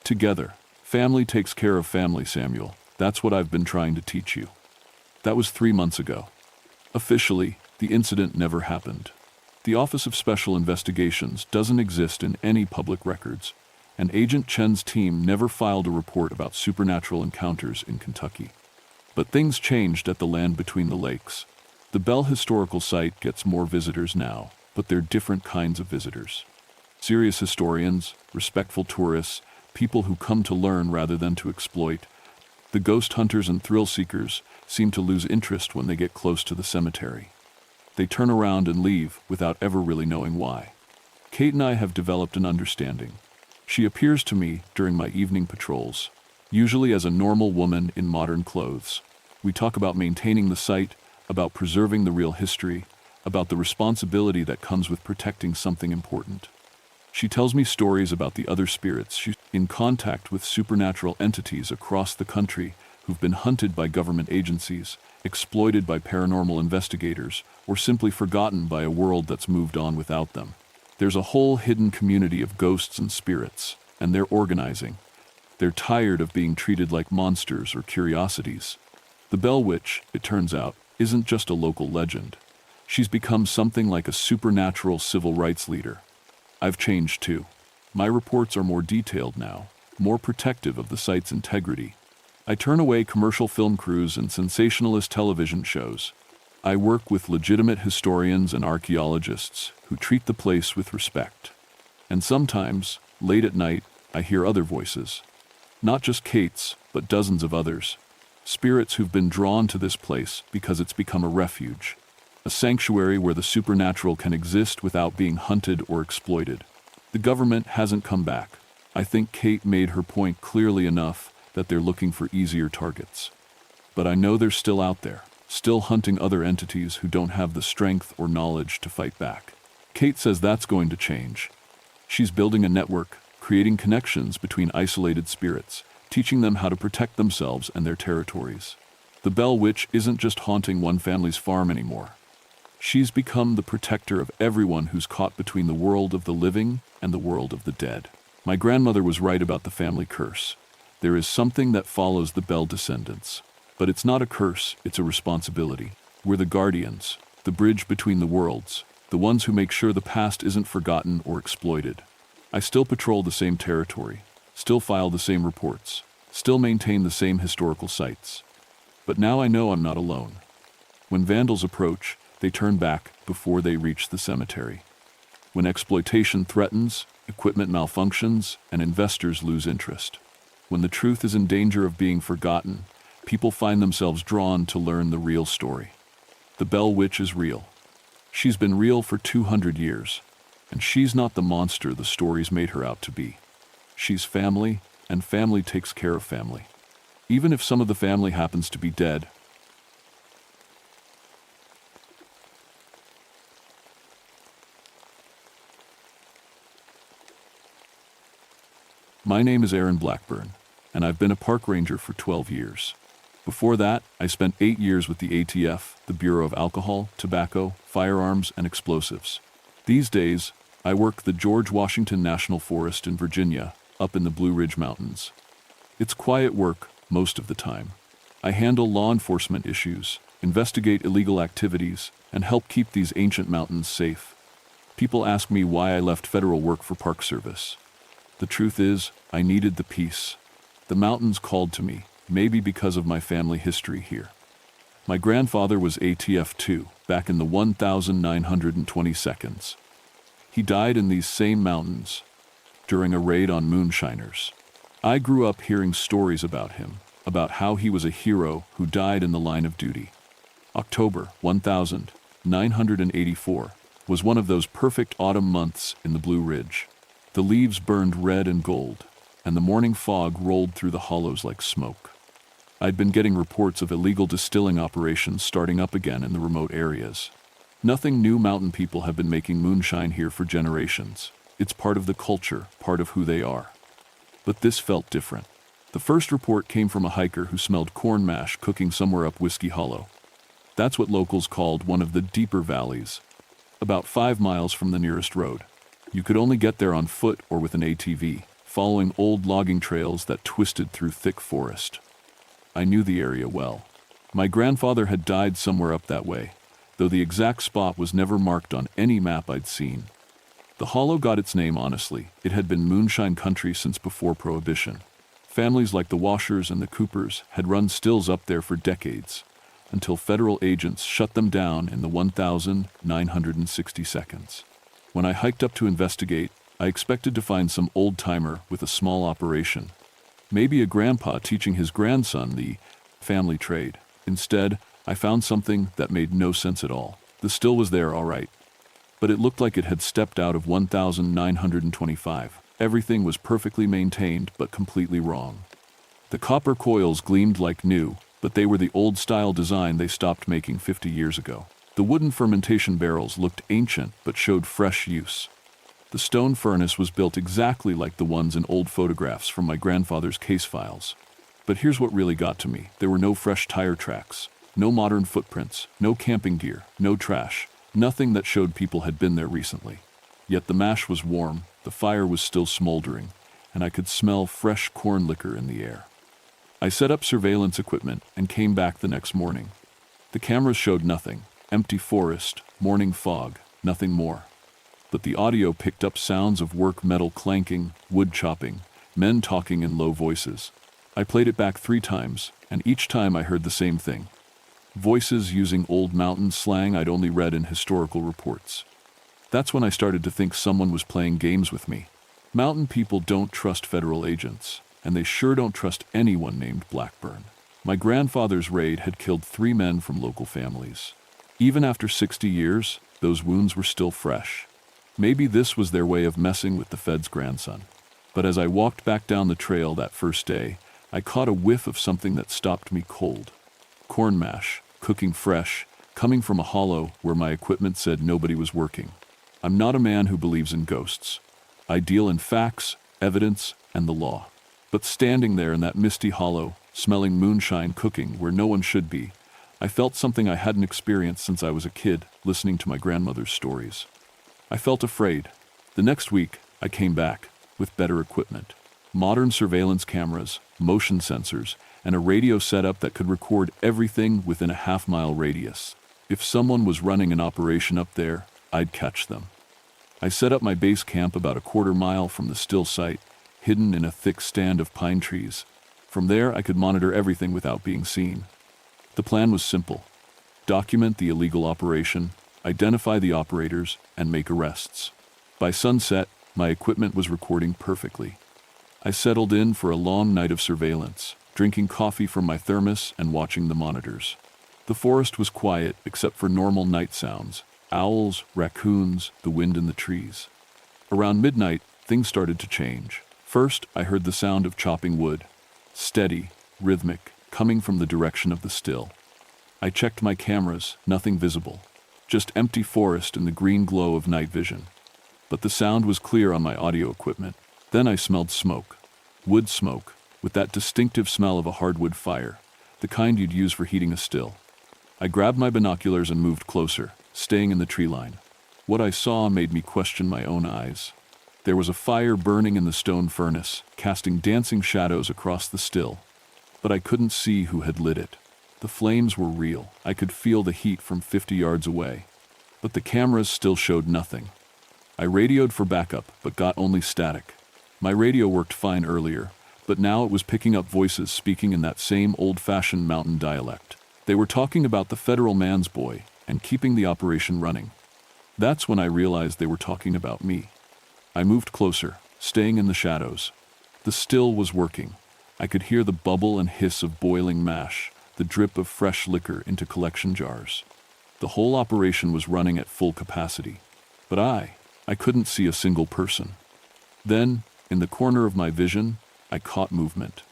A: Together. Family takes care of family, Samuel. That's what I've been trying to teach you. That was 3 months ago. Officially, the incident never happened. The Office of Special Investigations doesn't exist in any public records, and Agent Chen's team never filed a report about supernatural encounters in Kentucky. But things changed at the Land Between the Lakes. The Bell Historical Site gets more visitors now, but they're different kinds of visitors. Serious historians, respectful tourists, people who come to learn rather than to exploit. The ghost hunters and thrill seekers seem to lose interest when they get close to the cemetery. They turn around and leave without ever really knowing why. Kate and I have developed an understanding. She appears to me during my evening patrols, usually as a normal woman in modern clothes. We talk about maintaining the site, about preserving the real history, about the responsibility that comes with protecting something important. She tells me stories about the other spirits she's in contact with supernatural entities across the country who've been hunted by government agencies, exploited by paranormal investigators, or simply forgotten by a world that's moved on without them. There's a whole hidden community of ghosts and spirits, and they're organizing. They're tired of being treated like monsters or curiosities. The Bell Witch, it turns out, isn't just a local legend. She's become something like a supernatural civil rights leader. I've changed too. My reports are more detailed now, more protective of the site's integrity. I turn away commercial film crews and sensationalist television shows. I work with legitimate historians and archaeologists who treat the place with respect. And sometimes, late at night, I hear other voices. Not just Kate's, but dozens of others. Spirits who've been drawn to this place because it's become a refuge. A sanctuary where the supernatural can exist without being hunted or exploited. The government hasn't come back. I think Kate made her point clearly enough that they're looking for easier targets. But I know they're still out there, still hunting other entities who don't have the strength or knowledge to fight back. Kate says that's going to change. She's building a network, creating connections between isolated spirits, teaching them how to protect themselves and their territories. The Bell Witch isn't just haunting one family's farm anymore. She's become the protector of everyone who's caught between the world of the living and the world of the dead. My grandmother was right about the family curse. There is something that follows the Bell descendants. But it's not a curse, it's a responsibility. We're the guardians, the bridge between the worlds, the ones who make sure the past isn't forgotten or exploited. I still patrol the same territory, still file the same reports, still maintain the same historical sites. But now I know I'm not alone. When vandals approach, they turn back before they reach the cemetery. When exploitation threatens, equipment malfunctions, and investors lose interest. When the truth is in danger of being forgotten, people find themselves drawn to learn the real story. The Bell Witch is real. She's been real for 200 years, and she's not the monster the stories made her out to be. She's family, and family takes care of family. Even if some of the family happens to be dead. My name is Aaron Blackburn, and I've been a park ranger for 12 years. Before that, I spent 8 years with the ATF, the Bureau of Alcohol, Tobacco, Firearms, and Explosives. These days, I work the George Washington National Forest in Virginia, up in the Blue Ridge Mountains. It's quiet work most of the time. I handle law enforcement issues, investigate illegal activities, and help keep these ancient mountains safe. People ask me why I left federal work for Park Service. The truth is, I needed the peace. The mountains called to me, maybe because of my family history here. My grandfather was ATF too, back in the 1922nd. He died in these same mountains during a raid on moonshiners. I grew up hearing stories about him, about how he was a hero who died in the line of duty. October 1984 was one of those perfect autumn months in the Blue Ridge. The leaves burned red and gold, and the morning fog rolled through the hollows like smoke. I'd been getting reports of illegal distilling operations starting up again in the remote areas. Nothing new. Mountain people have been making moonshine here for generations. It's part of the culture, part of who they are. But this felt different. The first report came from a hiker who smelled corn mash cooking somewhere up Whiskey Hollow. That's what locals called one of the deeper valleys, about 5 miles from the nearest road. You could only get there on foot or with an ATV, following old logging trails that twisted through thick forest. I knew the area well. My grandfather had died somewhere up that way, though the exact spot was never marked on any map I'd seen. The hollow got its name honestly. It had been moonshine country since before Prohibition. Families like the Washers and the Coopers had run stills up there for decades, until federal agents shut them down in the 1962nd. When I hiked up to investigate, I expected to find some old-timer with a small operation. Maybe a grandpa teaching his grandson the family trade. Instead, I found something that made no sense at all. The still was there, all right, but it looked like it had stepped out of 1925. Everything was perfectly maintained, but completely wrong. The copper coils gleamed like new, but they were the old-style design they stopped making 50 years ago. The wooden fermentation barrels looked ancient, but showed fresh use. The stone furnace was built exactly like the ones in old photographs from my grandfather's case files. But here's what really got to me. There were no fresh tire tracks, no modern footprints, no camping gear, no trash, nothing that showed people had been there recently. Yet the mash was warm, the fire was still smoldering, and I could smell fresh corn liquor in the air. I set up surveillance equipment and came back the next morning. The cameras showed nothing. Empty forest, morning fog, nothing more. But the audio picked up sounds of work metal clanking, wood chopping, men talking in low voices. I played it back 3 times, and each time I heard the same thing. Voices using old mountain slang I'd only read in historical reports. That's when I started to think someone was playing games with me. Mountain people don't trust federal agents, and they sure don't trust anyone named Blackburn. My grandfather's raid had killed 3 men from local families. Even after 60 years, those wounds were still fresh. Maybe this was their way of messing with the Fed's grandson. But as I walked back down the trail that first day, I caught a whiff of something that stopped me cold. Corn mash, cooking fresh, coming from a hollow where my equipment said nobody was working. I'm not a man who believes in ghosts. I deal in facts, evidence, and the law. But standing there in that misty hollow, smelling moonshine cooking where no one should be, I felt something I hadn't experienced since I was a kid, listening to my grandmother's stories. I felt afraid. The next week, I came back, with better equipment. Modern surveillance cameras, motion sensors, and a radio setup that could record everything within a half-mile radius. If someone was running an operation up there, I'd catch them. I set up my base camp about a 1/4 mile from the still site, hidden in a thick stand of pine trees. From there, I could monitor everything without being seen. The plan was simple. Document the illegal operation, identify the operators, and make arrests. By sunset, my equipment was recording perfectly. I settled in for a long night of surveillance, drinking coffee from my thermos and watching the monitors. The forest was quiet except for normal night sounds: owls, raccoons, the wind in the trees. Around midnight, things started to change. First, I heard the sound of chopping wood. Steady, rhythmic, coming from the direction of the still. I checked my cameras, nothing visible. Just empty forest and the green glow of night vision. But the sound was clear on my audio equipment. Then I smelled smoke. Wood smoke, with that distinctive smell of a hardwood fire. the kind you'd use for heating a still. I grabbed my binoculars and moved closer, staying in the tree line. What I saw made me question my own eyes. There was a fire burning in the stone furnace, casting dancing shadows across the still. But I couldn't see who had lit it. The flames were real. I could feel the heat from 50 yards away. But the cameras still showed nothing. I radioed for backup, but got only static. My radio worked fine earlier, but now it was picking up voices speaking in that same old-fashioned mountain dialect. They were talking about the federal man's boy and keeping the operation running. That's when I realized they were talking about me. I moved closer, staying in the shadows. The still was working. I could hear the bubble and hiss of boiling mash, the drip of fresh liquor into collection jars. The whole operation was running at full capacity. But I couldn't see a single person. Then, in the corner of my vision, I caught movement.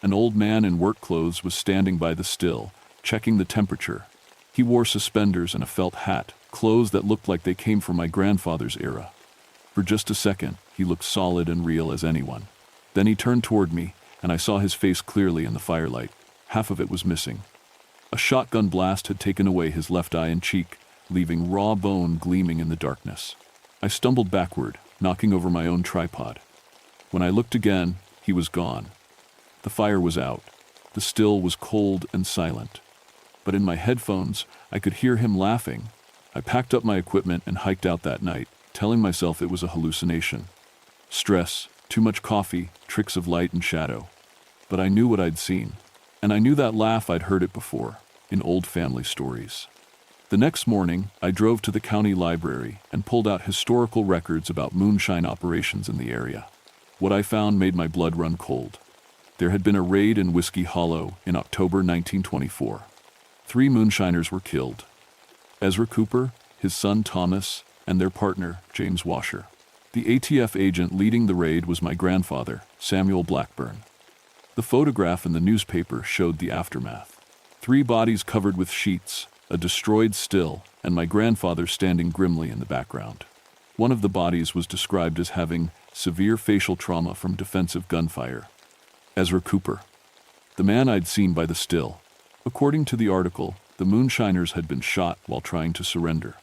A: An old man in work clothes was standing by the still, checking the temperature. He wore suspenders and a felt hat, clothes that looked like they came from my grandfather's era. For just a second, he looked solid and real as anyone. Then he turned toward me, and I saw his face clearly in the firelight. Half of it was missing. A shotgun blast had taken away his left eye and cheek, leaving raw bone gleaming in the darkness. I stumbled backward, knocking over my own tripod. When I looked again, he was gone. The fire was out. The still was cold and silent. But in my headphones, I could hear him laughing. I packed up my equipment and hiked out that night, telling myself it was a hallucination. Stress, too much coffee, tricks of light and shadow. But I knew what I'd seen. And I knew that laugh I'd heard it before, in old family stories. The next morning, I drove to the county library and pulled out historical records about moonshine operations in the area. What I found made my blood run cold. There had been a raid in Whiskey Hollow in October 1924. 3 moonshiners were killed. Ezra Cooper, his son Thomas, and their partner, James Washer. The ATF agent leading the raid was my grandfather, Samuel Blackburn. The photograph in the newspaper showed the aftermath. 3 bodies covered with sheets, a destroyed still, and my grandfather standing grimly in the background. One of the bodies was described as having severe facial trauma from defensive gunfire. Ezra Cooper, the man I'd seen by the still. According to the article, the moonshiners had been shot while trying to surrender.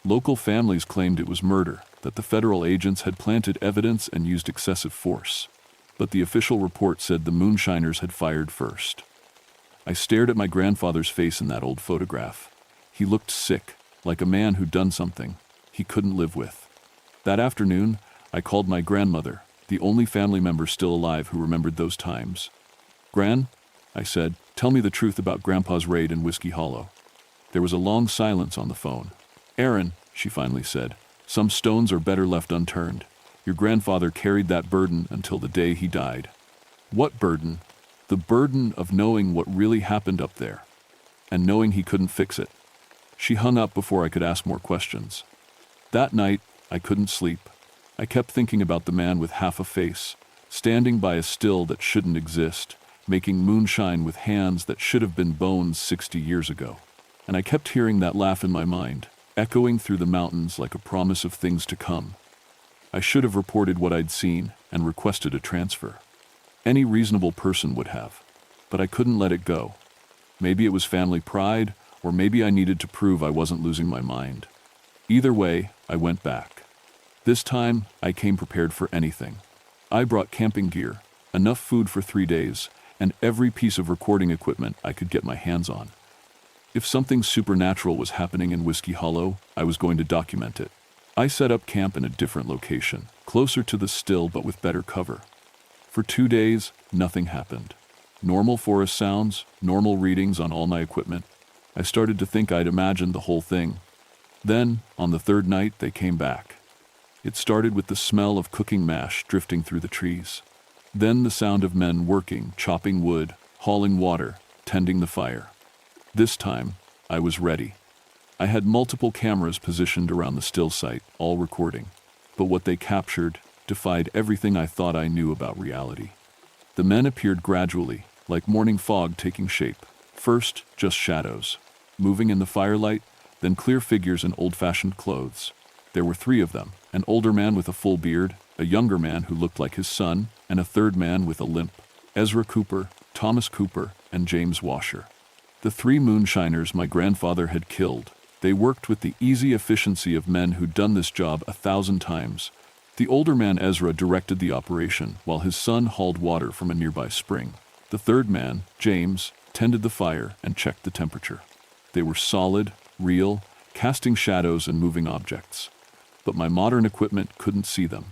A: Local families claimed it was murder, that the federal agents had planted evidence and used excessive force. But the official report said the moonshiners had fired first. I stared at my grandfather's face in that old photograph. He looked sick, like a man who'd done something he couldn't live with. That afternoon, I called my grandmother, the only family member still alive who remembered those times. "Gran," I said, "tell me the truth about Grandpa's raid in Whiskey Hollow." There was a long silence on the phone. "Aaron," she finally said, "some stones are better left unturned. Your grandfather carried that burden until the day he died." "What burden?" "The burden of knowing what really happened up there, and knowing he couldn't fix it." She hung up before I could ask more questions. That night, I couldn't sleep. I kept thinking about the man with half a face, standing by a still that shouldn't exist, making moonshine with hands that should have been bones 60 years ago. And I kept hearing that laugh in my mind, echoing through the mountains like a promise of things to come. I should have reported what I'd seen and requested a transfer. Any reasonable person would have, but I couldn't let it go. Maybe it was family pride, or maybe I needed to prove I wasn't losing my mind. Either way, I went back. This time, I came prepared for anything. I brought camping gear, enough food for 3 days, and every piece of recording equipment I could get my hands on. If something supernatural was happening in Whiskey Hollow, I was going to document it. I set up camp in a different location, closer to the still but with better cover. For 2 days, nothing happened. Normal forest sounds, normal readings on all my equipment. I started to think I'd imagined the whole thing. Then, on the 3rd night, they came back. It started with the smell of cooking mash drifting through the trees. Then the sound of men working, chopping wood, hauling water, tending the fire. This time, I was ready. I had multiple cameras positioned around the still site, all recording. But what they captured defied everything I thought I knew about reality. The men appeared gradually, like morning fog taking shape. First, just shadows, moving in the firelight, then clear figures in old-fashioned clothes. There were 3 of them, an older man with a full beard, a younger man who looked like his son, and a 3rd man with a limp. Ezra Cooper, Thomas Cooper, and James Washer. The three moonshiners my grandfather had killed. They worked with the easy efficiency of men who'd done this job 1,000 times. The older man, Ezra, directed the operation, while his son hauled water from a nearby spring. The third man, James, tended the fire and checked the temperature. They were solid, real, casting shadows and moving objects. But my modern equipment couldn't see them.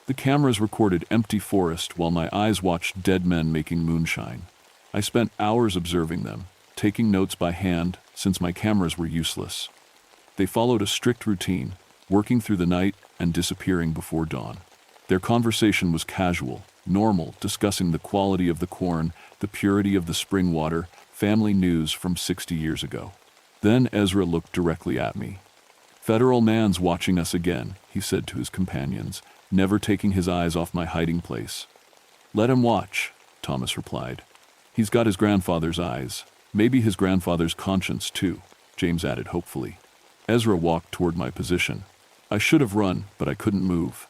A: The cameras recorded empty forest while my eyes watched dead men making moonshine. I spent hours observing them, taking notes by hand since my cameras were useless. They followed a strict routine, working through the night and disappearing before dawn. Their conversation was casual, normal, discussing the quality of the corn, the purity of the spring water, family news from 60 years ago. Then Ezra looked directly at me. "Federal man's watching us again," he said to his companions, never taking his eyes off my hiding place. "Let him watch," Thomas replied. "He's got his grandfather's eyes. Maybe his grandfather's conscience too," James added hopefully. Ezra walked toward my position. I should have run, but I couldn't move.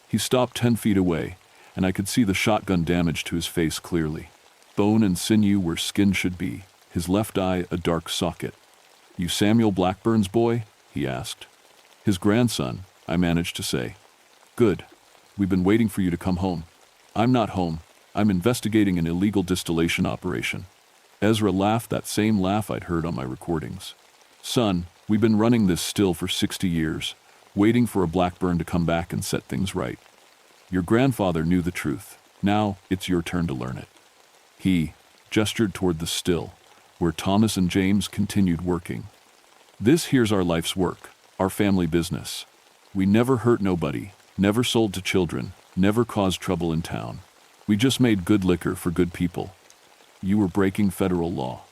A: He stopped 10 feet away, and I could see the shotgun damage to his face clearly. Bone and sinew where skin should be, his left eye a dark socket. "You Samuel Blackburn's boy?" he asked. "His grandson," I managed to say. "Good. We've been waiting for you to come home." "I'm not home. I'm investigating an illegal distillation operation." Ezra laughed, that same laugh I'd heard on my recordings. "Son, we've been running this still for 60 years, waiting for a Blackburn to come back and set things right. Your grandfather knew the truth. Now it's your turn to learn it." He gestured toward the still, where Thomas and James continued working. "This here's our life's work, our family business. We never hurt nobody, never sold to children, never caused trouble in town. We just made good liquor for good people. You were breaking federal law."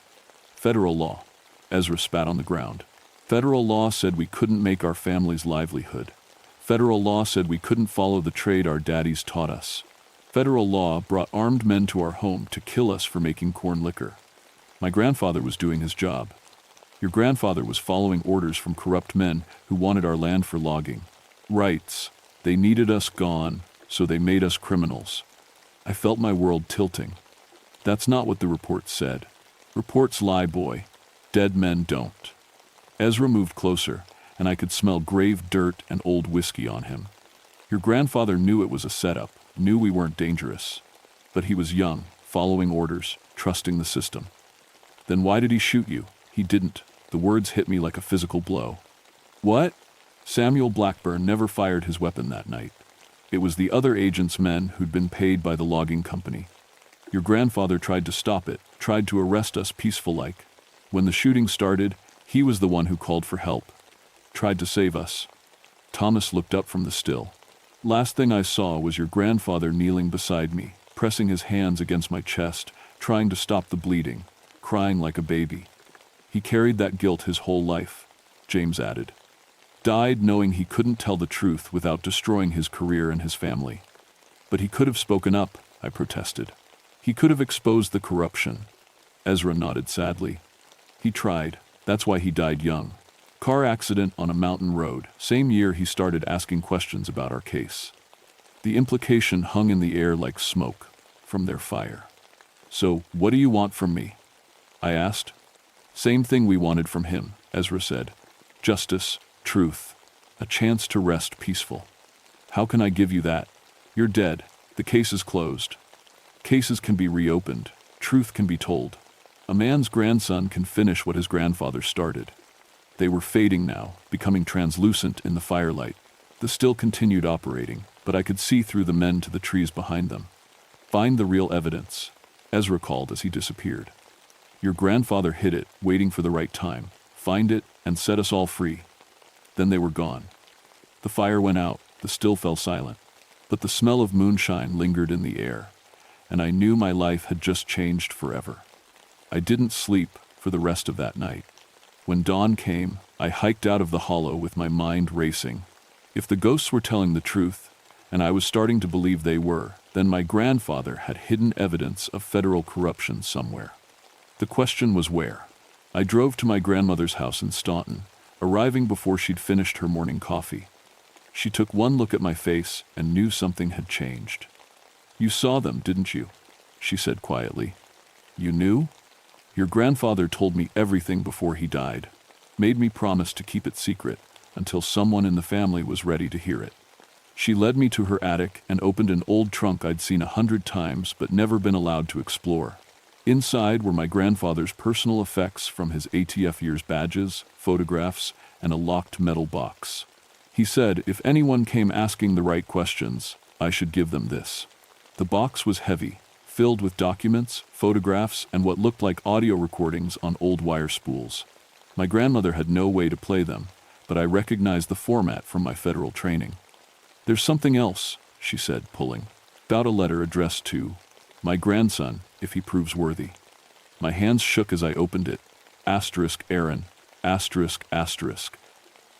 A: "Federal law?" Ezra spat on the ground. "Federal law said we couldn't make our family's livelihood. Federal law said we couldn't follow the trade our daddies taught us. Federal law brought armed men to our home to kill us for making corn liquor. My grandfather was doing his job. Your grandfather was following orders from corrupt men who wanted our land for logging. Rights. They needed us gone, so they made us criminals." I felt my world tilting. "That's not what the reports said. Reports lie, boy. Dead men don't." Ezra moved closer, and I could smell grave dirt and old whiskey on him. "Your grandfather knew it was a setup, knew we weren't dangerous. But he was young, following orders, trusting the system." "Then why did he shoot you?" "He didn't." The words hit me like a physical blow. "What?" "Samuel Blackburn never fired his weapon that night. It was the other agent's men who'd been paid by the logging company. Your grandfather tried to stop it, tried to arrest us peaceful-like. When the shooting started, he was the one who called for help. Tried to save us." Thomas looked up from the still. "Last thing I saw was your grandfather kneeling beside me, pressing his hands against my chest, trying to stop the bleeding, crying like a baby. He carried that guilt his whole life," James added. "Died knowing he couldn't tell the truth without destroying his career and his family." "But he could have spoken up," I protested. "He could have exposed the corruption." Ezra nodded sadly. "He tried. That's why he died young. Car accident on a mountain road. Same year he started asking questions about our case. The implication hung in the air like smoke from their fire." "So, what do you want from me?" I asked. "Same thing we wanted from him," Ezra said. "Justice, truth, a chance to rest peaceful." "How can I give you that? You're dead. The case is closed." "Cases can be reopened. Truth can be told. A man's grandson can finish what his grandfather started." They were fading now, becoming translucent in the firelight. The still continued operating, but I could see through the men to the trees behind them. "Find the real evidence," Ezra called as he disappeared. "Your grandfather hid it, waiting for the right time. Find it and set us all free." Then they were gone. The fire went out, the still fell silent. But the smell of moonshine lingered in the air, and I knew my life had just changed forever. I didn't sleep for the rest of that night. When dawn came, I hiked out of the hollow with my mind racing. If the ghosts were telling the truth, and I was starting to believe they were, then my grandfather had hidden evidence of federal corruption somewhere. The question was where. I drove to my grandmother's house in Staunton, arriving before she'd finished her morning coffee. She took one look at my face and knew something had changed. "You saw them, didn't you?" she said quietly. You knew? Your grandfather told me everything before he died, made me promise to keep it secret until someone in the family was ready to hear it. She led me to her attic and opened an old trunk I'd seen 100 times but never been allowed to explore. Inside were my grandfather's personal effects from his ATF years badges, photographs, and a locked metal box. He said if anyone came asking the right questions, I should give them this. The box was heavy, filled with documents, photographs, and what looked like audio recordings on old wire spools. My grandmother had no way to play them, but I recognized the format from my federal training. There's something else, she said, pulling. About a letter addressed to my grandson, if he proves worthy. My hands shook as I opened it. Aaron, ***.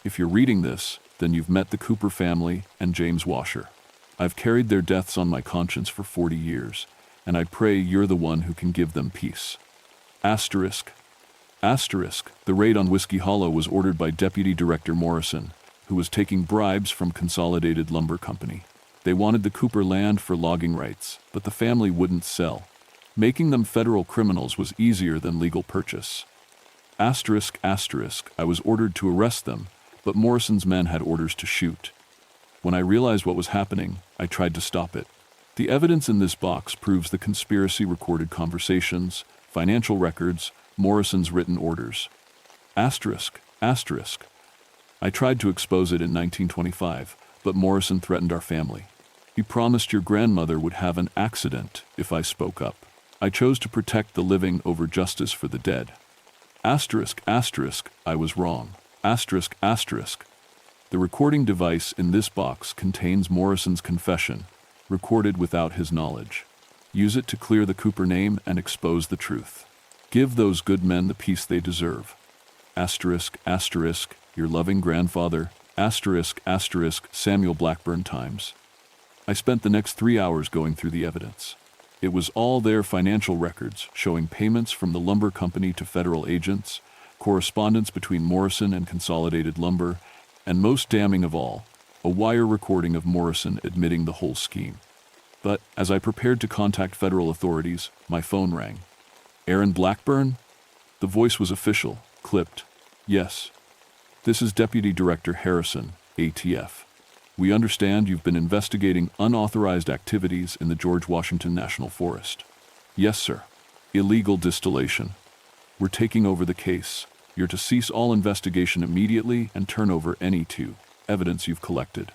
A: If you're reading this, then you've met the Cooper family and James Washer. I've carried their deaths on my conscience for 40 years, and I pray you're the one who can give them peace. ***. The raid on Whiskey Hollow was ordered by Deputy Director Morrison, who was taking bribes from Consolidated Lumber Company. They wanted the Cooper land for logging rights, but the family wouldn't sell. Making them federal criminals was easier than legal purchase. ***. I was ordered to arrest them, but Morrison's men had orders to shoot. When I realized what was happening, I tried to stop it. The evidence in this box proves the conspiracy recorded conversations, financial records, Morrison's written orders. ***. I tried to expose it in 1925, but Morrison threatened our family. He promised your grandmother would have an accident if I spoke up. I chose to protect the living over justice for the dead. ***. I was wrong. ***. The recording device in this box contains Morrison's confession, recorded without his knowledge. Use it to clear the Cooper name and expose the truth. Give those good men the peace they deserve. ***. Your loving grandfather, Samuel Blackburn Times. I spent the next 3 hours going through the evidence. It was all their financial records showing payments from the lumber company to federal agents, correspondence between Morrison and Consolidated Lumber, and most damning of all, a wire recording of Morrison admitting the whole scheme. But as I prepared to contact federal authorities, my phone rang. Aaron Blackburn? The voice was official, clipped. Yes. This is Deputy Director Harrison, ATF. We understand you've been investigating unauthorized activities in the George Washington National Forest. Yes, sir. Illegal distillation. We're taking over the case. You're to cease all investigation immediately and turn over any evidence you've collected.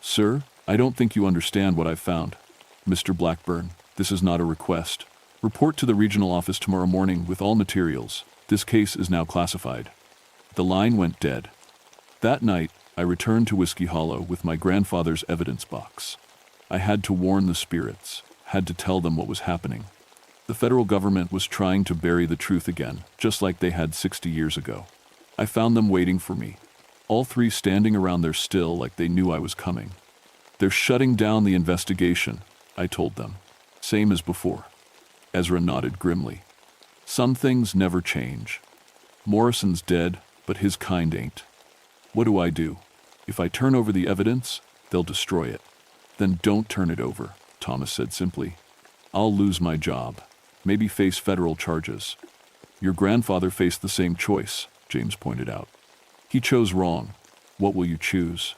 A: Sir, I don't think you understand what I've found. Mr. Blackburn, this is not a request. Report to the regional office tomorrow morning with all materials. This case is now classified. The line went dead. That night, I returned to Whiskey Hollow with my grandfather's evidence box. I had to warn the spirits, had to tell them what was happening. The federal government was trying to bury the truth again, just like they had 60 years ago. I found them waiting for me, all three standing around their still like they knew I was coming. They're shutting down the investigation, I told them. Same as before. Ezra nodded grimly. Some things never change. Morrison's dead, but his kind ain't. What do I do? If I turn over the evidence, they'll destroy it. Then don't turn it over, Thomas said simply. I'll lose my job, maybe face federal charges. Your grandfather faced the same choice, James pointed out. He chose wrong. What will you choose?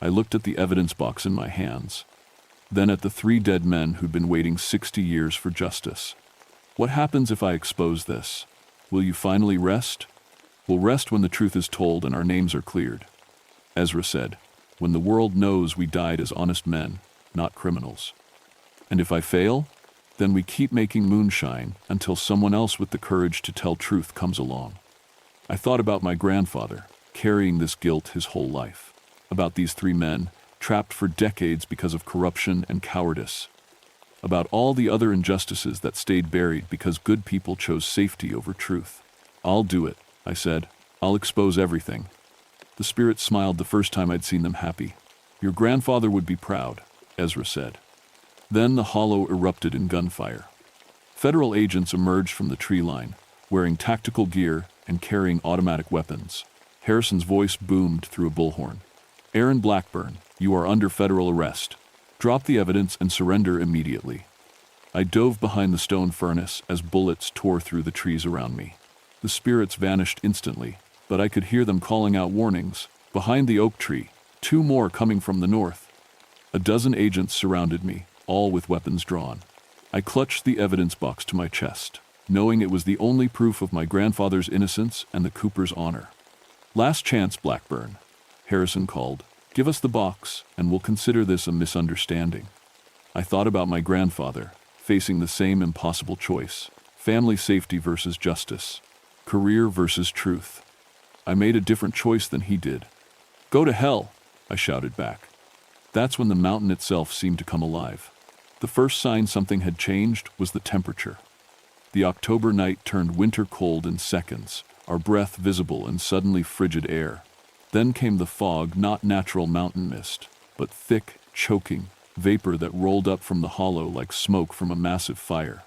A: I looked at the evidence box in my hands, then at the 3 dead men who'd been waiting 60 years for justice. What happens if I expose this? Will you finally rest? We'll rest when the truth is told and our names are cleared. Ezra said, when the world knows we died as honest men, not criminals. And if I fail, then we keep making moonshine until someone else with the courage to tell truth comes along. I thought about my grandfather, carrying this guilt his whole life. About these 3 men, trapped for decades because of corruption and cowardice. About all the other injustices that stayed buried because good people chose safety over truth. I'll do it, I said. I'll expose everything. The spirits smiled the first time I'd seen them happy. Your grandfather would be proud, Ezra said. Then the hollow erupted in gunfire. Federal agents emerged from the tree line, wearing tactical gear and carrying automatic weapons. Harrison's voice boomed through a bullhorn. Aaron Blackburn, you are under federal arrest. Drop the evidence and surrender immediately. I dove behind the stone furnace as bullets tore through the trees around me. The spirits vanished instantly, but I could hear them calling out warnings. Behind the oak tree, 2 more coming from the north. A dozen agents surrounded me, all with weapons drawn. I clutched the evidence box to my chest, knowing it was the only proof of my grandfather's innocence and the Cooper's honor. "Last chance, Blackburn," Harrison called. "Give us the box, and we'll consider this a misunderstanding." I thought about my grandfather, facing the same impossible choice: family safety versus justice, career versus truth. I made a different choice than he did. "Go to hell," I shouted back. That's when the mountain itself seemed to come alive. The first sign something had changed was the temperature. The October night turned winter cold in seconds, our breath visible in suddenly frigid air. Then came the fog, not natural mountain mist, but thick, choking vapor that rolled up from the hollow like smoke from a massive fire.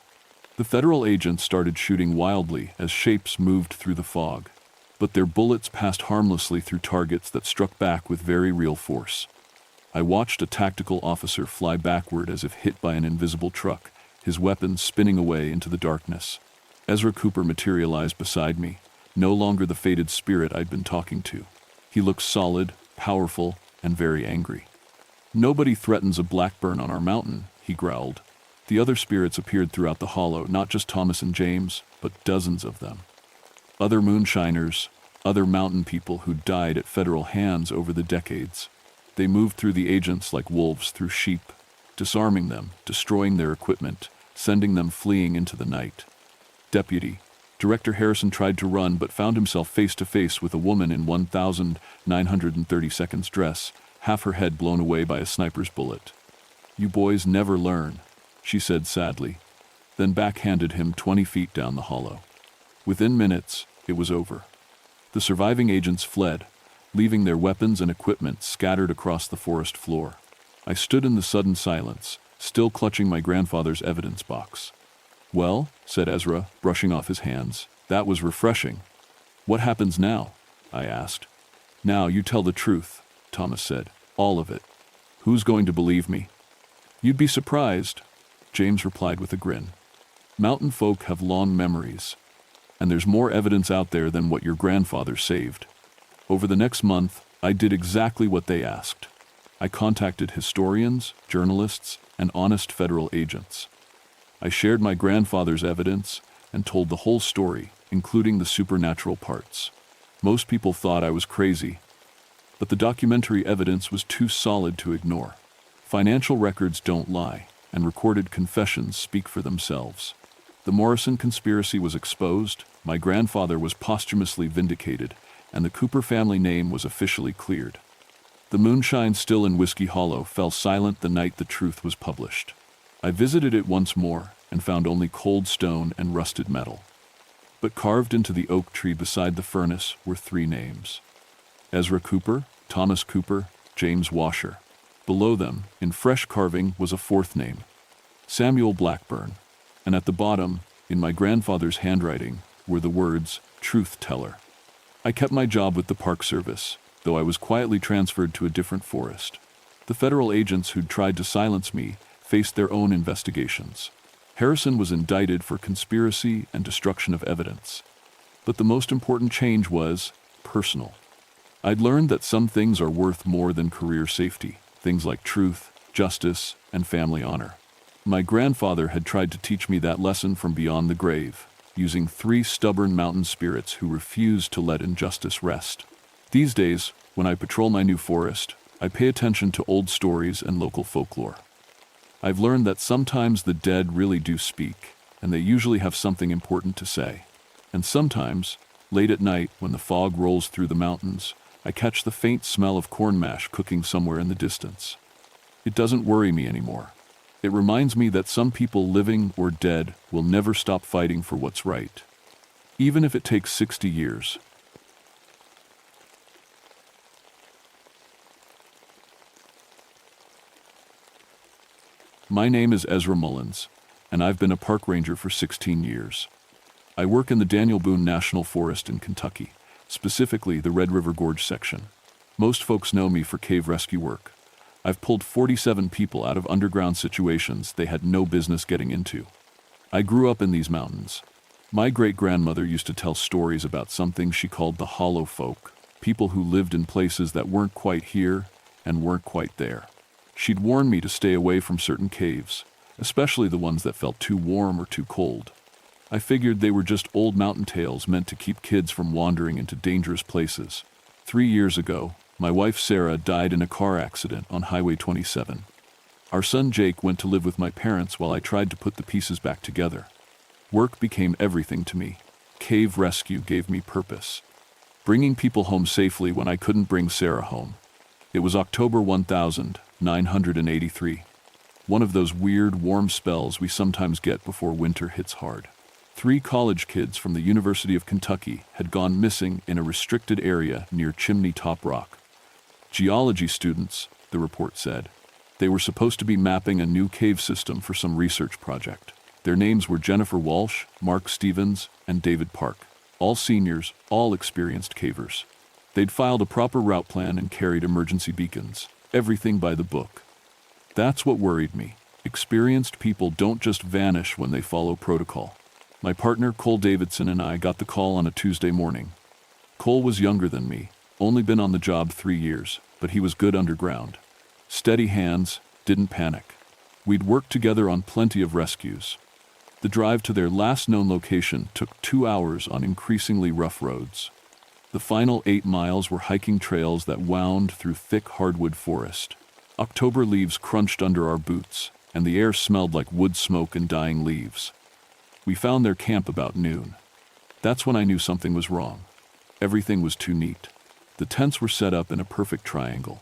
A: The federal agents started shooting wildly as shapes moved through the fog, but their bullets passed harmlessly through targets that struck back with very real force. I watched a tactical officer fly backward as if hit by an invisible truck, his weapon spinning away into the darkness. Ezra Cooper materialized beside me, no longer the faded spirit I'd been talking to. He looked solid, powerful, and very angry. "Nobody threatens a Blackburn on our mountain," he growled. The other spirits appeared throughout the hollow, not just Thomas and James, but dozens of them. Other moonshiners, other mountain people who died at federal hands over the decades. They moved through the agents like wolves through sheep, disarming them, destroying their equipment, sending them fleeing into the night. Deputy Director Harrison tried to run but found himself face to face with a woman in 1930 dress, half her head blown away by a sniper's bullet. "You boys never learn," she said sadly, then backhanded him 20 feet down the hollow. Within minutes, it was over. The surviving agents fled, leaving their weapons and equipment scattered across the forest floor. I stood in the sudden silence, still clutching my grandfather's evidence box. "Well," said Ezra, brushing off his hands, "that was refreshing. What happens now?" I asked. "Now you tell the truth," Thomas said. "All of it. Who's going to believe me?" "You'd be surprised," James replied with a grin. "Mountain folk have long memories, and there's more evidence out there than what your grandfather saved." Over the next month, I did exactly what they asked. I contacted historians, journalists, and honest federal agents. I shared my grandfather's evidence and told the whole story, including the supernatural parts. Most people thought I was crazy, but the documentary evidence was too solid to ignore. Financial records don't lie, and recorded confessions speak for themselves. The Morrison conspiracy was exposed, my grandfather was posthumously vindicated, and the Cooper family name was officially cleared. The moonshine still in Whiskey Hollow fell silent the night the truth was published. I visited it once more and found only cold stone and rusted metal. But carved into the oak tree beside the furnace were 3 names: Ezra Cooper, Thomas Cooper, James Washer. Below them, in fresh carving, was a 4th name: Samuel Blackburn. And at the bottom, in my grandfather's handwriting, were the words, "Truth Teller." I kept my job with the Park Service, though I was quietly transferred to a different forest. The federal agents who'd tried to silence me faced their own investigations. Harrison was indicted for conspiracy and destruction of evidence. But the most important change was personal. I'd learned that some things are worth more than career safety, things like truth, justice, and family honor. My grandfather had tried to teach me that lesson from beyond the grave, using 3 stubborn mountain spirits who refused to let injustice rest. These days, when I patrol my new forest, I pay attention to old stories and local folklore. I've learned that sometimes the dead really do speak, and they usually have something important to say. And sometimes, late at night when the fog rolls through the mountains, I catch the faint smell of corn mash cooking somewhere in the distance. It doesn't worry me anymore. It reminds me that some people, living or dead, will never stop fighting for what's right, even if it takes 60 years. My name is Ezra Mullins, and I've been a park ranger for 16 years. I work in the Daniel Boone National Forest in Kentucky, specifically the Red River Gorge section. Most folks know me for cave rescue work, I've pulled 47 people out of underground situations they had no business getting into. I grew up in these mountains. My great-grandmother used to tell stories about something she called the hollow folk, people who lived in places that weren't quite here and weren't quite there. She'd warn me to stay away from certain caves, especially the ones that felt too warm or too cold. I figured they were just old mountain tales meant to keep kids from wandering into dangerous places. 3 years ago, my wife Sarah died in a car accident on Highway 27. Our son Jake went to live with my parents while I tried to put the pieces back together. Work became everything to me. Cave rescue gave me purpose. Bringing people home safely when I couldn't bring Sarah home. It was October 1983. One of those weird, warm spells we sometimes get before winter hits hard. 3 college kids from the University of Kentucky had gone missing in a restricted area near Chimney Top Rock. Geology students, the report said. They were supposed to be mapping a new cave system for some research project. Their names were Jennifer Walsh, Mark Stevens, and David Park. All seniors, all experienced cavers. They'd filed a proper route plan and carried emergency beacons. Everything by the book. That's what worried me. Experienced people don't just vanish when they follow protocol. My partner, Cole Davidson, and I got the call on a Tuesday morning. Cole was younger than me, only been on the job 3 years, but he was good underground. Steady hands, didn't panic. We'd worked together on plenty of rescues. The drive to their last known location took 2 hours on increasingly rough roads. The final 8 miles were hiking trails that wound through thick hardwood forest. October leaves crunched under our boots, and the air smelled like wood smoke and dying leaves. We found their camp about noon. That's when I knew something was wrong. Everything was too neat. The tents were set up in a perfect triangle.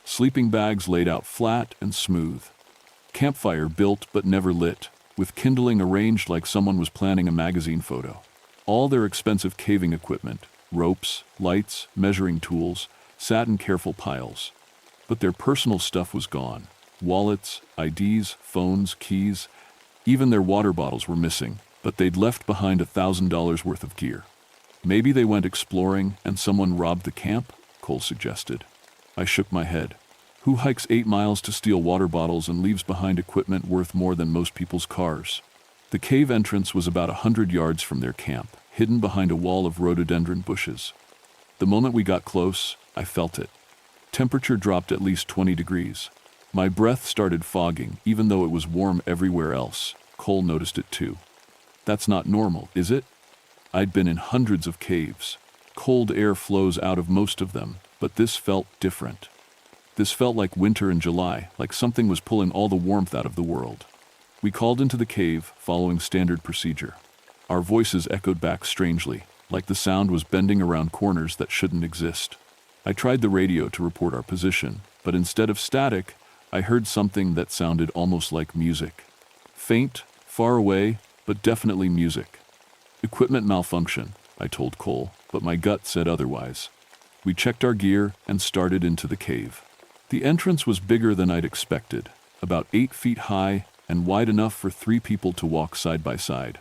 A: Sleeping bags laid out flat and smooth. Campfire built but never lit, with kindling arranged like someone was planning a magazine photo. All their expensive caving equipment, ropes, lights, measuring tools, sat in careful piles. But their personal stuff was gone. Wallets, IDs, phones, keys. Even their water bottles were missing, but they'd left behind $1,000 worth of gear. Maybe they went exploring and someone robbed the camp, Cole suggested. I shook my head. Who hikes 8 miles to steal water bottles and leaves behind equipment worth more than most people's cars? The cave entrance was about 100 yards from their camp, hidden behind a wall of rhododendron bushes. The moment we got close, I felt it. Temperature dropped at least 20 degrees. My breath started fogging, even though it was warm everywhere else. Cole noticed it too. That's not normal, is it? I'd been in hundreds of caves. Cold air flows out of most of them, but this felt different. This felt like winter in July, like something was pulling all the warmth out of the world. We called into the cave, following standard procedure. Our voices echoed back strangely, like the sound was bending around corners that shouldn't exist. I tried the radio to report our position, but instead of static, I heard something that sounded almost like music. Faint, far away, but definitely music. Equipment malfunction, I told Cole, but my gut said otherwise. We checked our gear and started into the cave. The entrance was bigger than I'd expected, about 8 feet high and wide enough for 3 people to walk side by side.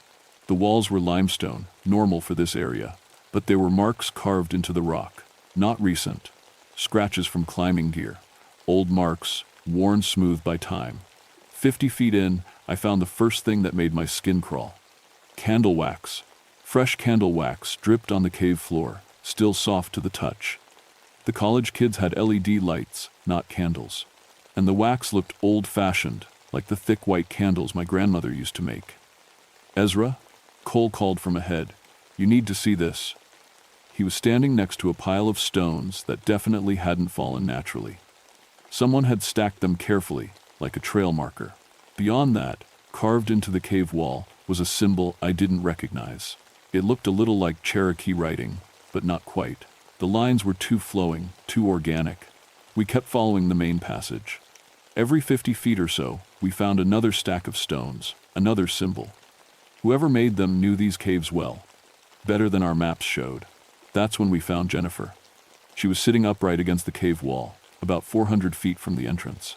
A: The walls were limestone, normal for this area, but there were marks carved into the rock, not recent. Scratches from climbing gear, old marks, worn smooth by time. 50 feet in, I found the first thing that made my skin crawl. Candle wax. Fresh candle wax dripped on the cave floor, still soft to the touch. The college kids had LED lights, not candles. And the wax looked old-fashioned, like the thick white candles my grandmother used to make. Ezra? Cole called from ahead. You need to see this. He was standing next to a pile of stones that definitely hadn't fallen naturally. Someone had stacked them carefully, like a trail marker. Beyond that, carved into the cave wall, was a symbol I didn't recognize. It looked a little like Cherokee writing, but not quite. The lines were too flowing, too organic. We kept following the main passage. Every 50 feet or so, we found another stack of stones, another symbol. Whoever made them knew these caves well, better than our maps showed. That's when we found Jennifer. She was sitting upright against the cave wall, about 400 feet from the entrance.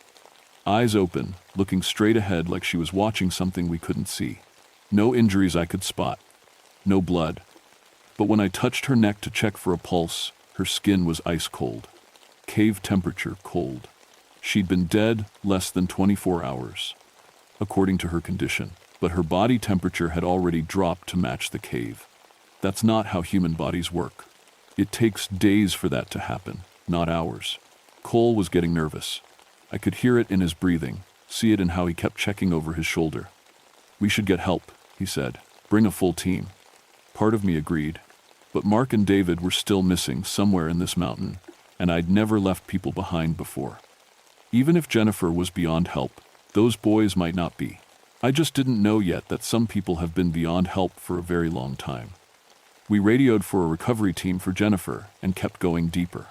A: Eyes open, looking straight ahead like she was watching something we couldn't see. No injuries I could spot. No blood. But when I touched her neck to check for a pulse, her skin was ice cold. Cave temperature cold. She'd been dead less than 24 hours, according to her condition, but her body temperature had already dropped to match the cave. That's not how human bodies work. It takes days for that to happen, not hours. Cole was getting nervous. I could hear it in his breathing, see it in how he kept checking over his shoulder. "We should get help," he said. "Bring a full team." Part of me agreed. But Mark and David were still missing somewhere in this mountain, and I'd never left people behind before. Even if Jennifer was beyond help, those boys might not be. I just didn't know yet that some people have been beyond help for a very long time. We radioed for a recovery team for Jennifer and kept going deeper.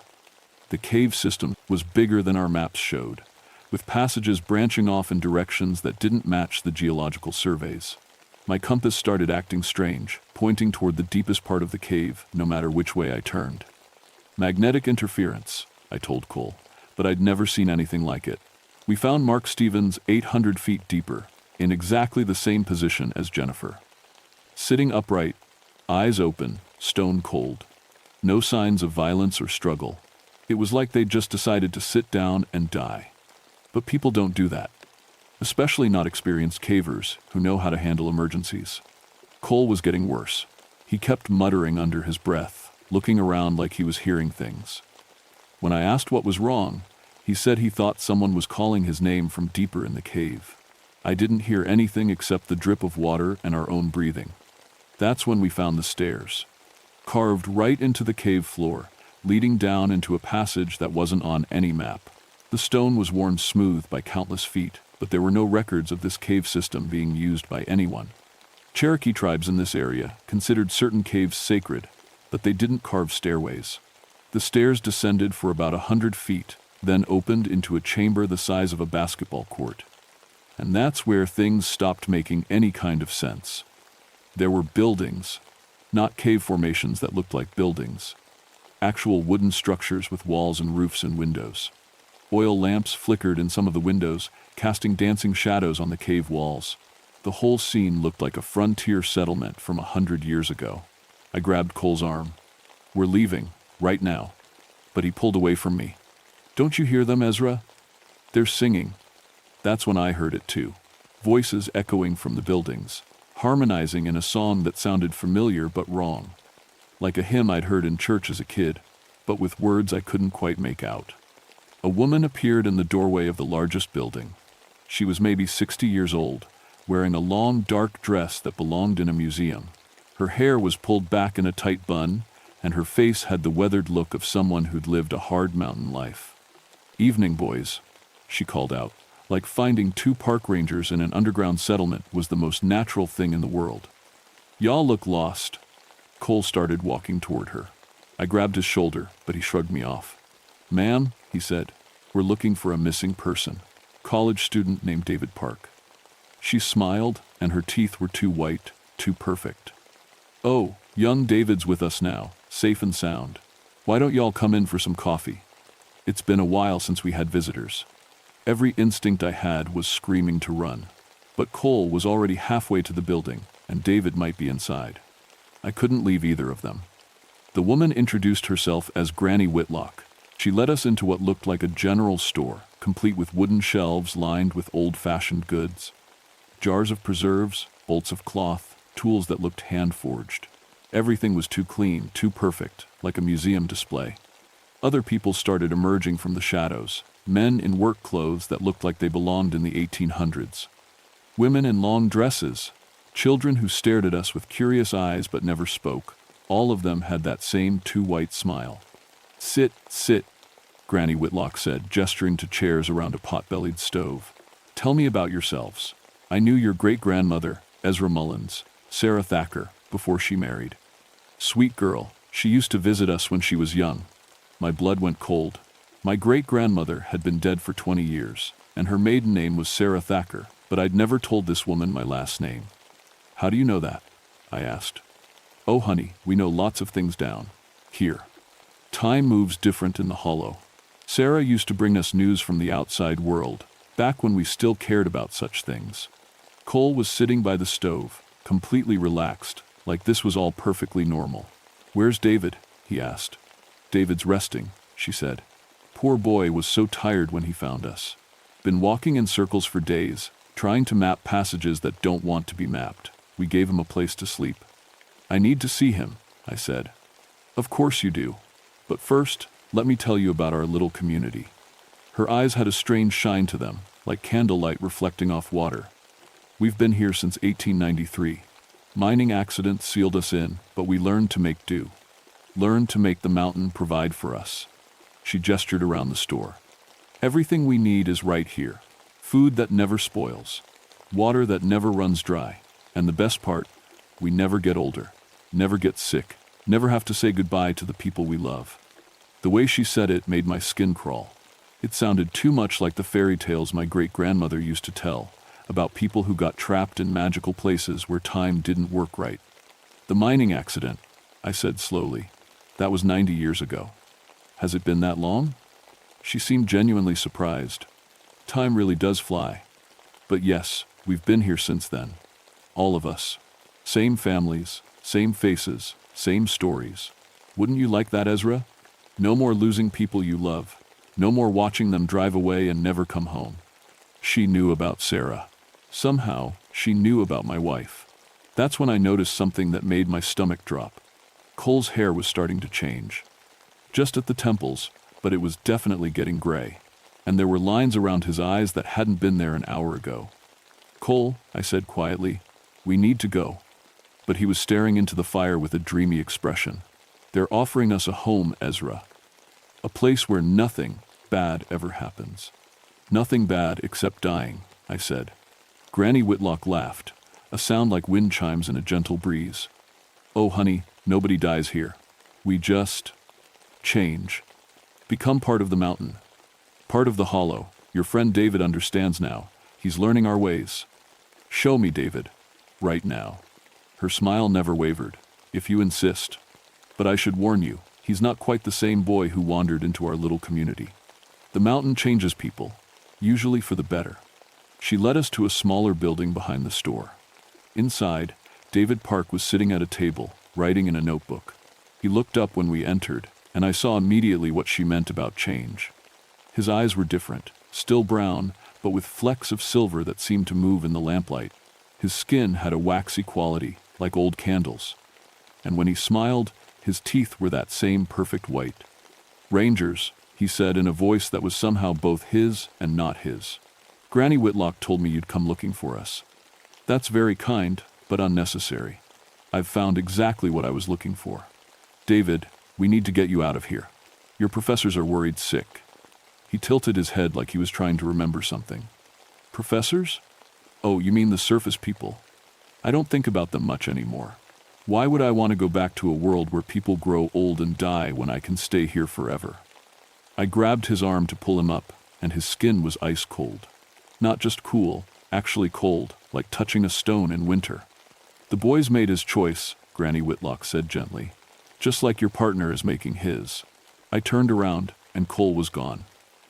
A: The cave system was bigger than our maps showed, with passages branching off in directions that didn't match the geological surveys. My compass started acting strange, pointing toward the deepest part of the cave, no matter which way I turned. "Magnetic interference," I told Cole, but I'd never seen anything like it. We found Mark Stevens 800 feet deeper, in exactly the same position as Jennifer. Sitting upright, eyes open, stone cold. No signs of violence or struggle. It was like they'd just decided to sit down and die. But people don't do that. Especially not experienced cavers who know how to handle emergencies. Cole was getting worse. He kept muttering under his breath, looking around like he was hearing things. When I asked what was wrong, he said he thought someone was calling his name from deeper in the cave. I didn't hear anything except the drip of water and our own breathing. That's when we found the stairs, carved right into the cave floor, leading down into a passage that wasn't on any map. The stone was worn smooth by countless feet, but there were no records of this cave system being used by anyone. Cherokee tribes in this area considered certain caves sacred, but they didn't carve stairways. The stairs descended for about 100 feet, then opened into a chamber the size of a basketball court. And that's where things stopped making any kind of sense. There were buildings, not cave formations that looked like buildings. Actual wooden structures with walls and roofs and windows. Oil lamps flickered in some of the windows, casting dancing shadows on the cave walls. The whole scene looked like a frontier settlement from 100 years ago. I grabbed Cole's arm. "We're leaving, right now." But he pulled away from me. "Don't you hear them, Ezra? They're singing." That's when I heard it too. Voices echoing from the buildings, harmonizing in a song that sounded familiar but wrong. Like a hymn I'd heard in church as a kid, but with words I couldn't quite make out. A woman appeared in the doorway of the largest building. She was maybe 60 years old, wearing a long dark dress that belonged in a museum. Her hair was pulled back in a tight bun, and her face had the weathered look of someone who'd lived a hard mountain life. "Evening, boys," she called out, like finding two park rangers in an underground settlement was the most natural thing in the world. "Y'all look lost." Cole started walking toward her. I grabbed his shoulder, but he shrugged me off. "Ma'am," he said, "we're looking for a missing person. College student named David Park." She smiled, and her teeth were too white, too perfect. "Oh, young David's with us now, safe and sound. Why don't y'all come in for some coffee? It's been a while since we had visitors." Every instinct I had was screaming to run. But Cole was already halfway to the building, and David might be inside. I couldn't leave either of them. The woman introduced herself as Granny Whitlock. She led us into what looked like a general store, complete with wooden shelves lined with old-fashioned goods. Jars of preserves, bolts of cloth, tools that looked hand-forged. Everything was too clean, too perfect, like a museum display. Other people started emerging from the shadows, men in work clothes that looked like they belonged in the 1800s. Women in long dresses, children who stared at us with curious eyes but never spoke. All of them had that same too-white smile. "Sit, sit," Granny Whitlock said, gesturing to chairs around a pot-bellied stove. "Tell me about yourselves. I knew your great-grandmother, Ezra Mullins, Sarah Thacker, before she married. Sweet girl, she used to visit us when she was young." My blood went cold. My great-grandmother had been dead for 20 years, and her maiden name was Sarah Thacker, but I'd never told this woman my last name. "How do you know that?" I asked. "Oh, honey, we know lots of things down here. Time moves different in the hollow. Sarah used to bring us news from the outside world, back when we still cared about such things." Cole was sitting by the stove, completely relaxed, like this was all perfectly normal. "Where's David?" he asked. "David's resting," she said. poor boy was so tired when he found us. Been walking in circles for days, trying to map passages that don't want to be mapped. We gave him a place to sleep. I need to see him, I said. Of course you do. But first, let me tell you about our little community. Her eyes had a strange shine to them, like candlelight reflecting off water. We've been here since 1893. Mining accidents sealed us in, but we learned to make do. Learned to make the mountain provide for us. She gestured around the store. Everything we need is right here. Food that never spoils. Water that never runs dry. And the best part, we never get older. Never get sick. Never have to say goodbye to the people we love. The way she said it made my skin crawl. It sounded too much like the fairy tales my great-grandmother used to tell, about people who got trapped in magical places where time didn't work right. The mining accident, I said slowly. That was 90 years ago. Has it been that long? She seemed genuinely surprised. Time really does fly. But yes, we've been here since then. All of us. Same families, same faces, same stories. Wouldn't you like that, Ezra? No more losing people you love. No more watching them drive away and never come home. She knew about Sarah. Somehow, she knew about my wife. That's when I noticed something that made my stomach drop. Cole's hair was starting to change. Just at the temples, but it was definitely getting gray. And there were lines around his eyes that hadn't been there an hour ago. Cole, I said quietly, we need to go. But he was staring into the fire with a dreamy expression. They're offering us a home, Ezra. A place where nothing bad ever happens. Nothing bad except dying, I said. Granny Whitlock laughed, a sound like wind chimes in a gentle breeze. Oh, honey, nobody dies here. We just change. Become part of the mountain. Part of the hollow. Your friend David understands now. He's learning our ways. Show me, David. Right now. Her smile never wavered. If you insist. But I should warn you, he's not quite the same boy who wandered into our little community. The mountain changes people, usually for the better. She led us to a smaller building behind the store. Inside, David Park was sitting at a table, writing in a notebook. He looked up when we entered, and I saw immediately what she meant about change. His eyes were different, still brown, but with flecks of silver that seemed to move in the lamplight. His skin had a waxy quality, like old candles. And when he smiled, his teeth were that same perfect white. Rangers, he said in a voice that was somehow both his and not his. Granny Whitlock told me you'd come looking for us. That's very kind, but unnecessary. I've found exactly what I was looking for. David, we need to get you out of here. Your professors are worried sick. He tilted his head like he was trying to remember something. Professors? Oh, you mean the surface people? I don't think about them much anymore. Why would I want to go back to a world where people grow old and die when I can stay here forever? I grabbed his arm to pull him up, and his skin was ice cold. Not just cool, actually cold, like touching a stone in winter. The boy's made his choice, Granny Whitlock said gently. Just like your partner is making his. I turned around, and Cole was gone.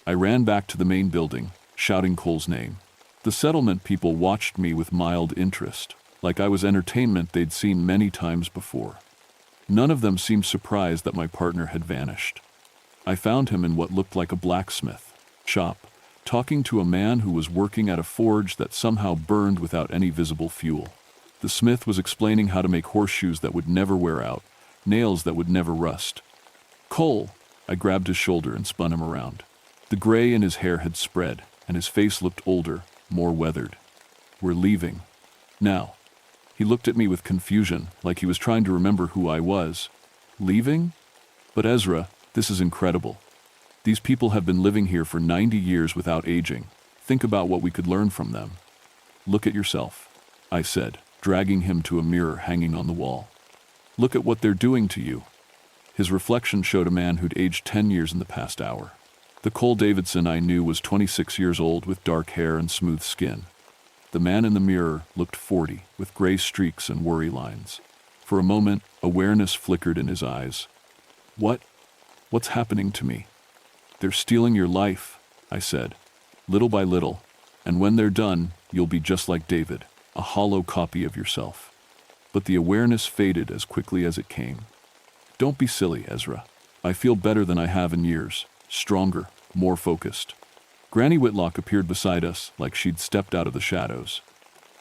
A: I ran back to the main building, shouting Cole's name. The settlement people watched me with mild interest, like I was entertainment they'd seen many times before. None of them seemed surprised that my partner had vanished. I found him in what looked like a blacksmith shop, talking to a man who was working at a forge that somehow burned without any visible fuel. The smith was explaining how to make horseshoes that would never wear out, nails that would never rust. Cole! I grabbed his shoulder and spun him around. The gray in his hair had spread, and his face looked older, more weathered. We're leaving. Now. He looked at me with confusion, like he was trying to remember who I was. Leaving? But Ezra, this is incredible. These people have been living here for 90 years without aging. Think about what we could learn from them. Look at yourself, I said, dragging him to a mirror hanging on the wall. Look at what they're doing to you. His reflection showed a man who'd aged 10 years in the past hour. The Cole Davidson I knew was 26 years old with dark hair and smooth skin. The man in the mirror looked 40, with gray streaks and worry lines. For a moment, awareness flickered in his eyes. What's happening to me? They're stealing your life, I said, little by little, and when they're done, you'll be just like David, a hollow copy of yourself. But the awareness faded as quickly as it came. Don't be silly, Ezra. I feel better than I have in years, stronger, more focused. Granny Whitlock appeared beside us like she'd stepped out of the shadows.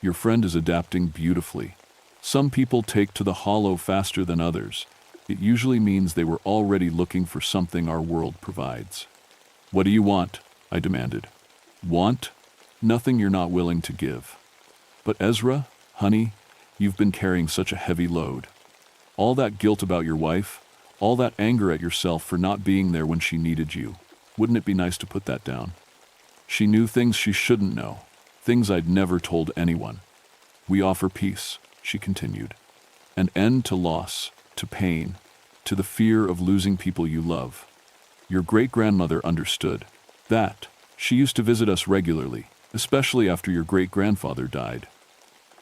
A: Your friend is adapting beautifully. Some people take to the hollow faster than others. It usually means they were already looking for something our world provides. What do you want? I demanded. Want? Nothing you're not willing to give. But Ezra, honey, you've been carrying such a heavy load. All that guilt about your wife, all that anger at yourself for not being there when she needed you. Wouldn't it be nice to put that down? She knew things she shouldn't know, things I'd never told anyone. We offer peace, she continued. An end to loss, to pain, to the fear of losing people you love. Your great-grandmother understood that. She used to visit us regularly, especially after your great-grandfather died.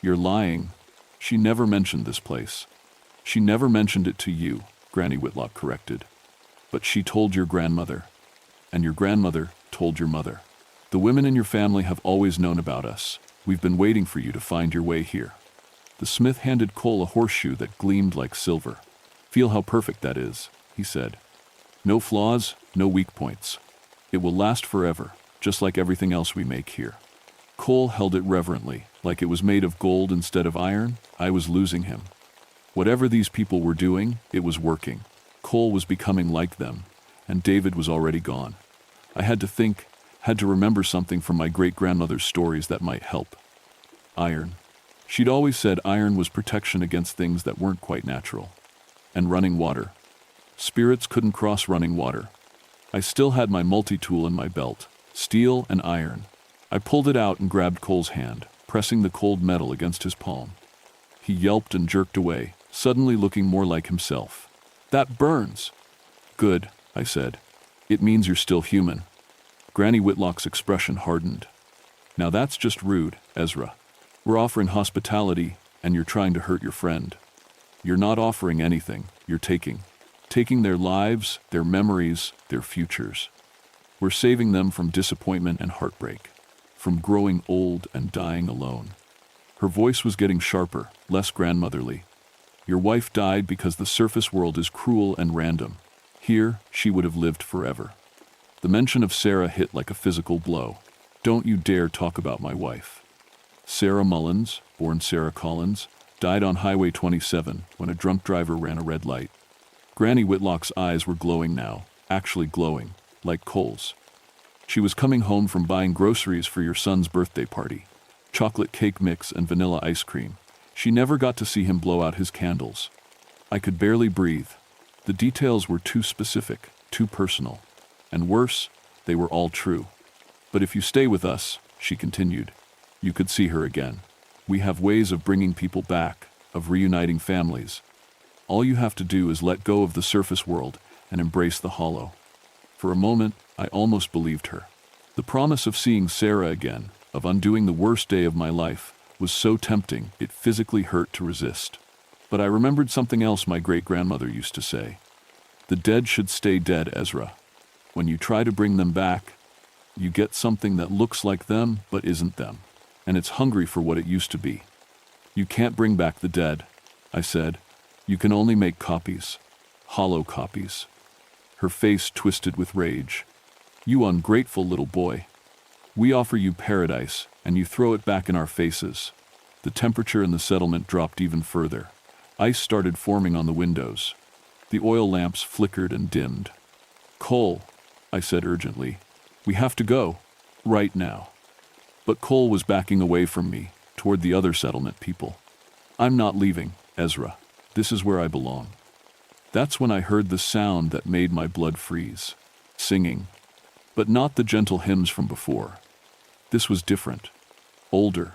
A: You're lying. She never mentioned this place. She never mentioned it to you, Granny Whitlock corrected. But she told your grandmother, and your grandmother told your mother. The women in your family have always known about us. We've been waiting for you to find your way here. The smith handed Cole a horseshoe that gleamed like silver. Feel how perfect that is, he said. No flaws, no weak points. It will last forever, just like everything else we make here. Cole held it reverently, like it was made of gold instead of iron. I was losing him. Whatever these people were doing, it was working. Cole was becoming like them, and David was already gone. I had to think, had to remember something from my great-grandmother's stories that might help. Iron. She'd always said iron was protection against things that weren't quite natural. And running water. Spirits couldn't cross running water. I still had my multi-tool in my belt, steel and iron. I pulled it out and grabbed Cole's hand, pressing the cold metal against his palm. He yelped and jerked away, suddenly looking more like himself. That burns. Good, I said. It means you're still human. Granny Whitlock's expression hardened. Now that's just rude, Ezra. We're offering hospitality, and you're trying to hurt your friend. You're not offering anything, you're taking. Taking their lives, their memories, their futures. We're saving them from disappointment and heartbreak, from growing old and dying alone. Her voice was getting sharper, less grandmotherly. Your wife died because the surface world is cruel and random. Here, she would have lived forever. The mention of Sarah hit like a physical blow. Don't you dare talk about my wife. Sarah Mullins, born Sarah Collins, died on Highway 27 when a drunk driver ran a red light. Granny Whitlock's eyes were glowing now, actually glowing, like coals. She was coming home from buying groceries for your son's birthday party. Chocolate cake mix and vanilla ice cream. She never got to see him blow out his candles. I could barely breathe. The details were too specific, too personal. And worse, they were all true. But if you stay with us, she continued, you could see her again. We have ways of bringing people back, of reuniting families. All you have to do is let go of the surface world and embrace the hollow. For a moment, I almost believed her. The promise of seeing Sarah again, of undoing the worst day of my life, was so tempting it physically hurt to resist. But I remembered something else my great-grandmother used to say. The dead should stay dead, Ezra. When you try to bring them back, you get something that looks like them but isn't them, and it's hungry for what it used to be. You can't bring back the dead, I said. You can only make copies, hollow copies. Her face twisted with rage. You ungrateful little boy. We offer you paradise, and you throw it back in our faces. The temperature in the settlement dropped even further. Ice started forming on the windows. The oil lamps flickered and dimmed. Cole, I said urgently, we have to go, right now. But Cole was backing away from me, toward the other settlement people. I'm not leaving, Ezra. This is where I belong. That's when I heard the sound that made my blood freeze. Singing. But not the gentle hymns from before. This was different. Older.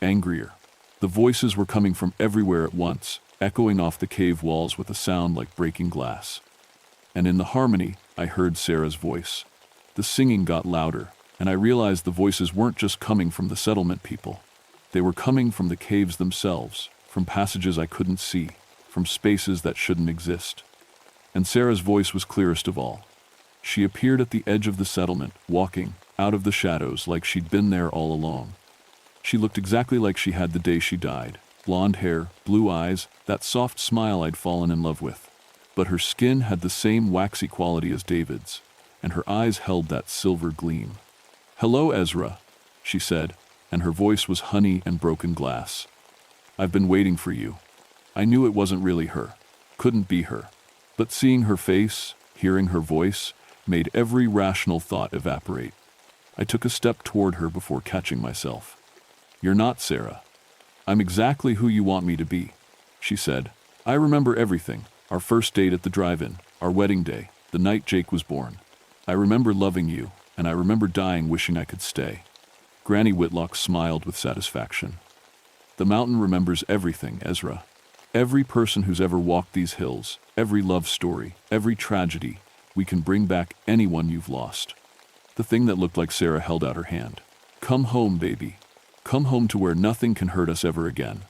A: Angrier. The voices were coming from everywhere at once, echoing off the cave walls with a sound like breaking glass. And in the harmony, I heard Sarah's voice. The singing got louder, and I realized the voices weren't just coming from the settlement people. They were coming from the caves themselves, from passages I couldn't see, from spaces that shouldn't exist. And Sarah's voice was clearest of all. She appeared at the edge of the settlement, walking, out of the shadows like she'd been there all along. She looked exactly like she had the day she died. Blonde hair, blue eyes, that soft smile I'd fallen in love with. But her skin had the same waxy quality as David's. and her eyes held that silver gleam. "Hello, Ezra," she said, and her voice was honey and broken glass. "I've been waiting for you." I knew it wasn't really her, couldn't be her, but seeing her face, hearing her voice, made every rational thought evaporate. I took a step toward her before catching myself. "You're not Sarah. I'm exactly who you want me to be," she said. "I remember everything, our first date at the drive-in, our wedding day, the night Jake was born. I remember loving you, and I remember dying wishing I could stay." Granny Whitlock smiled with satisfaction. "The mountain remembers everything, Ezra. Every person who's ever walked these hills, every love story, every tragedy, we can bring back anyone you've lost." The thing that looked like Sarah held out her hand. "Come home, baby. Come home to where nothing can hurt us ever again."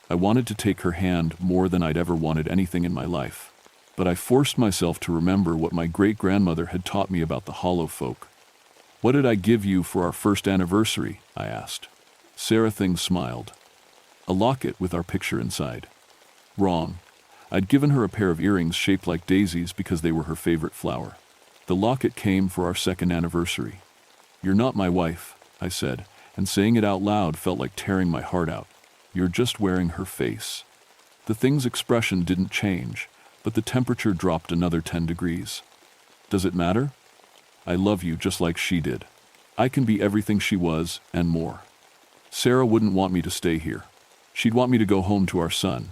A: I wanted to take her hand more than I'd ever wanted anything in my life, but I forced myself to remember what my great-grandmother had taught me about the Hollow folk. "What did I give you for our first anniversary?" I asked. Sarah Thing smiled. "A locket with our picture inside." Wrong. I'd given her a pair of earrings shaped like daisies because they were her favorite flower. The locket came for our second anniversary. "You're not my wife," I said, and saying it out loud felt like tearing my heart out. "You're just wearing her face." The thing's expression didn't change, but the temperature dropped another 10 degrees. "Does it matter? I love you just like she did. I can be everything she was, and more." Sarah wouldn't want me to stay here. She'd want me to go home to our son.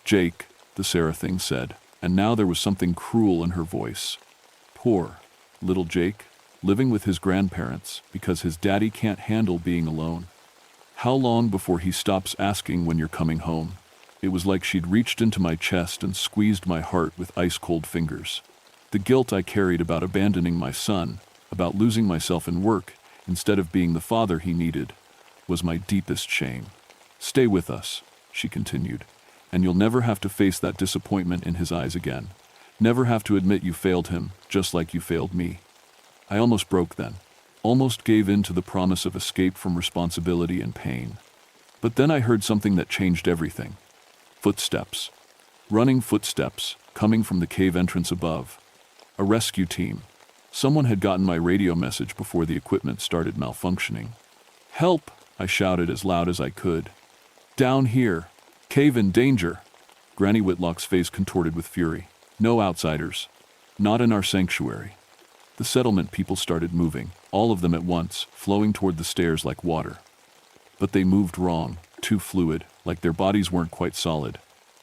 A: "Jake," the Sarah Thing said, and now there was something cruel in her voice. "Poor little Jake, living with his grandparents because his daddy can't handle being alone. How long before he stops asking when you're coming home?" It was like she'd reached into my chest and squeezed my heart with ice-cold fingers. The guilt I carried about abandoning my son, about losing myself in work instead of being the father he needed, was my deepest shame. "Stay with us," she continued, "and you'll never have to face that disappointment in his eyes again. Never have to admit you failed him, just like you failed me." I almost broke then, almost gave in to the promise of escape from responsibility and pain. But then I heard something that changed everything. Footsteps. Running footsteps, coming from the cave entrance above. A rescue team. Someone had gotten my radio message before the equipment started malfunctioning. "Help!" I shouted as loud as I could. "Down here! Cave in danger!" Granny Whitlock's face contorted with fury. "No outsiders. Not in our sanctuary." The settlement people started moving, all of them at once, flowing toward the stairs like water. But they moved wrong, too fluid, like their bodies weren't quite solid.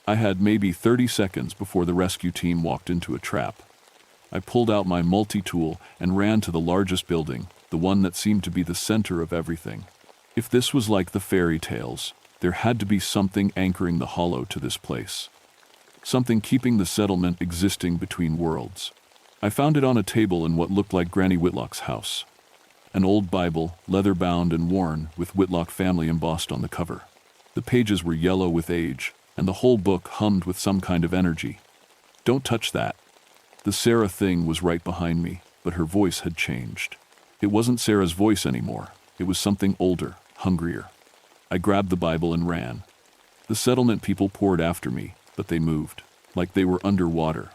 A: I had maybe 30 seconds before the rescue team walked into a trap. I pulled out my multi-tool and ran to the largest building, the one that seemed to be the center of everything. If this was like the fairy tales, there had to be something anchoring the hollow to this place. Something keeping the settlement existing between worlds. I found it on a table in what looked like Granny Whitlock's house. An old Bible, leather-bound and worn, with Whitlock family embossed on the cover. The pages were yellow with age, and the whole book hummed with some kind of energy. "Don't touch that." The Sarah Thing was right behind me, but her voice had changed. It wasn't Sarah's voice anymore. It was something older, hungrier. I grabbed the Bible and ran. The settlement people poured after me, but they moved, like they were underwater,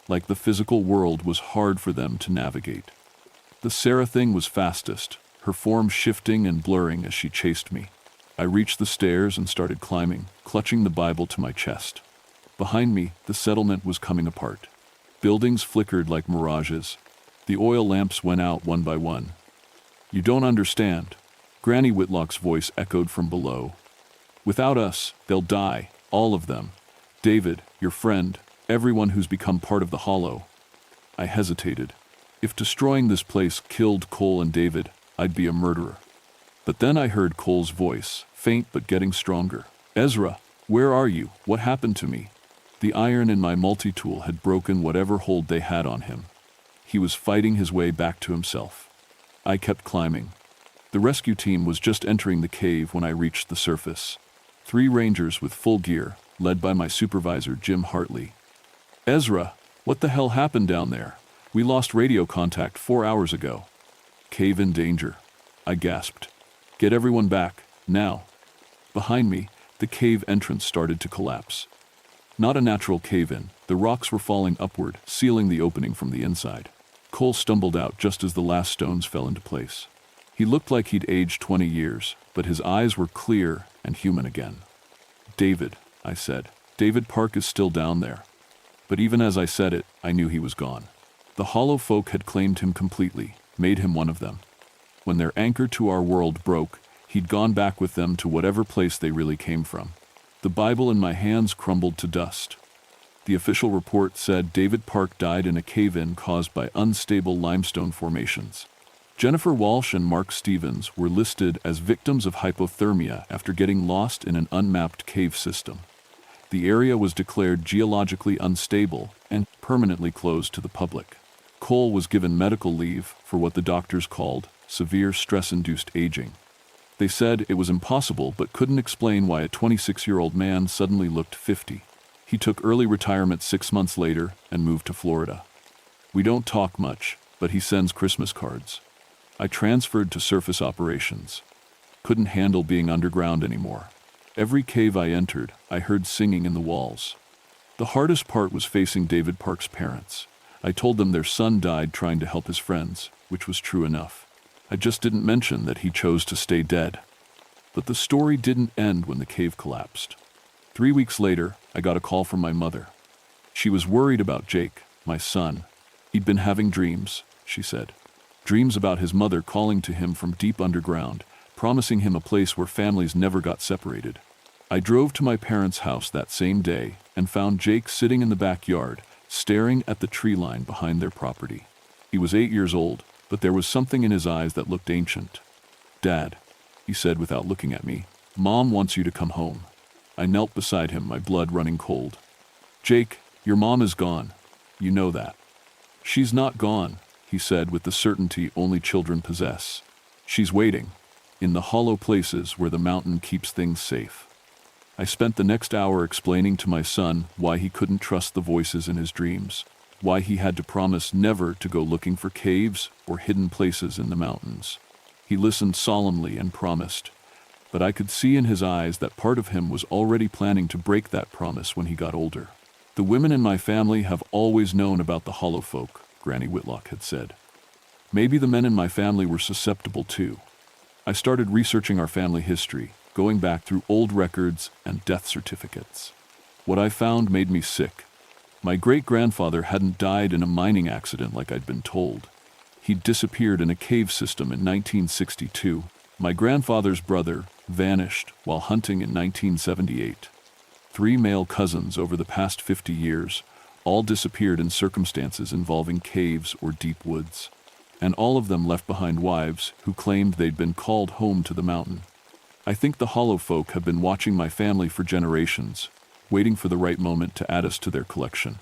A: like the physical world was hard for them to navigate. The Sarah Thing was fastest, her form shifting and blurring as she chased me. I reached the stairs and started climbing, clutching the Bible to my chest. Behind me, the settlement was coming apart. Buildings flickered like mirages. The oil lamps went out one by one. "You don't understand." Granny Whitlock's voice echoed from below. "Without us, they'll die, all of them. David, your friend, everyone who's become part of the Hollow." I hesitated. If destroying this place killed Cole and David, I'd be a murderer. But then I heard Cole's voice, faint but getting stronger. "Ezra, where are you? What happened to me?" The iron in my multi-tool had broken whatever hold they had on him. He was fighting his way back to himself. I kept climbing. The rescue team was just entering the cave when I reached the surface. 3 rangers with full gear, led by my supervisor, Jim Hartley. "Ezra, what the hell happened down there? We lost radio contact 4 hours ago." "Cave in danger," I gasped. "Get everyone back, now." Behind me, the cave entrance started to collapse. Not a natural cave-in, the rocks were falling upward, sealing the opening from the inside. Cole stumbled out just as the last stones fell into place. He looked like he'd aged 20 years, but his eyes were clear and human again. "David," I said. "David Park is still down there." But even as I said it, I knew he was gone. The hollow folk had claimed him completely, made him one of them. When their anchor to our world broke, he'd gone back with them to whatever place they really came from. The Bible in my hands crumbled to dust. The official report said David Park died in a cave-in caused by unstable limestone formations. Jennifer Walsh and Mark Stevens were listed as victims of hypothermia after getting lost in an unmapped cave system. The area was declared geologically unstable and permanently closed to the public. Cole was given medical leave for what the doctors called severe stress-induced aging. They said it was impossible but couldn't explain why a 26-year-old man suddenly looked 50. He took early retirement 6 months later and moved to Florida. We don't talk much, but he sends Christmas cards. I transferred to surface operations. Couldn't handle being underground anymore. Every cave I entered, I heard singing in the walls. The hardest part was facing David Park's parents. I told them their son died trying to help his friends, which was true enough. I just didn't mention that he chose to stay dead. But the story didn't end when the cave collapsed. 3 weeks later, I got a call from my mother. She was worried about Jake, my son. He'd been having dreams, she said. Dreams about his mother calling to him from deep underground, promising him a place where families never got separated. I drove to my parents' house that same day and found Jake sitting in the backyard, staring at the tree line behind their property. He was 8 years old, but there was something in his eyes that looked ancient. "Dad," he said without looking at me, "Mom wants you to come home." I knelt beside him, my blood running cold. "Jake, your mom is gone. You know that." "She's not gone," he said with the certainty only children possess. "She's waiting, in the hollow places where the mountain keeps things safe." I spent the next hour explaining to my son why he couldn't trust the voices in his dreams, why he had to promise never to go looking for caves or hidden places in the mountains. He listened solemnly and promised, but I could see in his eyes that part of him was already planning to break that promise when he got older. "The women in my family have always known about the hollow folk," Granny Whitlock had said. Maybe the men in my family were susceptible too. I started researching our family history, going back through old records and death certificates. What I found made me sick. My great-grandfather hadn't died in a mining accident like I'd been told. He'd disappeared in a cave system in 1962. My grandfather's brother vanished while hunting in 1978. 3 male cousins over the past 50 years all disappeared in circumstances involving caves or deep woods. And all of them left behind wives who claimed they'd been called home to the mountain. I think the hollow folk have been watching my family for generations, waiting for the right moment to add us to their collection.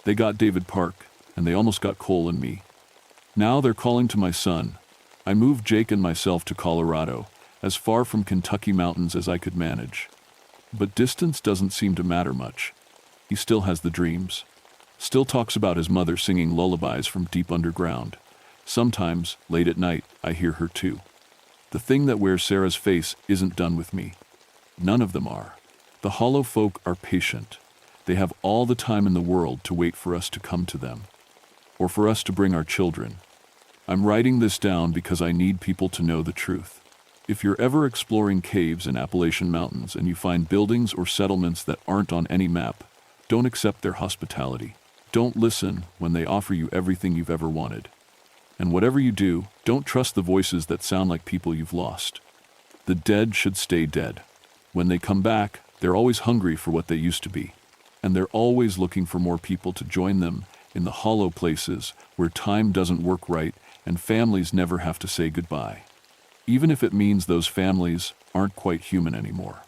A: They got David Park, and they almost got Cole and me. Now they're calling to my son. I moved Jake and myself to Colorado, as far from Kentucky mountains as I could manage. But distance doesn't seem to matter much. He still has the dreams. Still talks about his mother singing lullabies from deep underground. Sometimes, late at night, I hear her too. The thing that wears Sarah's face isn't done with me. None of them are. The hollow folk are patient. They have all the time in the world to wait for us to come to them, or for us to bring our children. I'm writing this down because I need people to know the truth. If you're ever exploring caves in Appalachian mountains and you find buildings or settlements that aren't on any map, don't accept their hospitality. Don't listen when they offer you everything you've ever wanted. And whatever you do, don't trust the voices that sound like people you've lost. The dead should stay dead. When they come back, they're always hungry for what they used to be. And they're always looking for more people to join them in the hollow places where time doesn't work right and families never have to say goodbye. Even if it means those families aren't quite human anymore.